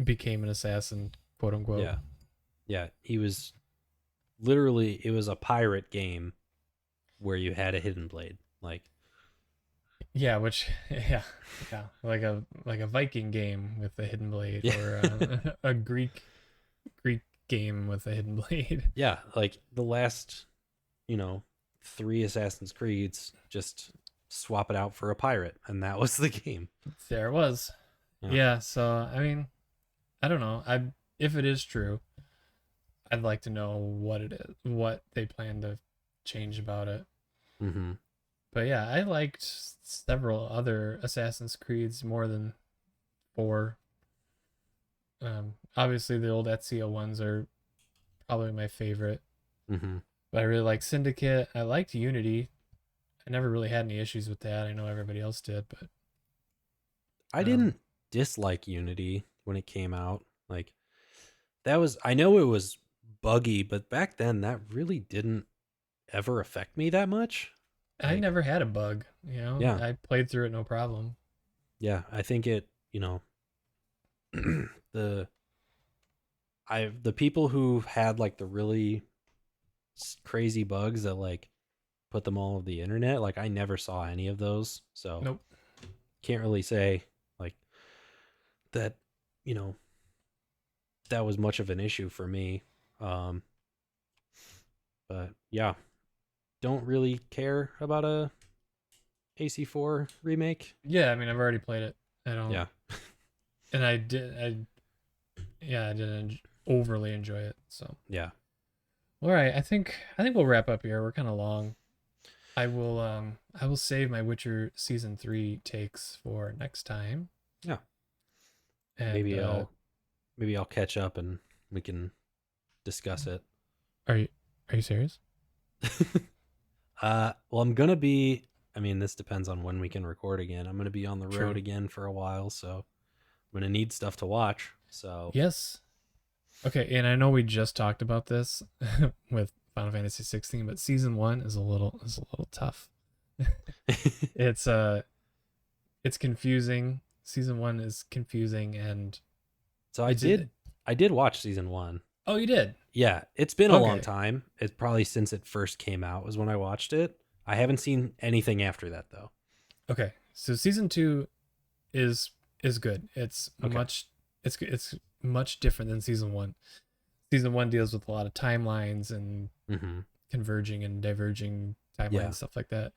became an assassin, quote unquote. yeah, yeah, he was literally it was a pirate game where you had a hidden blade. Like Yeah, which yeah, like a Viking game with a hidden blade, yeah, or a Greek game with a hidden blade. yeah, like the last, you know, 3 Assassin's Creeds just swap it out for a pirate and that was the game. There it was. Yeah. Yeah, so I mean, I don't know. I If it is true, I'd like to know what it is, what they plan to change about it. Mhm. But yeah, I liked several other Assassin's Creeds more than 4. Obviously the old Ezio ones are probably my favorite, Mhm. but I really like Syndicate. I liked Unity. I never really had any issues with that. I know everybody else did, but I um, didn't dislike Unity when it came out. Like that was I know it was buggy, but back then that really didn't ever affect me that much. I Like never had a bug. You know, yeah. I played through it no problem. Yeah, I think it, the the people who had like the really crazy bugs that like put them all over the internet, like I never saw any of those. So, Nope. can't really say like that, you know, that was much of an issue for me. Um but yeah, don't really care about a AC4 remake. Yeah, I mean, I've already played it. I don't, Yeah. and I didn't overly enjoy it. So, Yeah. all right, I think we'll wrap up here. We're kind of long. I will save my Witcher season 3 takes for next time. Yeah. And Maybe I'll catch up and we can discuss it. are you serious? Well, I'm gonna be. I mean, this depends on when we can record again. I'm gonna be on the True. road again for a while, so I'm gonna need stuff to watch. So Yes. Okay, and I know we just talked about this with Final Fantasy 16, but season 1 is a little tough. It's it's confusing. Season 1 is confusing, and so I did watch season 1. Oh, you did? Yeah, it's been a long Okay. time. It's probably since it first came out was when I watched it. I haven't seen anything after that though. Okay. So season 2 is good. Okay. It's much different than season 1. Season 1 deals with a lot of timelines and Mm-hmm. converging and diverging timelines, Yeah. stuff like that.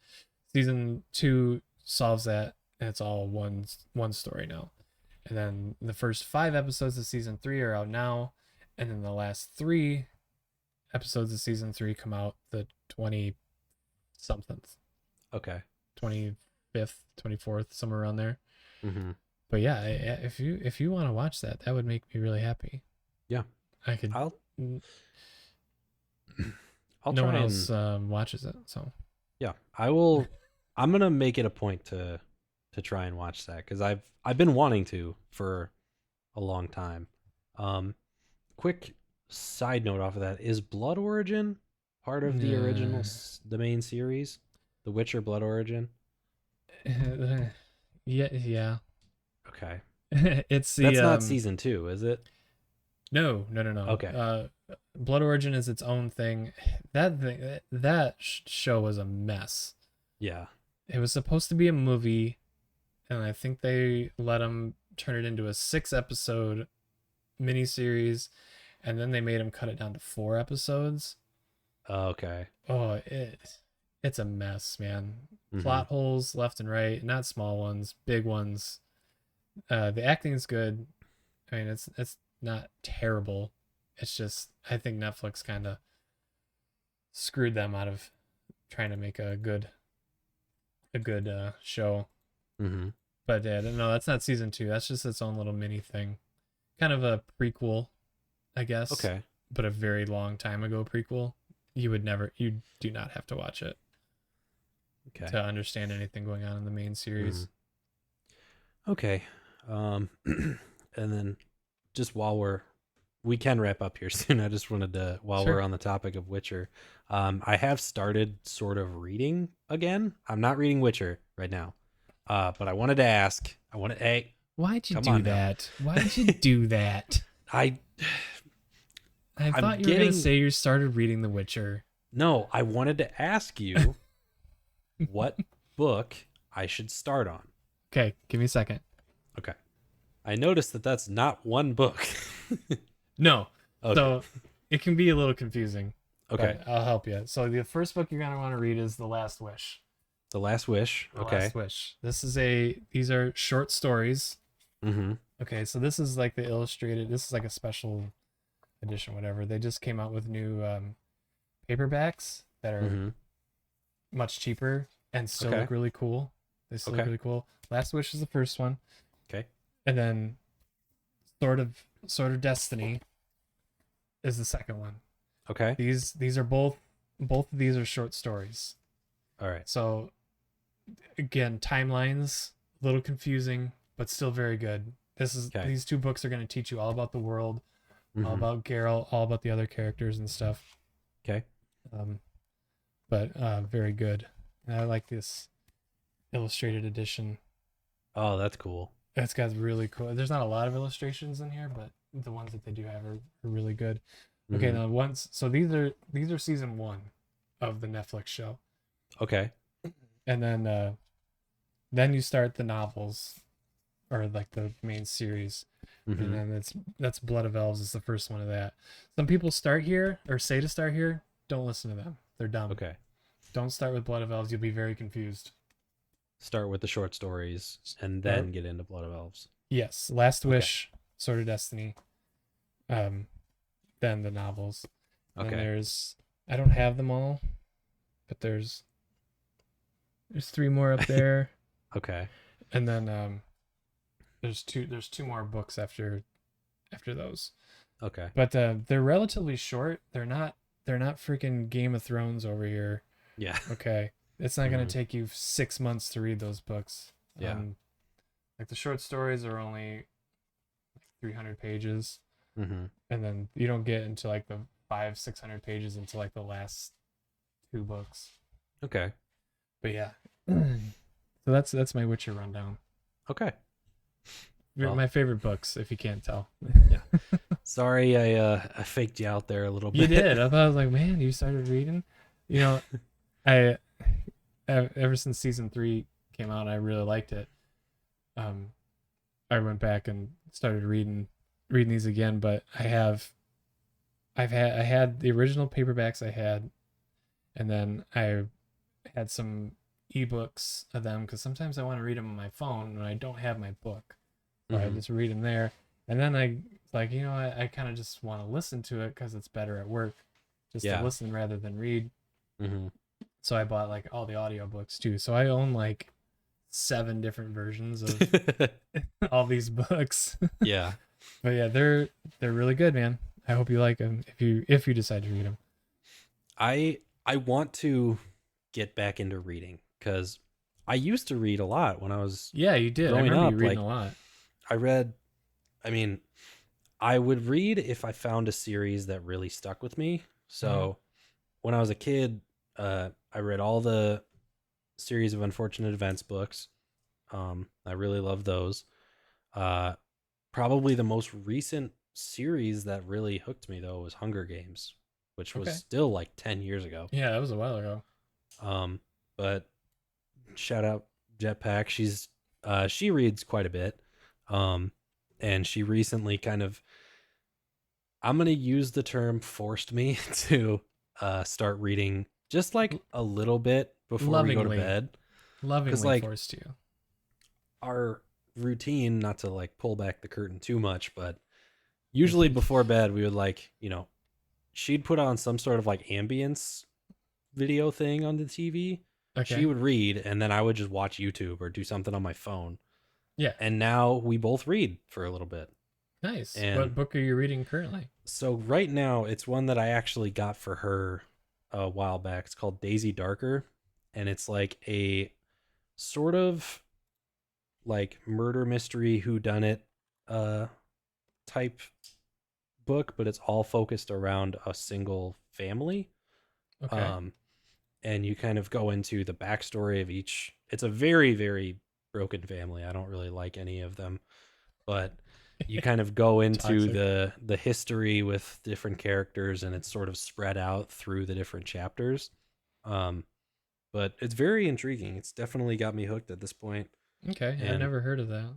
Season 2 solves that, and it's all one story now. And then the first 5 episodes of season 3 are out now, and then the last 3 episodes of season 3 come out the 20 something, Okay. 25th, 24th, somewhere around there. Mm-hmm. But yeah, if you want to watch that, that would make me really happy. Yeah. I could. I'll No try one and else watches it, so yeah. I will. I'm gonna make it a point to try and watch that because I've been wanting to for a long time. Quick side note off of that, is Blood Origin part of the original the main series, The Witcher Blood Origin? yeah. Okay, It's the that's not season 2, is it? no. Okay. Blood Origin is its own thing. That show was a mess. Yeah. It was supposed to be a movie, and I think they let them turn it into a 6-episode miniseries, and then they made him cut it down to 4 episodes. Okay. Oh, it's a mess, man. Mm-hmm. Plot holes left and right, not small ones, big ones. The acting is good. I mean, it's not terrible. It's just I think Netflix kind of screwed them out of trying to make a good show. Mm-hmm. But yeah, no, that's not season 2. That's just its own little mini thing, kind of a prequel, I guess. Okay. But a very long time ago prequel. You do not have to watch it Okay. to understand anything going on in the main series. Mm-hmm. Okay. And then just while we can wrap up here soon, I just wanted to, while Sure. we're on the topic of Witcher, I have started sort of reading again. I'm not reading Witcher right now, but I wanted to ask. Hey, Why'd you come do on now. that? Why'd you do that? I thought you were going to say you started reading The Witcher. No, I wanted to ask you what book I should start on. Okay, give me a second. Okay. I noticed that that's not one book. No. Okay. So it can be a little confusing. Okay. But I'll help you. So the first book you're going to want to read is The Last Wish. The Last Wish. The Okay. Last Wish. These are short stories. Mm-hmm. Okay, so this is like the illustrated. This is like a special edition, whatever. They just came out with new paperbacks that are Mm-hmm. much cheaper and still Okay. look really cool. They still look Okay. really cool. Last Wish is the first one. Okay. And then Sword of Destiny is the second one. Okay. These are both of these are short stories. All right. So again, timelines a little confusing, but still very good. These 2 books are going to teach you all about the world, all Mm-hmm. about Geralt, all about the other characters and stuff. Okay. But very good. And I like this illustrated edition. Oh, that's cool. It's got really cool. There's not a lot of illustrations in here, but the ones that they do have are really good. Okay, Mm-hmm. now these are season 1 of the Netflix show, Okay. and then you start the novels, or like the main series, Mm-hmm. and then that's Blood of Elves is the first one of that. Some people start here or say to start here. Don't listen to them. They're dumb. Okay. Don't start with Blood of Elves. You'll be very confused. Start with the short stories and Start. then get into Blood of Elves. Yes, Last Okay. Wish, Sword of Destiny, um, then the novels. And then Okay. there's I don't have them all, but there's three more up there, Okay. and then there's two more books after those. Okay. But they're relatively short. They're not freaking Game of Thrones over here. Yeah. Okay, it's not gonna Mhm. take you 6 months to read those books. Yeah. Like the short stories are only 300 pages, Mm-hmm. and then you don't get into like the 500-600 pages into like the last two books. Okay. But yeah, so that's my Witcher rundown. Okay. Well, My favorite books, if you can't tell. yeah. Sorry, I faked you out there a little bit. You did. I thought I was like, man, you started reading. You know, I ever since season 3 came out, I really liked it. I went back and started reading these again, but I had the original paperbacks I had, and then I had some ebooks of them because sometimes I want to read them on my phone and I don't have my book, so I Mhm. just read them there. And then I like, I kind of just want to listen to it because it's better at work, just to Yeah. listen rather than read. Mm-hmm. So I bought like all the audiobooks too. So I own like 7 different versions of all these books. Yeah. But yeah, they're really good, man. I hope you like them if you decide to read them. I want to get back into reading because I used to read a lot when I was Yeah, you did. I growing remember you up. reading Like a lot. I read, I mean, I would read if I found a series that really stuck with me. So when I was a kid, I read all the series of Unfortunate Events books. I really love those. Uh, Probably the most recent series that really hooked me though was Hunger Games, which was Okay. still like 10 years ago. Yeah, that was a while ago. But shout out Jetpack. She reads quite a bit. Um, and she recently kind of, I'm gonna use the term forced me to start reading just like a little bit before we go to Lovingly, bed. Because lovingly like forced you. our routine, not to like pull back the curtain too much, but usually before bed we would like, she'd put on some sort of like ambience video thing on the TV. She Okay. would read and then I would just watch YouTube or do something on my phone. Yeah. And now we both read for a little bit. Nice. And What book are you reading currently? so right now it's one that I actually got for her a while back. It's called Daisy Darker, and it's like a sort of like murder mystery whodunit type book, but it's all focused around a single family. Okay. Um and you kind of go into the backstory of each. It's a very, very broken family. I don't really like any of them, but you kind of go into Toxic. the history with different characters, and it's sort of spread out through the different chapters. Um, but it's very intriguing. It's definitely got me hooked at this point. Okay. I've And never heard of that.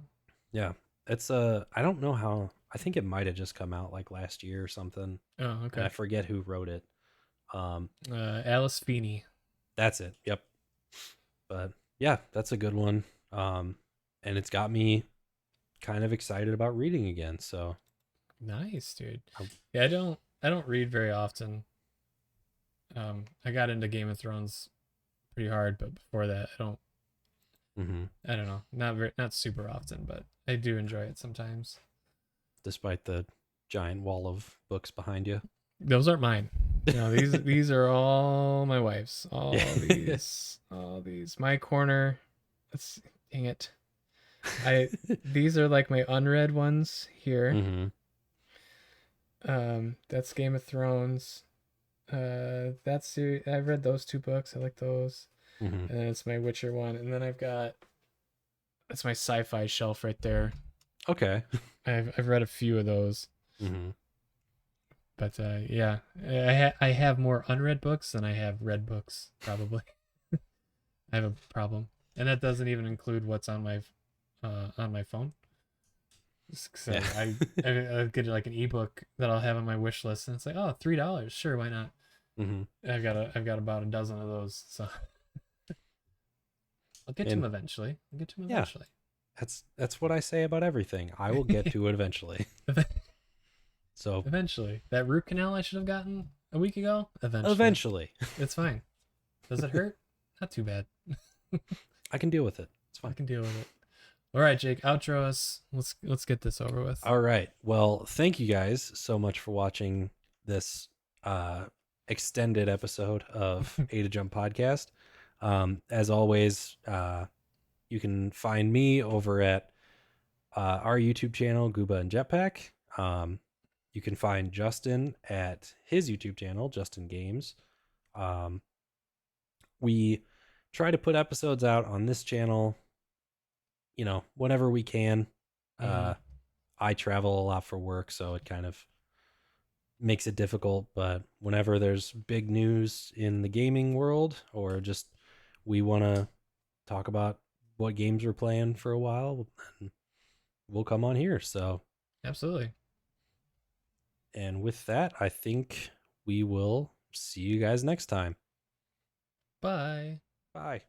yeah, it's I don't know how. I think it might have just come out like last year or something, Oh, and I okay. forget who wrote it. Um, Alice Feeney. that's it. Yep. But yeah, that's a good one. And it's got me kind of excited about reading again. So Nice, dude. um, Yeah, I don't read very often. I got into Game of Thrones pretty hard, but before that, mhm. I don't know, not super often, but I do enjoy it sometimes. Despite the giant wall of books behind you. Those aren't mine. No, these are all my wife's. Yeah. All these. My corner. Let's dang it. I These are like my unread ones here. Hmm. That's Game of Thrones. I've read those 2 books. I like those. Hmm. And then it's my Witcher one, and then that's my sci-fi shelf right there. Okay. I've read a few of those, Hmm. but yeah, I have more unread books than I have read books probably. I have a problem, and that doesn't even include what's on my phone. So Yeah. I get like an ebook that I'll have on my wish list, and it's like, oh, $3, sure, why not? Mm-hmm. I've got about a dozen of those, so I'll get to And them eventually. I'll get to them yeah, eventually. that's what I say about everything. I will get to it eventually. So Eventually, that root canal I should have gotten a week ago. Eventually, eventually, it's fine. Does it hurt? Not too bad. I can deal with it. It's I fine. can deal with it. All right, Jake, outro us. Let's get this over with. All right. Well, thank you guys so much for watching this uh, extended episode of A to Jump podcast. As always, you can find me over at our YouTube channel, Gooba and Jetpack. You can find Justin at his YouTube channel, Justin Games. Um, we try to put episodes out on this channel, whenever we can. Mhm. I travel a lot for work, so it kind of makes it difficult. But whenever there's big news in the gaming world, or just we want to talk about what games we're playing for a while, we'll come on here. So, Absolutely. and with that, I think we will see you guys next time. Bye. Bye.